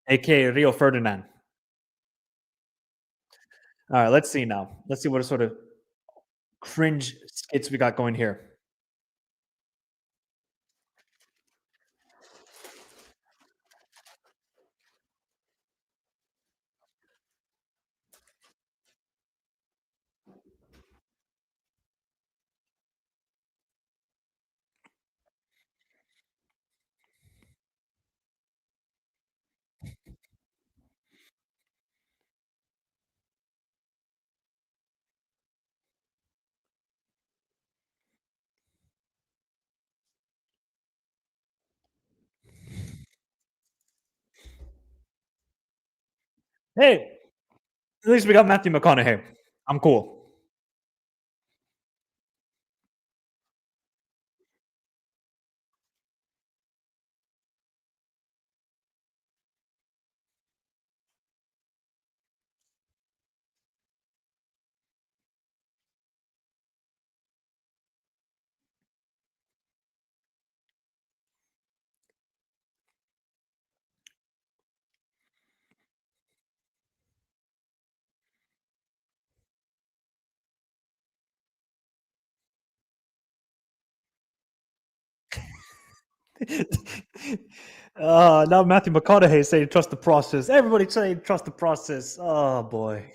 aka Rio Ferdinand. All right, let's see now. Let's see what sort of cringe skits we got going here. Hey, at least we got Matthew McConaughey. I'm cool. Now Matthew McConaughey saying trust the process. Everybody saying trust the process. Oh boy.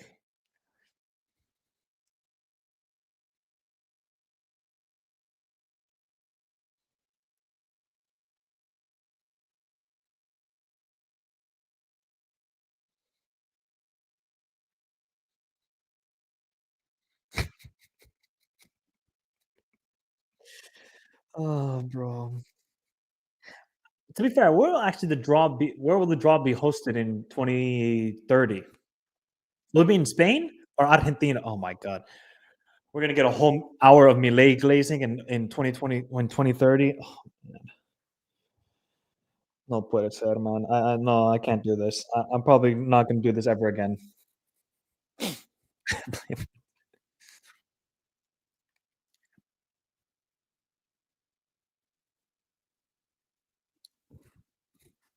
Oh, bro. To be fair, where will actually the draw be? Where will the draw be hosted in 2030? Will it be in Spain or Argentina? Oh my god, we're gonna get a whole hour of Millet glazing in 2020 when 2030. Oh, man. No puede ser, man. No, I can't do this. I'm probably not gonna do this ever again.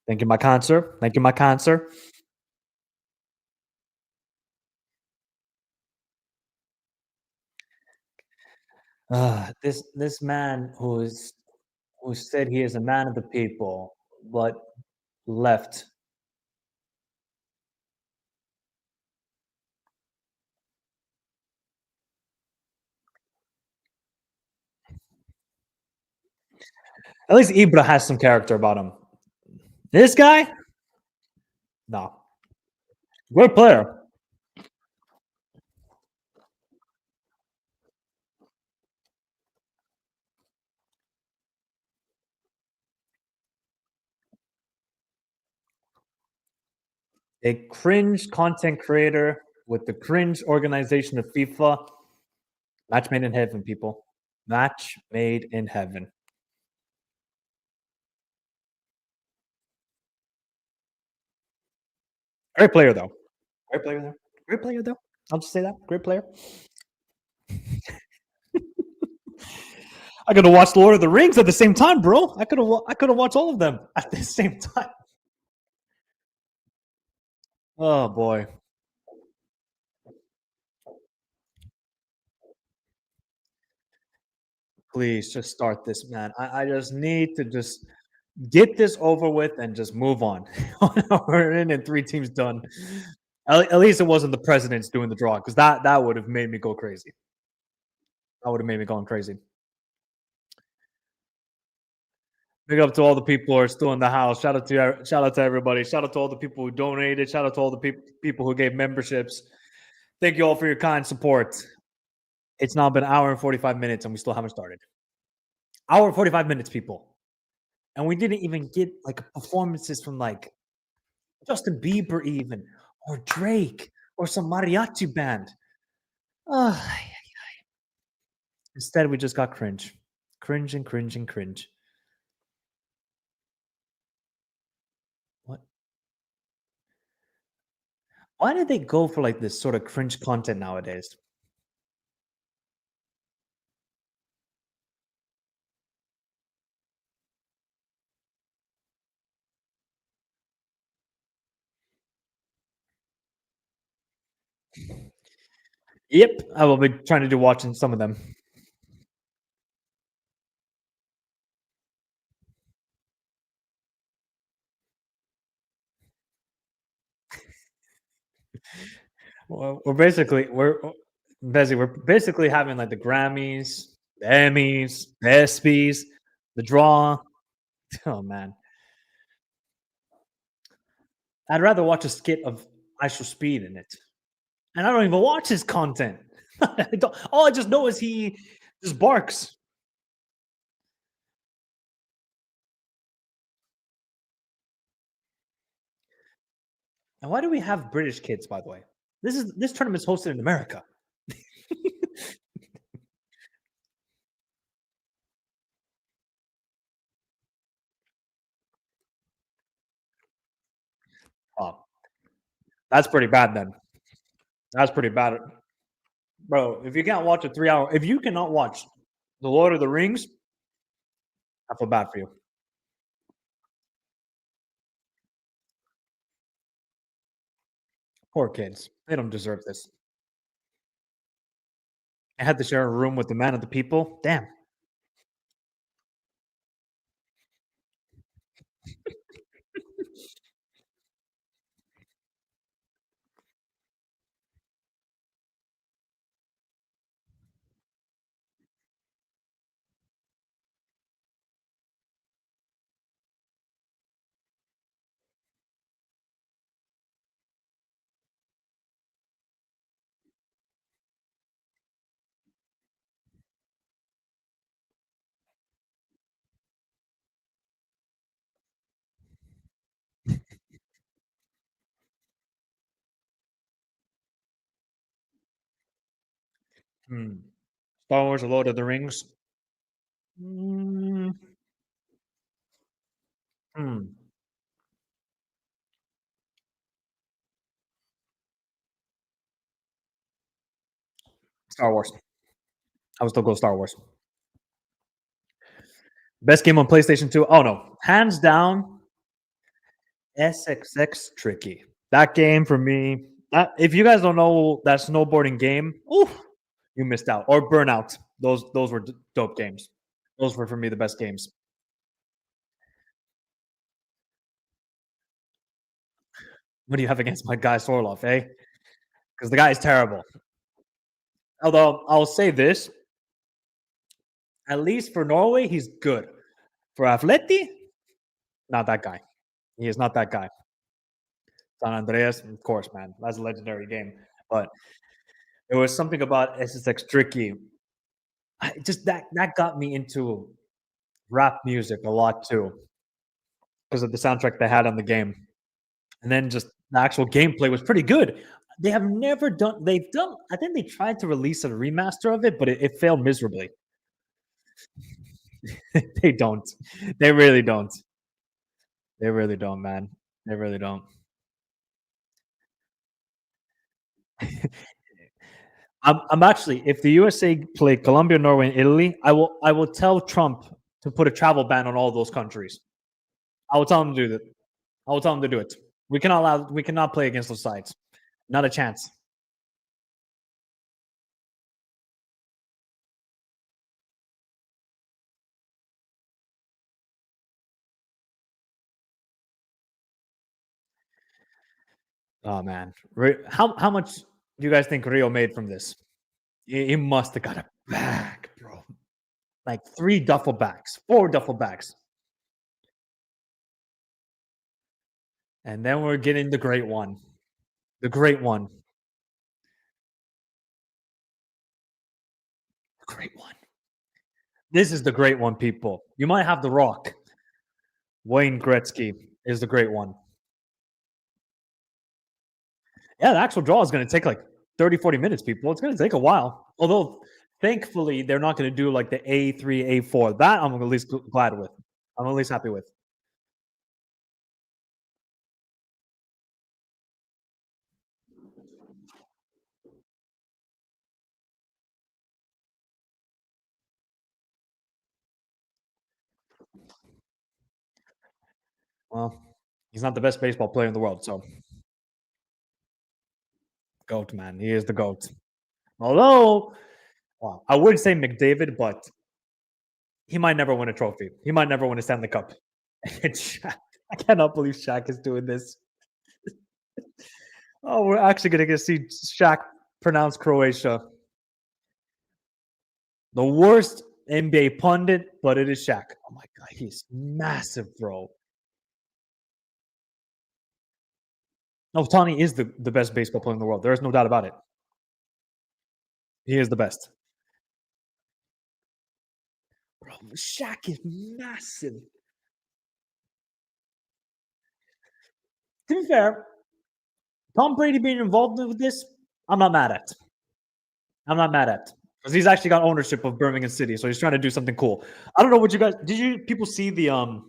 Thank you, my cancer. Thank you, my cancer. This man who said he is a man of the people, but left. At least Ibra has some character about him. This guy, no, great player. A cringe content creator with the cringe organization of FIFA. Match made in heaven, people. Match made in heaven. Great player, though. Great player, though. Great player, though. I'll just say that. Great player. I could have watched Lord of the Rings at the same time, bro. I could have watched all of them at the same time. Oh boy. Please just start this, man. I just need to just get this over with and just move on. We're in and 3 teams done. At least it wasn't the presidents doing the draw because that would have made me go crazy. That would have made me going crazy. Big up to all the people who are still in the house. Shout out to everybody. Shout out to all the people who donated. Shout out to all the people who gave memberships. Thank you all for your kind support. It's now been an hour and 45 minutes and we still haven't started. Hour 45 minutes, people. And we didn't even get like performances from like Justin Bieber, even, or Drake, or some mariachi band. Instead, we just got cringe. Cringe and cringe and cringe. What? Why did they go for like this sort of cringe content nowadays? Yep, I will be trying to do watching some of them. Well, we're basically having like the Grammys, the Emmys, the ESPYs, the draw. Oh man, I'd rather watch a skit of I Show Speed in it, and I don't even watch his content. All I just know is he just barks. And why do we have British kids, by the way? This tournament's hosted in America. Oh, that's pretty bad then. That's pretty bad. Bro, if you can't watch a 3 hour, if you cannot watch The Lord of the Rings, I feel bad for you. Poor kids. They don't deserve this. I had to share a room with the man of the people. Damn. Hmm. Star Wars: The Lord of the Rings. Mm, hmm. Star Wars. I would still go Star Wars. Best game on PlayStation 2. Oh no, hands down, SXX Tricky. That game for me. If you guys don't know that snowboarding game, oof, you missed out. Or Burnout. Those were dope games. Those were for me the best games. What do you have against my guy Sorloff, eh? Because the guy is terrible. Although I'll say this, at least for Norway, he's good. For Atleti, not that guy. He is not that guy. San Andreas, of course, man. That's a legendary game. But there was something about SSX Tricky. Just that got me into rap music a lot too, because of the soundtrack they had on the game. And then just the actual gameplay was pretty good. They have never done. They've done. I think they tried to release a remaster of it, but it failed miserably. They don't. They really don't. They really don't, man. They really don't. I'm actually, if the USA play Colombia, Norway, and Italy, I will tell Trump to put a travel ban on all those countries. I will tell him to do that. I will tell him to do it. We cannot play against those sides. Not a chance. Oh man, how much do you guys think Rio made from this? He must have got a bag, bro. Like 3 duffel bags, 4 duffel bags, and then we're getting the great one, the great one, the great one. This is the great one, people. You might have The Rock. Wayne Gretzky is the great one. Yeah, the actual draw is going to take like 30, 40 minutes, people. It's going to take a while. Although, thankfully, they're not going to do like the A3, A4. That I'm at least glad with. I'm at least happy with. Well, he's not the best baseball player in the world, so GOAT, man. He is the GOAT. Although, well, I would say McDavid, but he might never win a trophy. He might never win a Stanley Cup. It's Shaq. I cannot believe Shaq is doing this. Oh, we're actually going to see Shaq pronounce Croatia. The worst NBA pundit, but it is Shaq. Oh my God, he's massive, bro. No, Tony is the best baseball player in the world. There is no doubt about it. He is the best. Bro, Shaq is massive. To be fair, Tom Brady being involved with this, I'm not mad at. I'm not mad at. Because he's actually got ownership of Birmingham City, so he's trying to do something cool. I don't know what you guys did. You people see the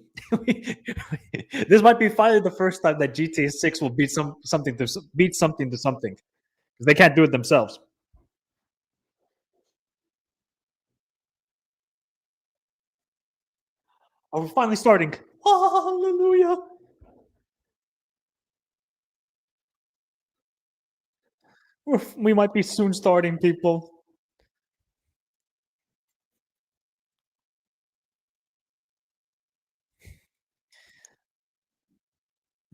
this might be finally the first time that GTA 6 will beat something to something because they can't do it themselves. Oh, we're finally starting. Hallelujah. We might be soon starting, people.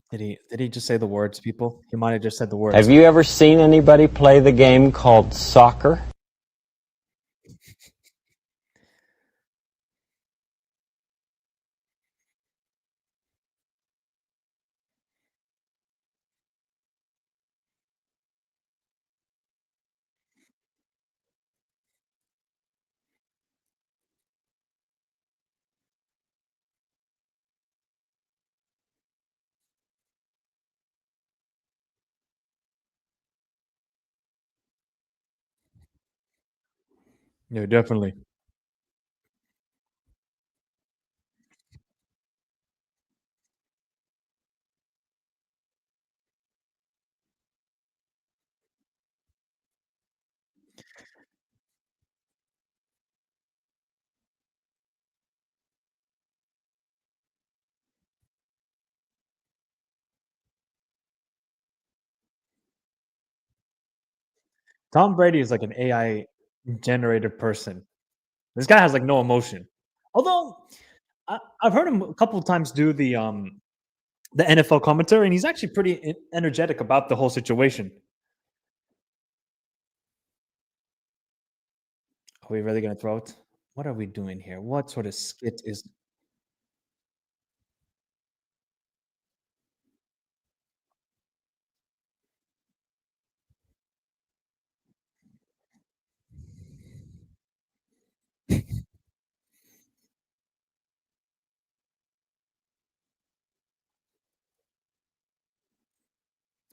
Did he just say the words, people? He might have just said the words. Have you ever seen anybody play the game called soccer? Yeah, definitely. Tom Brady is like an AI generated person. This guy has like no emotion. Although I've heard him a couple of times do the NFL commentary, and he's actually pretty energetic about the whole situation. Are we really gonna throw it? What are we doing here? What sort of skit is?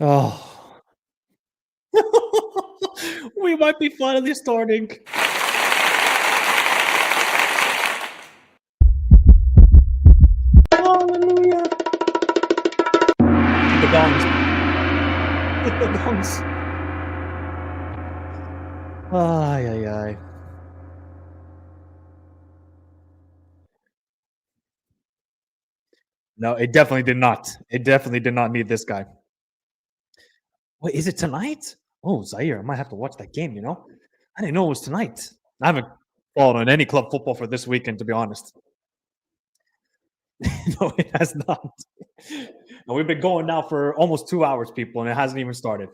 Oh, we might be finally starting. Hallelujah! Hit the gongs. Hit the gongs. Ay, ay, ay. No, it definitely did not. It definitely did not need this guy. Wait, is it tonight? Oh, Zaire, I might have to watch that game, you know? I didn't know it was tonight. I haven't followed on any club football for this weekend, to be honest. No, it has not. No, we've been going now for almost 2 hours, people, and it hasn't even started.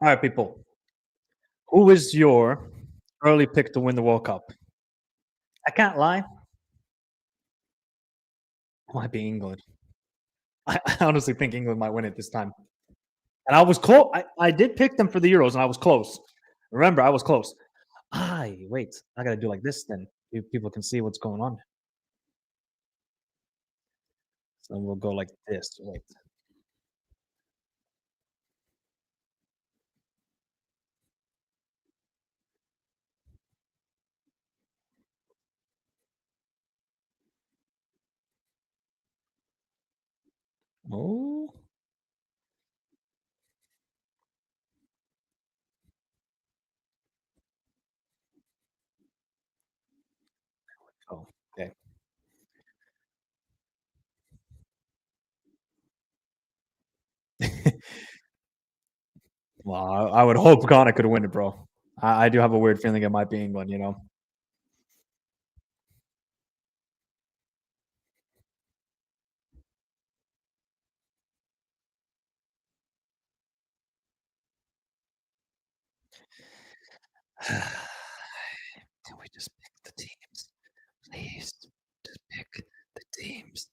All right, people. Who is your early pick to win the World Cup? I can't lie. It might be England. I honestly think England might win it this time. And I was close. I did pick them for the Euros, and I was close. Remember, I was close. Wait. I gotta do like this then. People can see what's going on. So we'll go like this. Wait. Oh. Oh. Okay. Well, I would hope Ghana could win it, bro. I do have a weird feeling it might be England. Can we just pick the teams, please? Just pick the teams.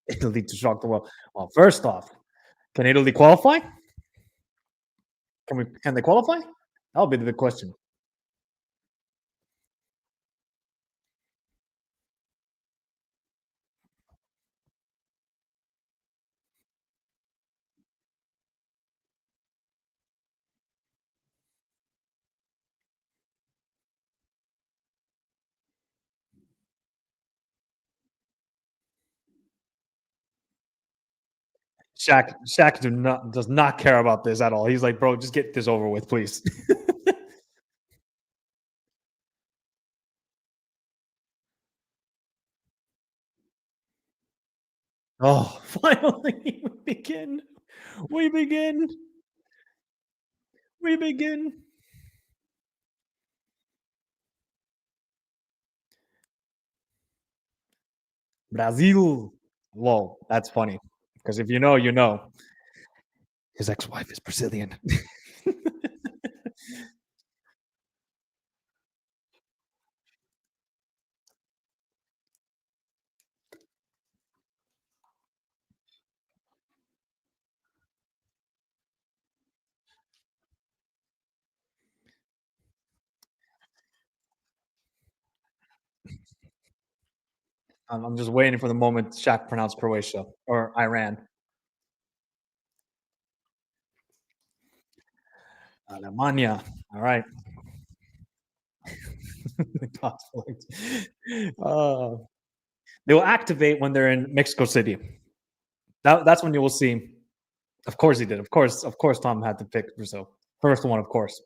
Italy to shock the world. Well, first off, can Italy qualify? Can they qualify? That'll be the big question. Shaq does not care about this at all. He's like, bro, just get this over with, please. Oh, finally we begin. We begin. We begin. Brazil. Whoa, that's funny. Because if you know, you know. His ex-wife is Brazilian. I'm just waiting for the moment Shaq pronounced Croatia or Iran. Alemania. All right. uh, they will activate when they're in Mexico City. That's when you will see. Of course he did. Of course, Tom had to pick Brazil. First one, of course.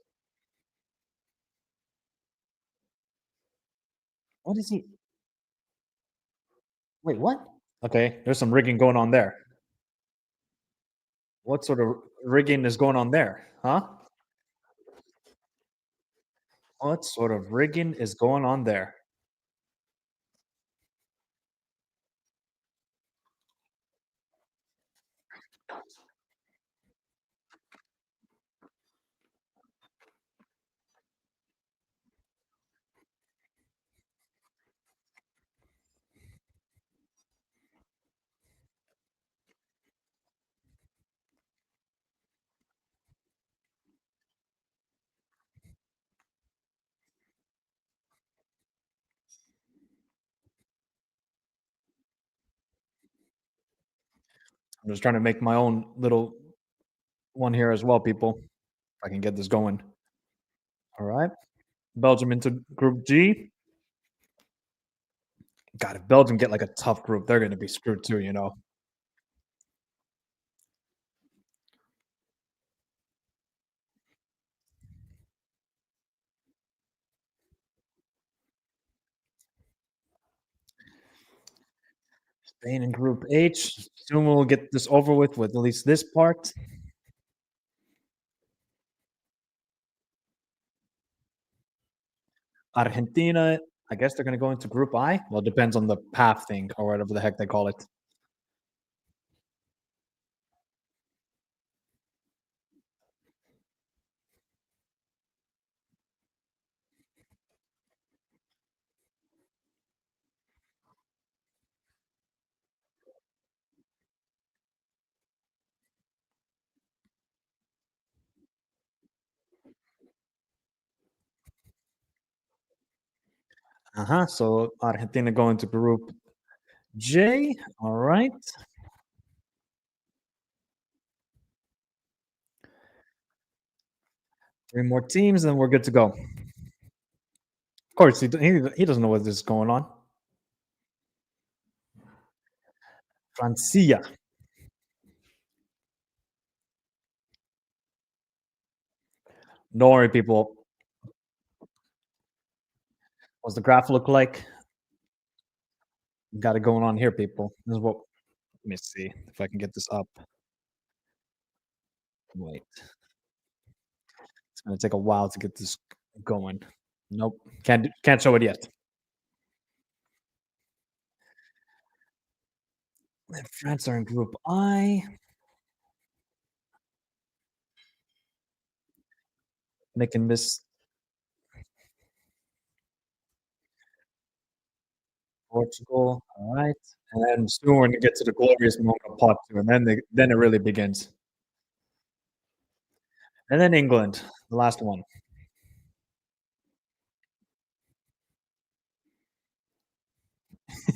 What is he? Wait, what? Okay, there's some rigging going on there. What sort of rigging is going on there? Huh? What sort of rigging is going on there? I'm just trying to make my own little one here as well, people. If I can get this going. All right. Belgium into Group G. God, if Belgium get like a tough group, they're going to be screwed too, you know. Spain in Group H. Soon we'll get this over with at least this part. Argentina, I guess they're going to go into Group I. Well, it depends on the path thing or whatever the heck they call it. So Argentina going to Group J. All right. Three more teams, and we're good to go. Of course, he doesn't know what this is going on. Francia. Don't worry, people. What's the graph look like? Got it going on here, people. This is what. Let me see if I can get this up. Wait, it's gonna take a while to get this going. Nope, can't show it yet. And France are in Group I. Making this Portugal. All right, and then soon we're gonna get to the glorious moment of part two, and then it really begins. And then England, the last one.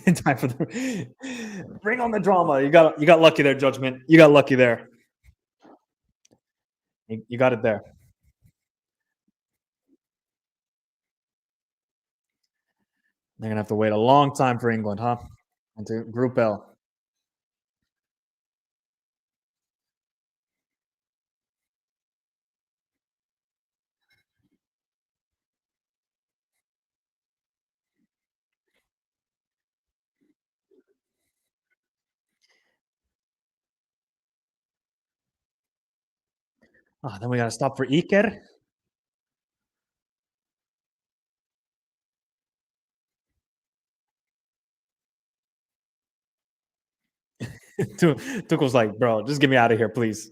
Time for the bring on the drama. You got lucky there, Judgment. You got lucky there. You got it there. They're gonna have to wait a long time for England, huh? Into Group L. Then we gotta stop for Iker. Tuchel's like, bro, just get me out of here, please.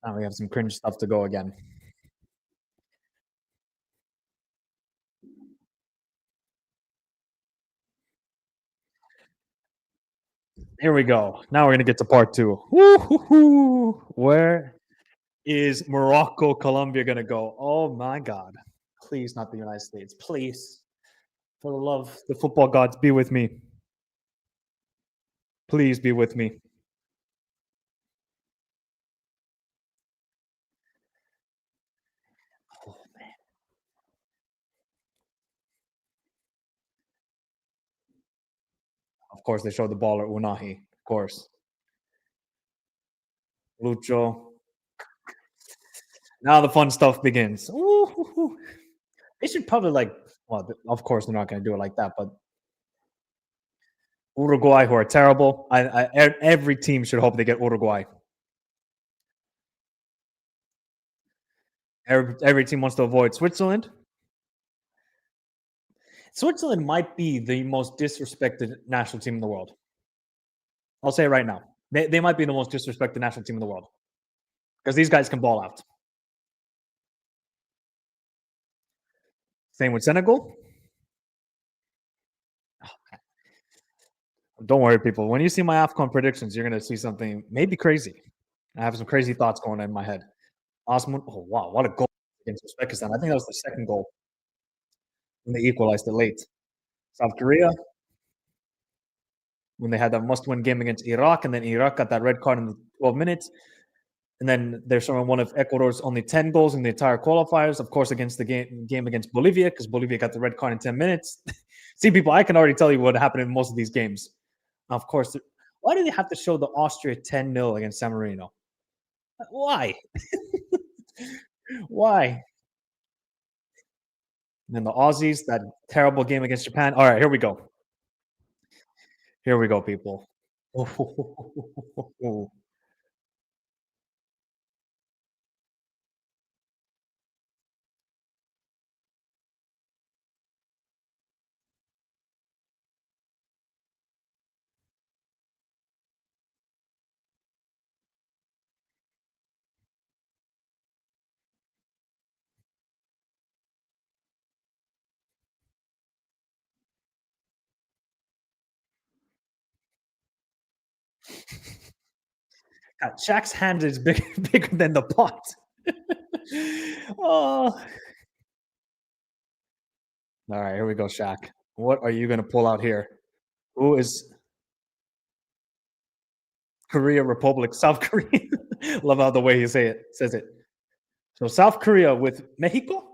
Now we have some cringe stuff to go again. Here we go. Now we're gonna get to part two. Woo-hoo-hoo. Where is Morocco, Colombia gonna go? Oh my God! Please, not the United States. Please, for the love, the football gods, be with me. Please be with me. Oh, man. Of course, they showed the baller Unahi. Of course, Lucho. Now the fun stuff begins. Ooh, they should probably well, of course they're not going to do it like that, but Uruguay, who are terrible. Every team should hope they get Uruguay. Every team wants to avoid Switzerland. Switzerland might be the most disrespected national team in the world. I'll say it right now. They might be the most disrespected national team in the world because these guys can ball out. Same with Senegal. Don't worry, people. When you see my AFCON predictions, you're going to see something maybe crazy. I have some crazy thoughts going on in my head. Osman, oh wow, what a goal against Uzbekistan. I think that was the second goal when they equalized it late. South Korea, when they had that must-win game against Iraq, and then Iraq got that red card in the 12 minutes. And then they're showing one of Ecuador's only 10 goals in the entire qualifiers, of course, against the game against Bolivia, because Bolivia got the red card in 10 minutes. See, people, I can already tell you what happened in most of these games. Of course, why do they have to show the Austria 10-0 against San Marino? Why? Why? And then the Aussies, that terrible game against Japan. All right, here we go. Here we go, people. Oh. God, Shaq's hand is bigger than the pot. Oh. All right, here we go, Shaq. What are you going to pull out here? Who is Korea Republic, South Korea? Love how the way he says it. So South Korea with Mexico?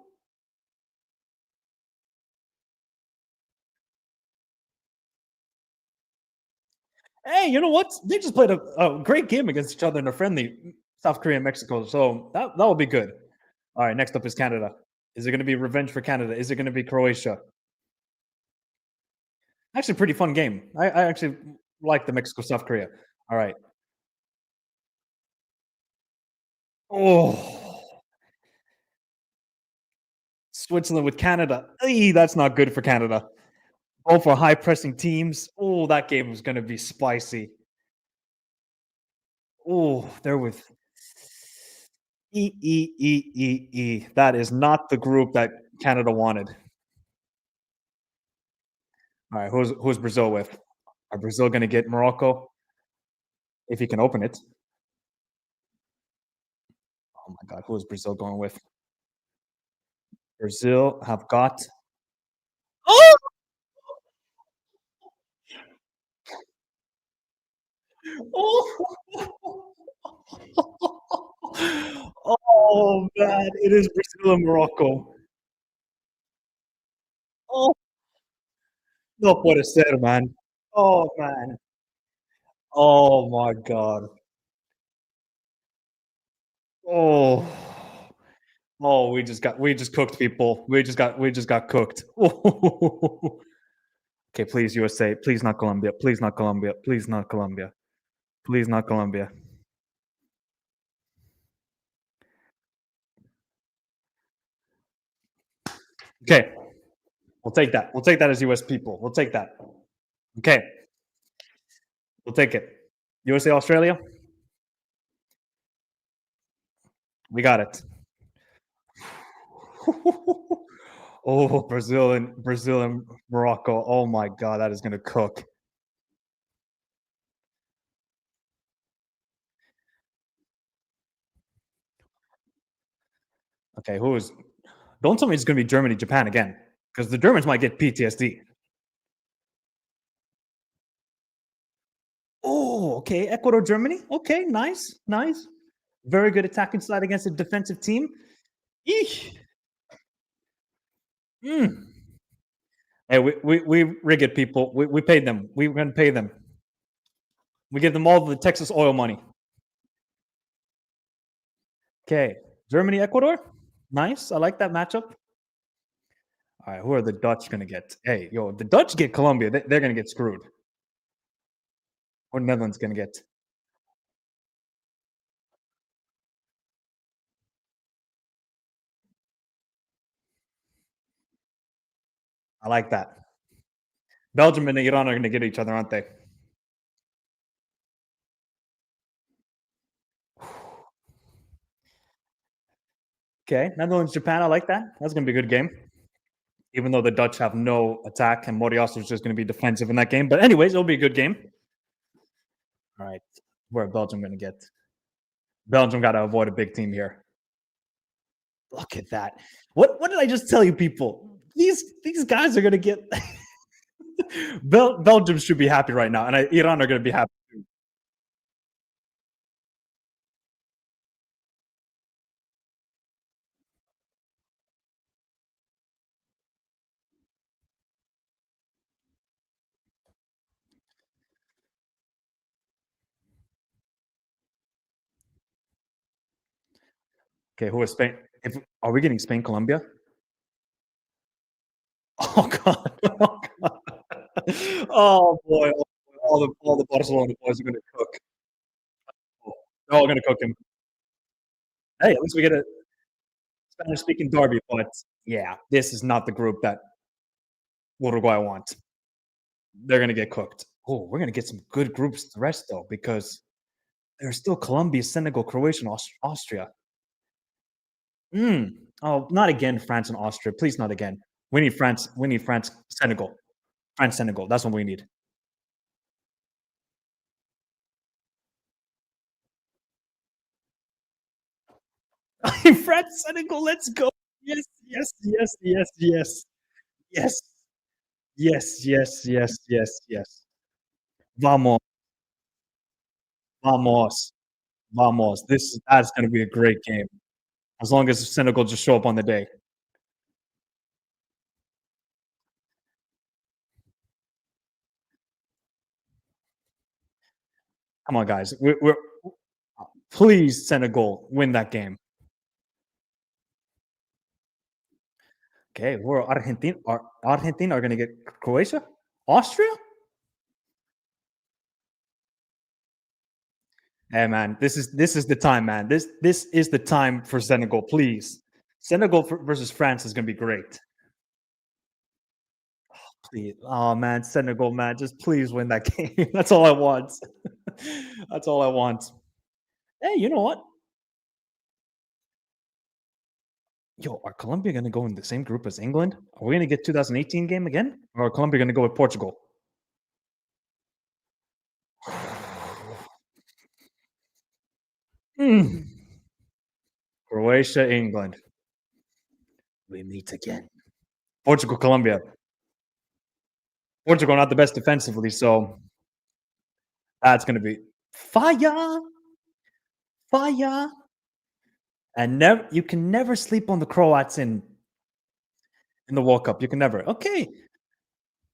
Hey, you know what? They just played a great game against each other in a friendly, South Korea and Mexico. So that will be good. All right, next up is Canada. Is it going to be revenge for Canada? Is it going to be Croatia? Actually, pretty fun game. I actually like the Mexico South Korea. All right. Oh, Switzerland with Canada. Eey, that's not good for Canada. Both for high pressing teams. Oh, that game is going to be spicy. Oh, they're with E. That is not the group that Canada wanted. All right, who's Brazil with? Are Brazil going to get Morocco if he can open it? Oh my God, who is Brazil going with? Brazil have got. Oh, oh, oh man, it is Brazil and Morocco. Oh, no puede ser, man. Oh man. Oh my God. Oh. Oh, we just cooked people. We just got cooked. Okay, please USA, please not Colombia, please not Colombia, please not Colombia, please not Colombia. Okay, we'll take that. We'll take that as US people. We'll take that. Okay, we'll take it. USA, Australia, we got it. Oh, Brazil and Morocco. Oh my God, that is gonna cook. Okay, who is? Don't tell me it's gonna be Germany, Japan again, because the Germans might get PTSD. Oh, okay. Ecuador, Germany. Okay, nice, nice. Very good attacking side against a defensive team. Eesh. Mm. Hey, we rig it, people. We paid them. We're gonna pay them. We give them all the Texas oil money. Okay, Germany, Ecuador. Nice. I like that matchup. All right, who are the Dutch gonna get? Hey, yo, if the Dutch get Colombia, they're gonna get screwed. Or Netherlands gonna get. I like that. Belgium and Iran are gonna get each other, aren't they? Okay, Netherlands, Japan. I like that. That's gonna be a good game. Even though the Dutch have no attack and Moriasu is just going to be defensive in that game. But anyways, it'll be a good game. All right, where Belgium going to get? Belgium got to avoid a big team here. Look at that. What did I just tell you, people? These guys are going to get. Belgium should be happy right now, and Iran are going to be happy too. Okay, who is Spain? Are we getting Spain, Colombia? Oh God! Oh, God. Oh boy! all the Barcelona boys are gonna cook. They're all gonna cook him. Hey, at least we get a Spanish-speaking derby, but yeah, this is not the group that Uruguay want. They're gonna get cooked. Oh, we're gonna get some good groups the rest though, because there's still Colombia, Senegal, Croatia, and Austria. Oh, not again, France and Austria. Please, not again. We need France. We need France, Senegal. France, Senegal. That's what we need. France, Senegal. Let's go. Yes, yes, yes, yes, yes, yes, yes, yes, yes, yes, yes. Vamos, vamos, vamos. That's going to be a great game. As long as Senegal just show up on the day. Come on, guys. We're please Senegal win that game. Okay, we're Argentina are going to get Croatia, Austria. Hey man, this is the time, man. This is the time for Senegal. Please, Senegal versus France is going to be great. Please, oh man, Senegal, man, just please win that game. That's all I want. That's all I want. Hey, you know what? Yo, are Colombia going to go in the same group as England? Are we going to get 2018 game again? Or are Colombia going to go with Portugal? Croatia, England. We meet again. Portugal, Colombia. Portugal not the best defensively, so that's going to be fire. Fire. And you can never sleep on the Croats in the World Cup. You can never. Okay.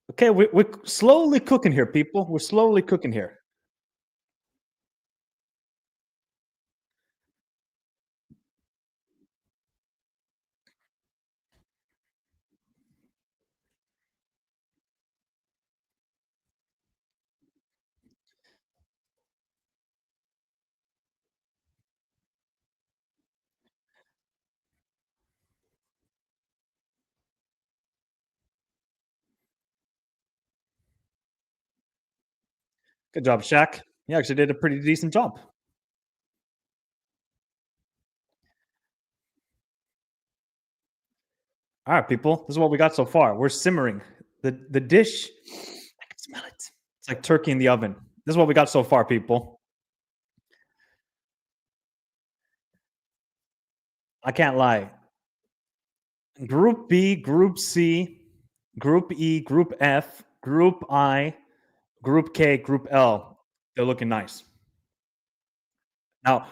Okay, we're slowly cooking here, people. We're slowly cooking here. Good job, Shaq. You actually did a pretty decent job. All right, people. This is what we got so far. We're simmering. The dish, I can smell it. It's like turkey in the oven. This is what we got so far, people. I can't lie. Group B, Group C, Group E, Group F, Group I, Group K, Group L. They're looking nice. Now,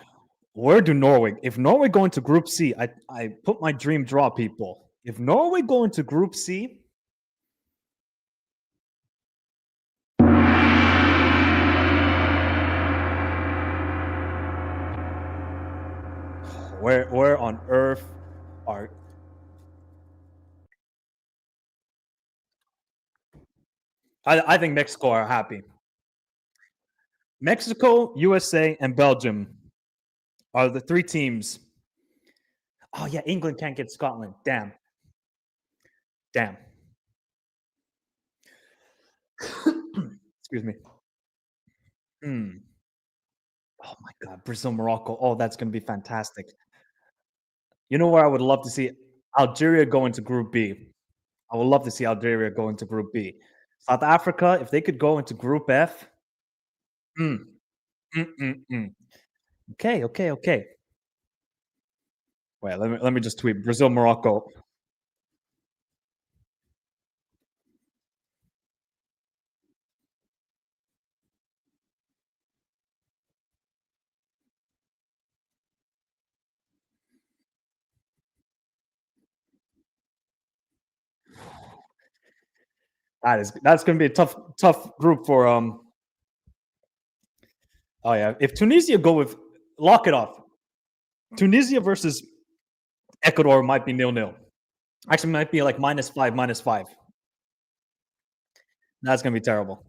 where do Norway? If Norway go into Group C, I put my dream draw, people. If Norway go into Group C, where on earth are? I think Mexico are happy. Mexico, USA, and Belgium are the three teams. Oh yeah, England can't get Scotland. Damn. Damn. Excuse me. Oh my God, Brazil, Morocco. Oh, that's going to be fantastic. You know where I would love to see Algeria go into Group B. I would love to see Algeria go into Group B. South Africa, if they could go into Group F. Okay, okay, okay. Wait, let me just tweet Brazil, Morocco. That's going to be a tough group for Oh yeah, if Tunisia go with lock it off. Tunisia versus Ecuador might be 0-0. Actually, might be like -5, -5. That's gonna be terrible.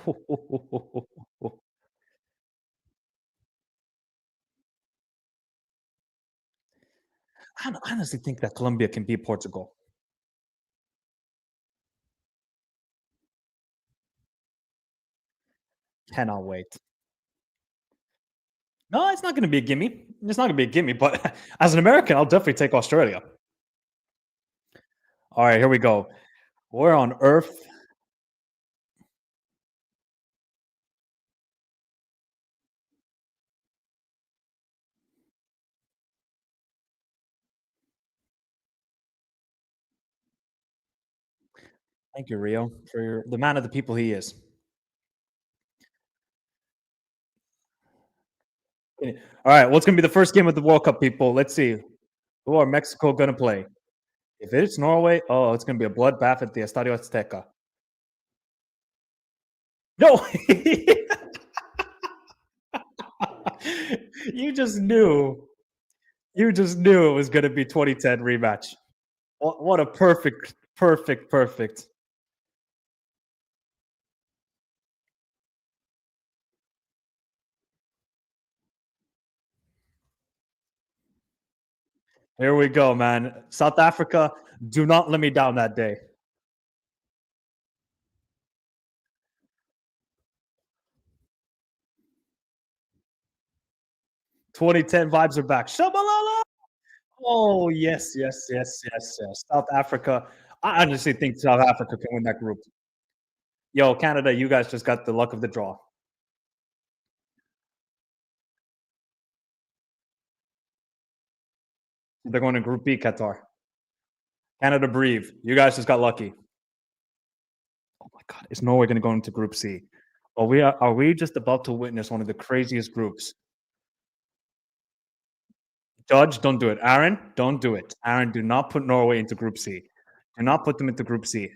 I honestly think that Colombia can beat Portugal. Cannot wait. No, it's not going to be a gimme. It's not going to be a gimme. But as an American, I'll definitely take Australia. All right, here we go. Where on earth? Thank you, Rio, for the man of the people he is. All right, what's going to be the first game of the World Cup, people? Let's see. Who are Mexico going to play? If it's Norway, oh, it's going to be a bloodbath at the Estadio Azteca. No! You just knew. You just knew it was going to be 2010 rematch. What a perfect. Here we go, man. South Africa, do not let me down that day. '10 vibes are back. Shabalala! Oh, yes. South Africa. I honestly think South Africa can win that group. Yo, Canada, you guys just got the luck of the draw. They're going to Group B, Qatar. Canada, breathe. You guys just got lucky. Oh my God, is Norway going to go into Group C? Are we just about to witness one of the craziest groups? Judge, don't do it. Aaron, don't do it. Aaron, do not put Norway into Group C. Do not put them into Group C.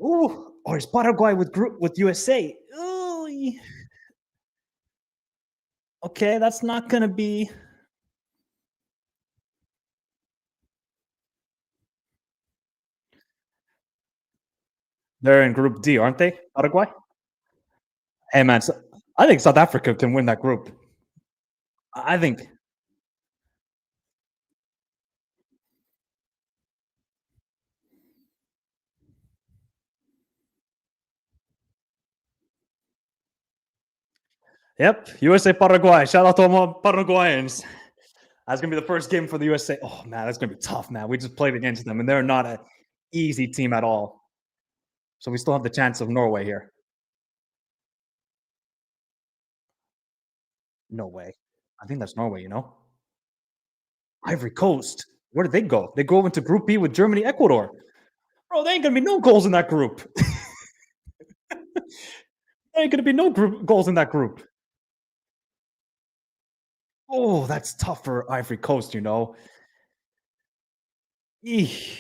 Ooh, or is Paraguay with USA? Ooh. Okay, that's not going to be. They're in Group D, aren't they? Paraguay? Hey, man, I think South Africa can win that group. I think. Yep, USA Paraguay. Shout out to all Paraguayans. That's gonna be the first game for the USA. Oh man, that's gonna be tough, man. We just played against them, and they're not an easy team at all. So we still have the chance of Norway here. No way. I think that's Norway. Ivory Coast. Where did they go? They go into Group B with Germany, Ecuador. Bro, there ain't gonna be no goals in that group. There ain't gonna be no goals in that group. Oh, that's tough for Ivory Coast. Eesh.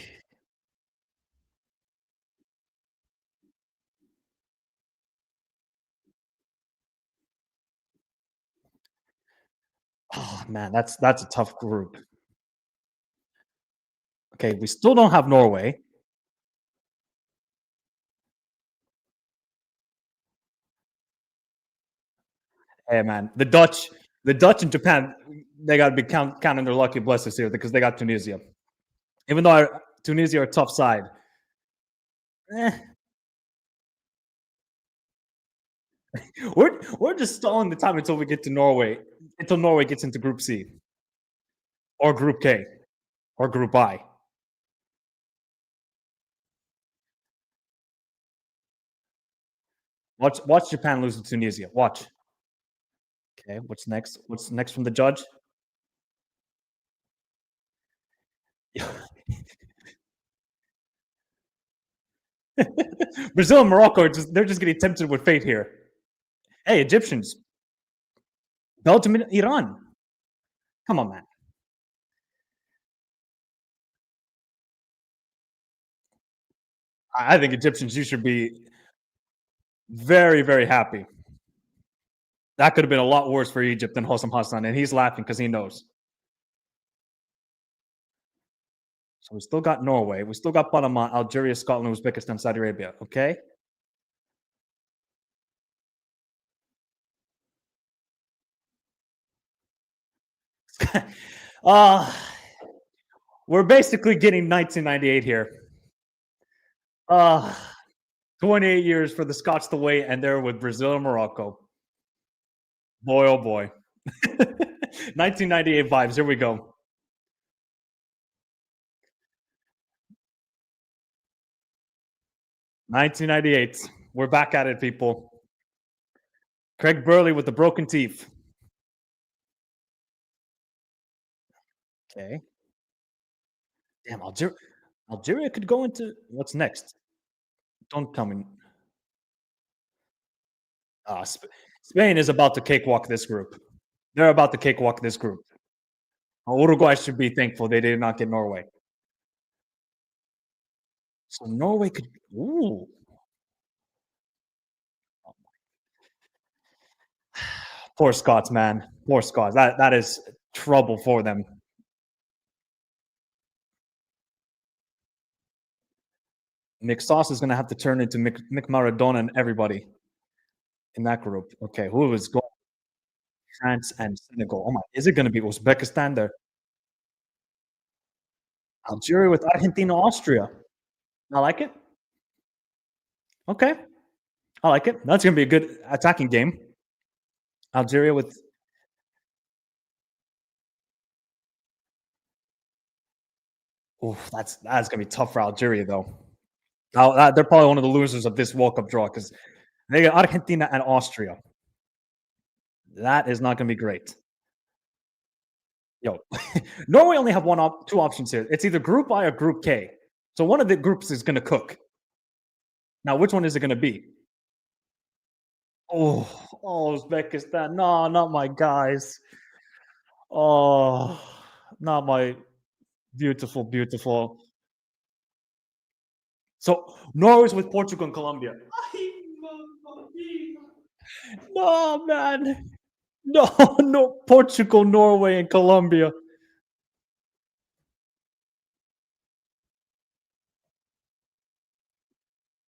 Oh man, that's a tough group. Okay, we still don't have Norway. Hey man, the Dutch and Japan, they got to be counting their lucky blessings here because they got Tunisia. Even though Tunisia are a tough side. We're just stalling the time until we get to Norway, until Norway gets into Group C or Group K or Group I. Watch Japan lose to Tunisia. Watch. Okay, what's next? What's next from the judge? Brazil and Morocco they're just getting tempted with fate here. Hey, Egyptians. Belgium and Iran. Come on, man. I think Egyptians, you should be very, very happy. That could have been a lot worse for Egypt than Hossam Hassan, and he's laughing because he knows. So we still got Norway. We still got Panama, Algeria, Scotland, Uzbekistan, Saudi Arabia. Okay. uh, we're basically getting 1998 here. Uh, 28 years for the Scots to wait, and they're with Brazil and Morocco. Boy, oh boy. 1998 vibes. Here we go. $1998. We're back at it, people. Craig Burley with the broken teeth. Okay. Damn, Algeria could go into what's next? Don't tell me. Spain is about to cakewalk this group. They're about to cakewalk this group. Uruguay should be thankful they did not get Norway. So Norway could. Ooh. Poor Scots, man. Poor Scots. That is trouble for them. Nick Sauce is going to have to turn into Mick Maradona and everybody in that group. Okay, who is going? France and Senegal. Oh my, is it going to be Uzbekistan there? Algeria with Argentina, Austria. I like it. Okay, I like it. That's going to be a good attacking game. Algeria with. Oh, that's going to be tough for Algeria though. They're probably one of the losers of this World Cup draw because they got Argentina and Austria. That is not going to be great. Yo, Norway only have two options here. It's either Group I or Group K. So one of the groups is going to cook. Now, which one is it going to be? Oh, Uzbekistan. No, not my guys. Oh, not my beautiful, beautiful. So Norway's with Portugal and Colombia. No, man. No, Portugal, Norway, and Colombia.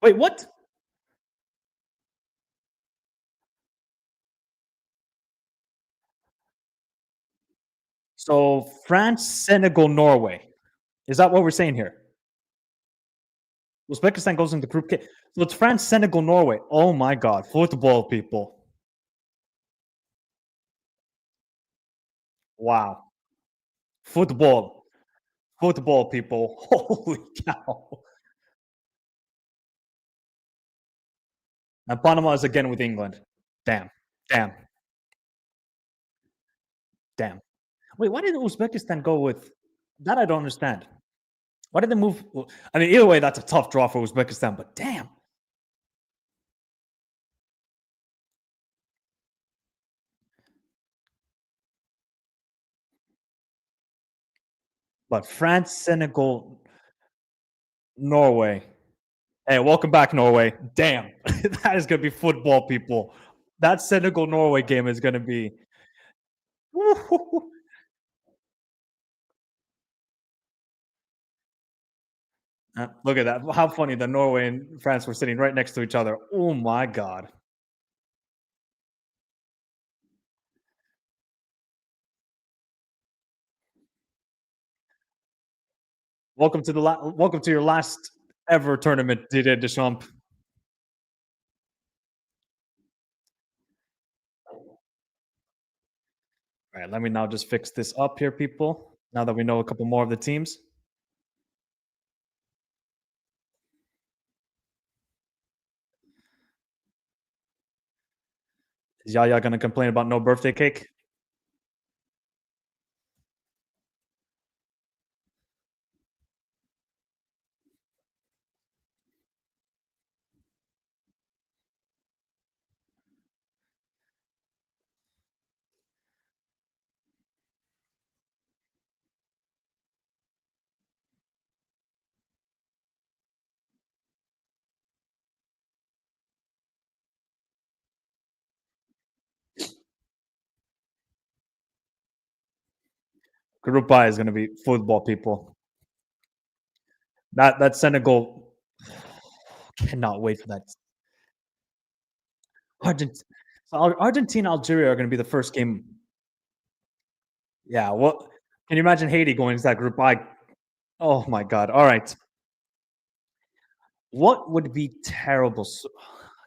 Wait, what? So France, Senegal, Norway. Is that what we're saying here? Uzbekistan goes into Group K. So it's France, Senegal, Norway. Oh my God. Football, people. Wow. Football. Football, people. Holy cow. And Panama is again with England. Damn. Wait, why did Uzbekistan go with that? I don't understand. Why did they move? I mean, either way, that's a tough draw for Uzbekistan, but damn. But France, Senegal, Norway. Hey, welcome back, Norway. Damn. That is going to be football, people. That Senegal Norway game is going to be. Look at that. How funny that Norway and France were sitting right next to each other. Oh my God. Welcome to your last ever tournament, Didier Deschamps. All right, let me now just fix this up here, people. Now that we know a couple more of the teams. Is Yaya going to complain about no birthday cake? Group I is going to be football, people. That Senegal cannot wait for that. Argentina, Algeria are going to be the first game. Yeah, what can you imagine Haiti going into that group? Oh my god. All right. What would be terrible?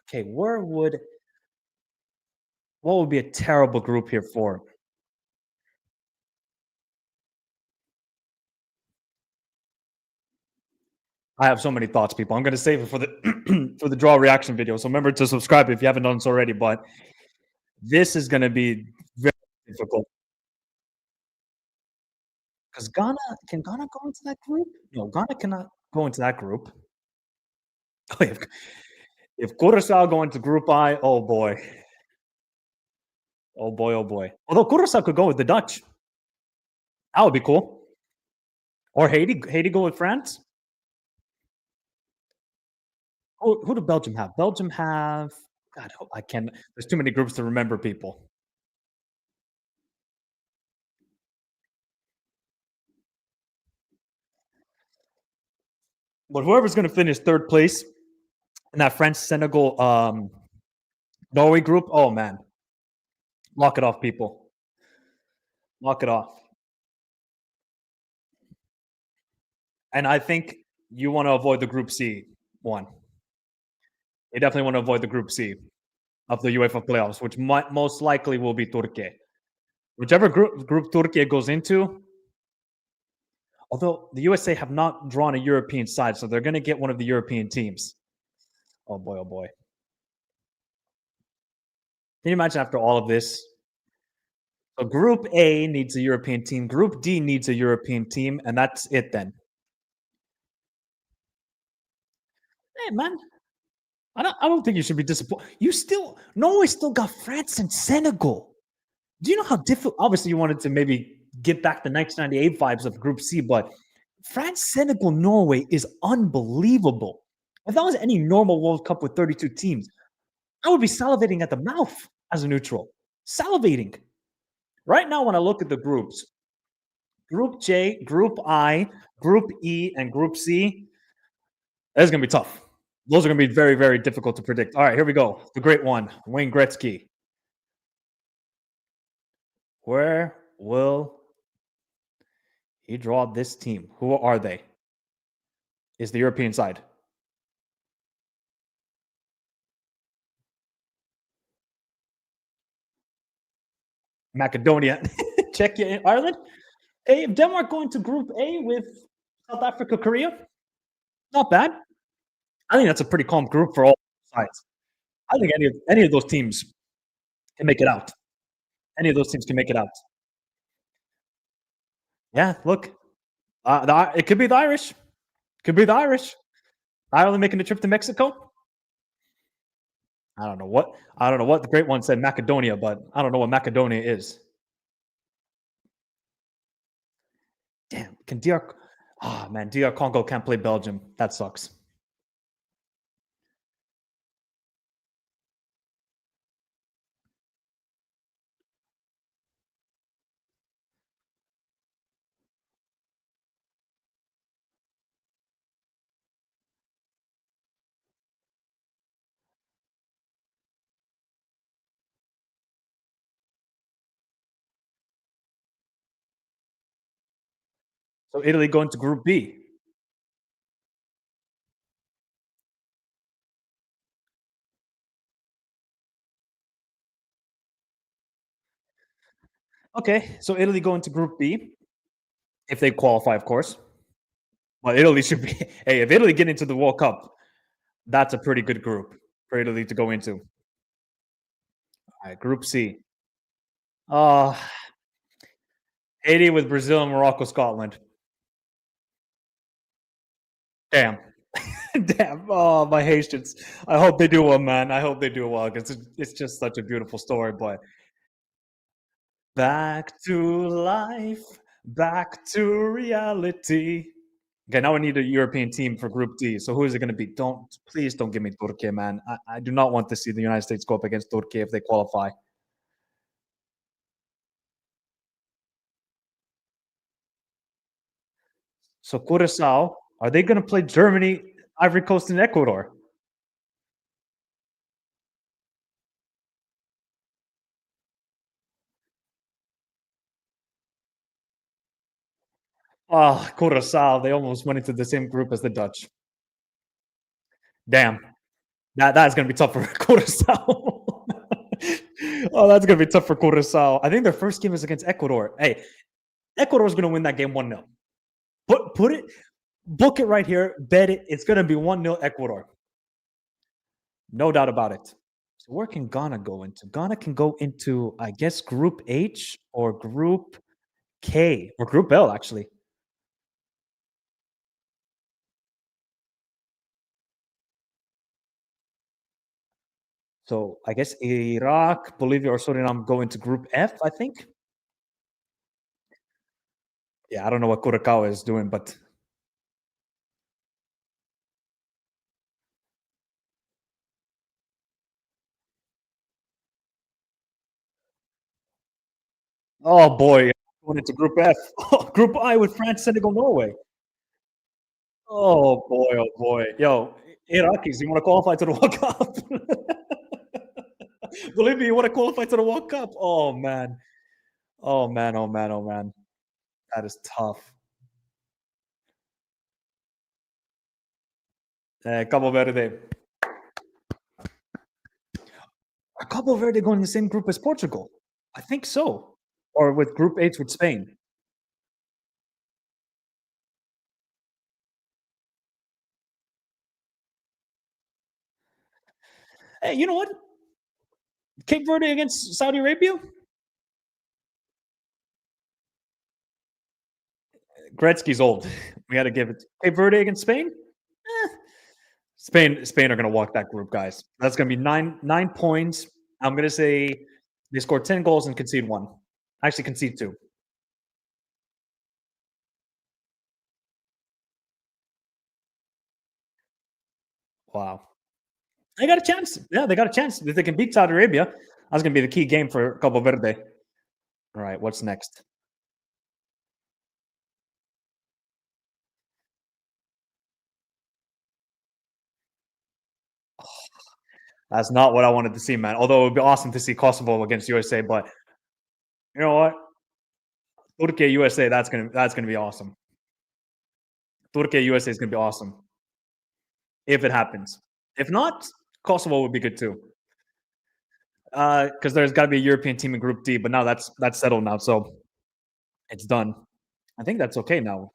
Okay, what would be a terrible group here for? I have so many thoughts, people. I'm gonna save it for the for the draw reaction video. So remember to subscribe if you haven't done so already. But this is gonna be very difficult. Because Ghana go into that group? No, Ghana cannot go into that group. If Curaçao go into Group I, oh boy. Oh boy, oh boy. Although Curaçao could go with the Dutch. That would be cool. Or Haiti. Haiti go with France. Who do Belgium have? Belgium have God, I can't. There's too many groups to remember, people. But whoever's going to finish third place in that French Senegal Norway group, oh man, lock it off, people. Lock it off. And I think you want to avoid the Group C one. You definitely want to avoid the Group C of the UEFA playoffs, which most likely will be Turkey. Whichever group Turkey goes into, although the USA have not drawn a European side, so they're going to get one of the European teams. Oh boy, oh boy. Can you imagine after all of this? So Group A needs a European team. Group D needs a European team, and that's it then. Hey, man. I don't think you should be disappointed. Norway still got France and Senegal. Do you know how difficult? Obviously, you wanted to maybe get back the 1998 vibes of Group C, but France, Senegal, Norway is unbelievable. If that was any normal World Cup with 32 teams, I would be salivating at the mouth as a neutral. Salivating. Right now, when I look at the groups, Group J, Group I, Group E, and Group C, that's going to be tough. Those are going to be very, very difficult to predict. All right, here we go. The great one, Wayne Gretzky. Where will he draw this team? Who are they? Is the European side. Macedonia, Czechia, Ireland. Hey, if Denmark going to Group A with South Africa, Korea, not bad. I think that's a pretty calm group for all sides. I think any of those teams can make it out. Any of those teams can make it out. Yeah, look, it could be the Irish. Could be the Irish. Ireland making a trip to Mexico. I don't know what the great one said Macedonia, but I don't know what Macedonia is. Damn, can DR? Oh man, DR Congo can't play Belgium. That sucks. So Italy going to Group B. Okay, so Italy going to Group B if they qualify, of course. Well, Italy should be. Hey, if Italy get into the World Cup, that's a pretty good group for Italy to go into. All right, Group C. Haiti with Brazil and Morocco, Scotland. Damn. Damn. Oh, my Haitians. I hope they do well, man. I hope they do well because it's just such a beautiful story. But back to life, back to reality. Okay, now we need a European team for Group D. So who is it going to be? Please don't give me Turkey, man. I do not want to see the United States go up against Turkey if they qualify. So Curacao, are they going to play Germany, Ivory Coast, and Ecuador? Oh, Curacao. They almost went into the same group as the Dutch. Damn. That's gonna be tough for Curacao. Oh, that's gonna be tough for Curacao. I think their first game is against Ecuador. Hey, Ecuador's gonna win that game 1-0. Put it, book it right here. Bet it. It's gonna be 1-0 Ecuador. No doubt about it. So where can Ghana go into? Ghana can go into, I guess, Group H or Group K or Group L, actually. So I guess Iraq, Bolivia, or Suriname go into Group F, I think. Yeah, I don't know what Curacao is doing, but oh boy, going into Group F. Group I with France, Senegal, Norway. Oh boy, oh boy. Yo, Iraqis, you want to qualify to the World Cup? Bolivia, you want to qualify to the World Cup? Oh man. Oh man, oh man, oh man. That is tough. Cabo Verde. Are Cabo Verde going in the same group as Portugal? I think so. Or with Group H with Spain. Hey, you know what? Cape Verde against Saudi Arabia? Gretzky's old. We got to give it. Cape Verde against Spain? Eh. Spain are going to walk that group, guys. That's going to be nine points. I'm going to say they score 10 goals and concede one. Actually, concede two. Wow. They got a chance. Yeah, they got a chance. If they can beat Saudi Arabia, that's going to be the key game for Cabo Verde. All right, what's next? That's not what I wanted to see, man. Although it would be awesome to see Kosovo against USA, but you know what? Turkey USA, that's gonna be awesome. Turkey USA is gonna be awesome if it happens. If not, Kosovo would be good too. Because there's got to be a European team in Group D, but now that's settled now, so it's done. I think that's okay now.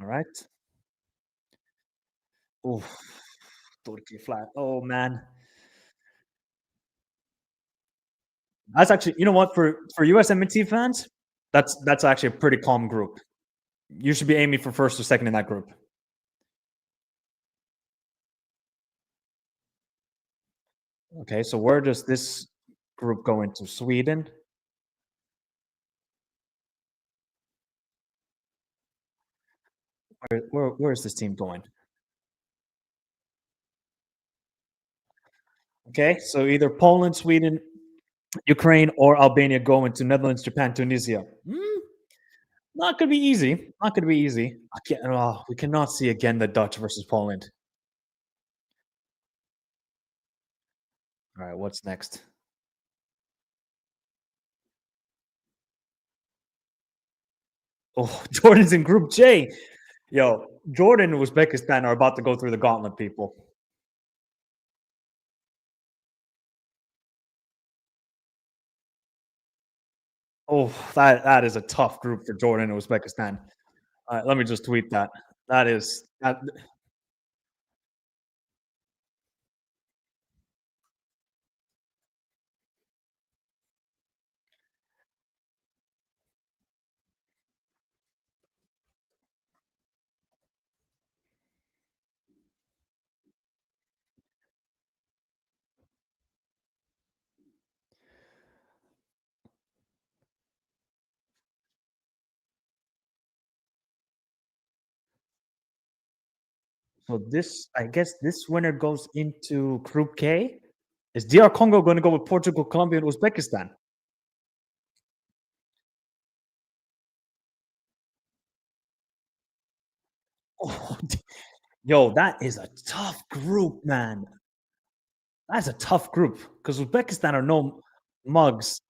All right. Oh, Turkey flat. Oh man, that's actually, you know what, for USMNT fans, that's actually a pretty calm group. You should be aiming for first or second in that group. Okay, so where does this group go into? Sweden? Where is this team going? Okay, so either Poland, Sweden, Ukraine, or Albania go into Netherlands, Japan, Tunisia. Not gonna be easy. Not gonna be easy. I can't. Oh, we cannot see again the Dutch versus Poland. All right, what's next? Oh, Jordan's in Group J. Yo, Jordan and Uzbekistan are about to go through the gauntlet, people. Oh, that is a tough group for Jordan and Uzbekistan. All right, let me just tweet that. That is that. So this, I guess, this winner goes into Group K. Is DR Congo going to go with Portugal, Colombia, and Uzbekistan? Oh, yo, that is a tough group, man. That's a tough group because Uzbekistan are no mugs,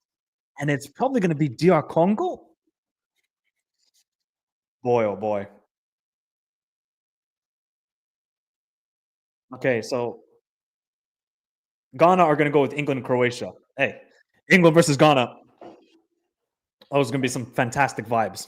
and it's probably going to be DR Congo. Boy, oh boy. Okay, so Ghana are going to go with England and Croatia. Hey, England versus Ghana. Oh, it's going to be some fantastic vibes.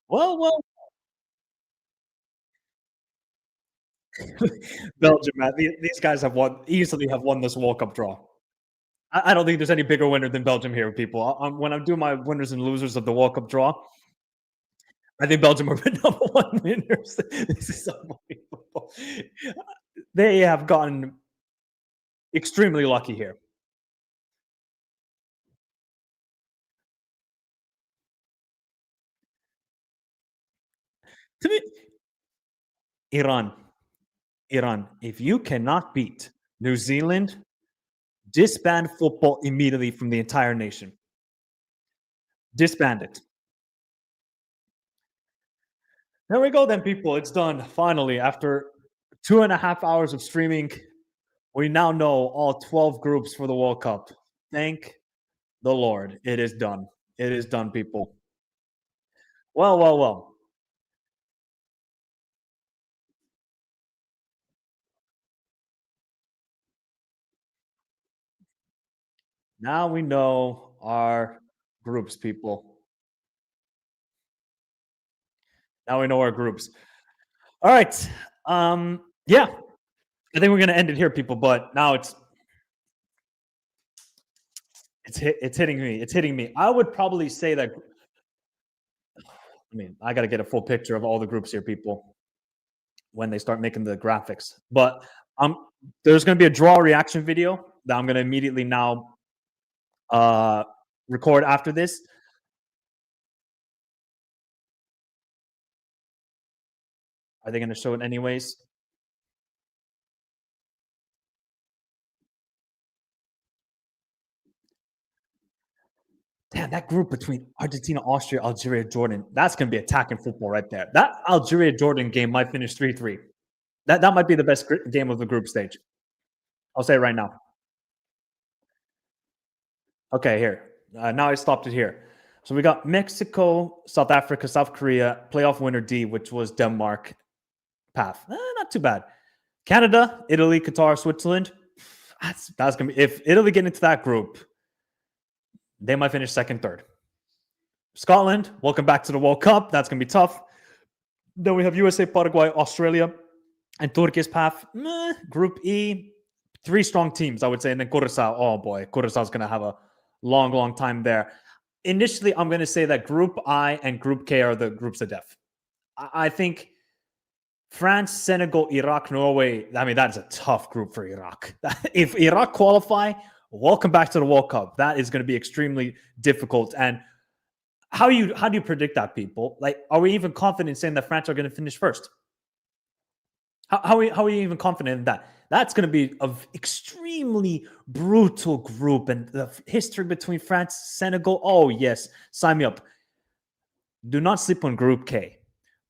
Well, Belgium, man. These guys have easily have won this World Cup draw. I don't think there's any bigger winner than Belgium here, people. When I'm doing my winners and losers of the World Cup draw, I think Belgium are the number one winners. This is unbelievable. They have gotten extremely lucky here. To me, Iran, if you cannot beat New Zealand, disband football immediately from the entire nation. Disband it. There we go, then, people. It's done. Finally, after 2.5 hours of streaming, we now know all 12 groups for the World Cup. Thank the Lord. It is done. It is done, people. Well. Now we know our groups, people. Now we know our groups. All right. Yeah. I think we're gonna end it here, people. But now it's hitting me. It's hitting me. I would probably say that. I mean, I got to get a full picture of all the groups here, people, when they start making the graphics. But there's going to be a draw reaction video that I'm going to immediately now record after this. Are they going to show it anyways? Damn, that group between Argentina, Austria, Algeria, Jordan, that's going to be attacking football right there. That Algeria-Jordan game might finish 3-3. That might be the best game of the group stage. I'll say it right now. Okay, here. Now I stopped it here. So we got Mexico, South Africa, South Korea, playoff winner D, which was Denmark path. Not too bad. Canada, Italy, Qatar, Switzerland. That's going to be, if Italy get into that group, they might finish second, third. Scotland, welcome back to the World Cup. That's going to be tough. Then we have USA, Paraguay, Australia, and Turkey's path. Group E, 3 strong teams, I would say. And then Curacao. Oh, boy. Curaçao's going to have a long time there. Initially, I'm going to say that Group I and Group K are the groups of death. I think France, Senegal, Iraq, Norway. I mean, that's a tough group for Iraq. If Iraq qualify, welcome back to the World Cup. That is going to be extremely difficult. And how do you predict that, people? Like, are we even confident saying that France are going to finish first? How are we even confident in that? That's going to be an extremely brutal group. And the history between France, Senegal. Oh, yes. Sign me up. Do not sleep on Group K.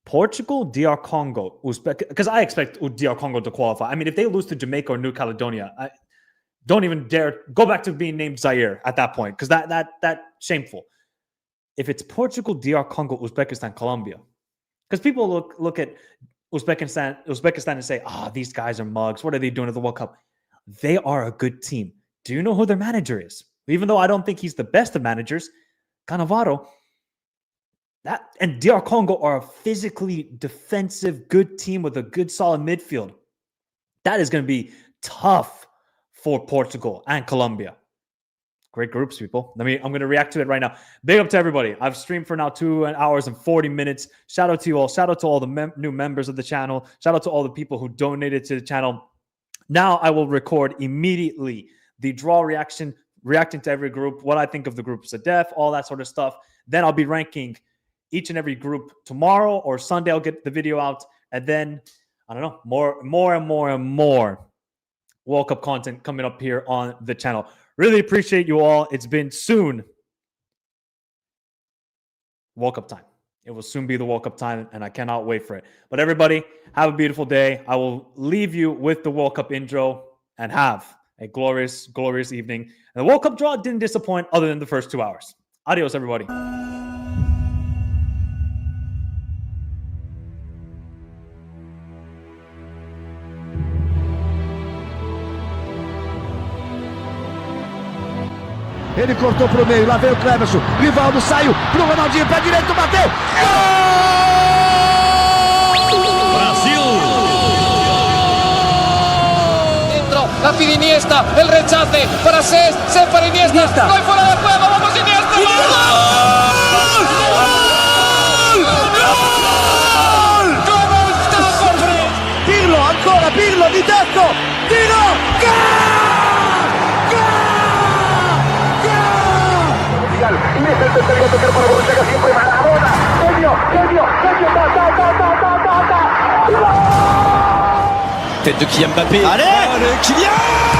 Portugal, DR Congo, Uzbek. Because I expect DR Congo to qualify. I mean, if they lose to Jamaica or New Caledonia, I don't even dare go back to being named Zaire at that point. Because that's shameful. If it's Portugal, DR Congo, Uzbekistan, Colombia. Because people look at Uzbekistan and say, these guys are mugs. What are they doing at the World Cup? They are a good team. Do you know who their manager is? Even though I don't think he's the best of managers, Cannavaro, and DR Congo are a physically defensive, good team with a good, solid midfield. That is going to be tough for Portugal and Colombia. Great groups, people. I'm going to react to it right now. Big up to everybody. I've streamed for now 2 hours and 40 minutes. Shout out to you all. Shout out to all the new members of the channel. Shout out to all the people who donated to the channel. Now I will record immediately the draw reaction, reacting to every group, what I think of the groups of death, all that sort of stuff. Then I'll be ranking each and every group tomorrow or Sunday. I'll get the video out. And then, I don't know, more World Cup content coming up here on the channel. Really appreciate you all. It's been soon World Cup time. It will soon be the World Cup time, and I cannot wait for it. But everybody, have a beautiful day. I will leave you with the World Cup intro and have a glorious, glorious evening. And the World Cup draw didn't disappoint other than the first 2 hours. Adios, everybody. Ele cortou pro meio, lá veio o Cleverson. Rivaldo saiu pro Ronaldinho, pé direito, bateu. Gol! Brasil! Dentro, la pide Iniesta, el rechace para se para Iniesta. ¡Gol fuera de juego! ¡Vamos Iniesta! ¡Gol! Pirlo, ancora Pirlo di testo. Tiro! Gol! Iniesta el tercer y a tocar para Borruchaga, siempre Maradona. Genio, ta. Tête de Kylian Mbappé. Allez, Kylian!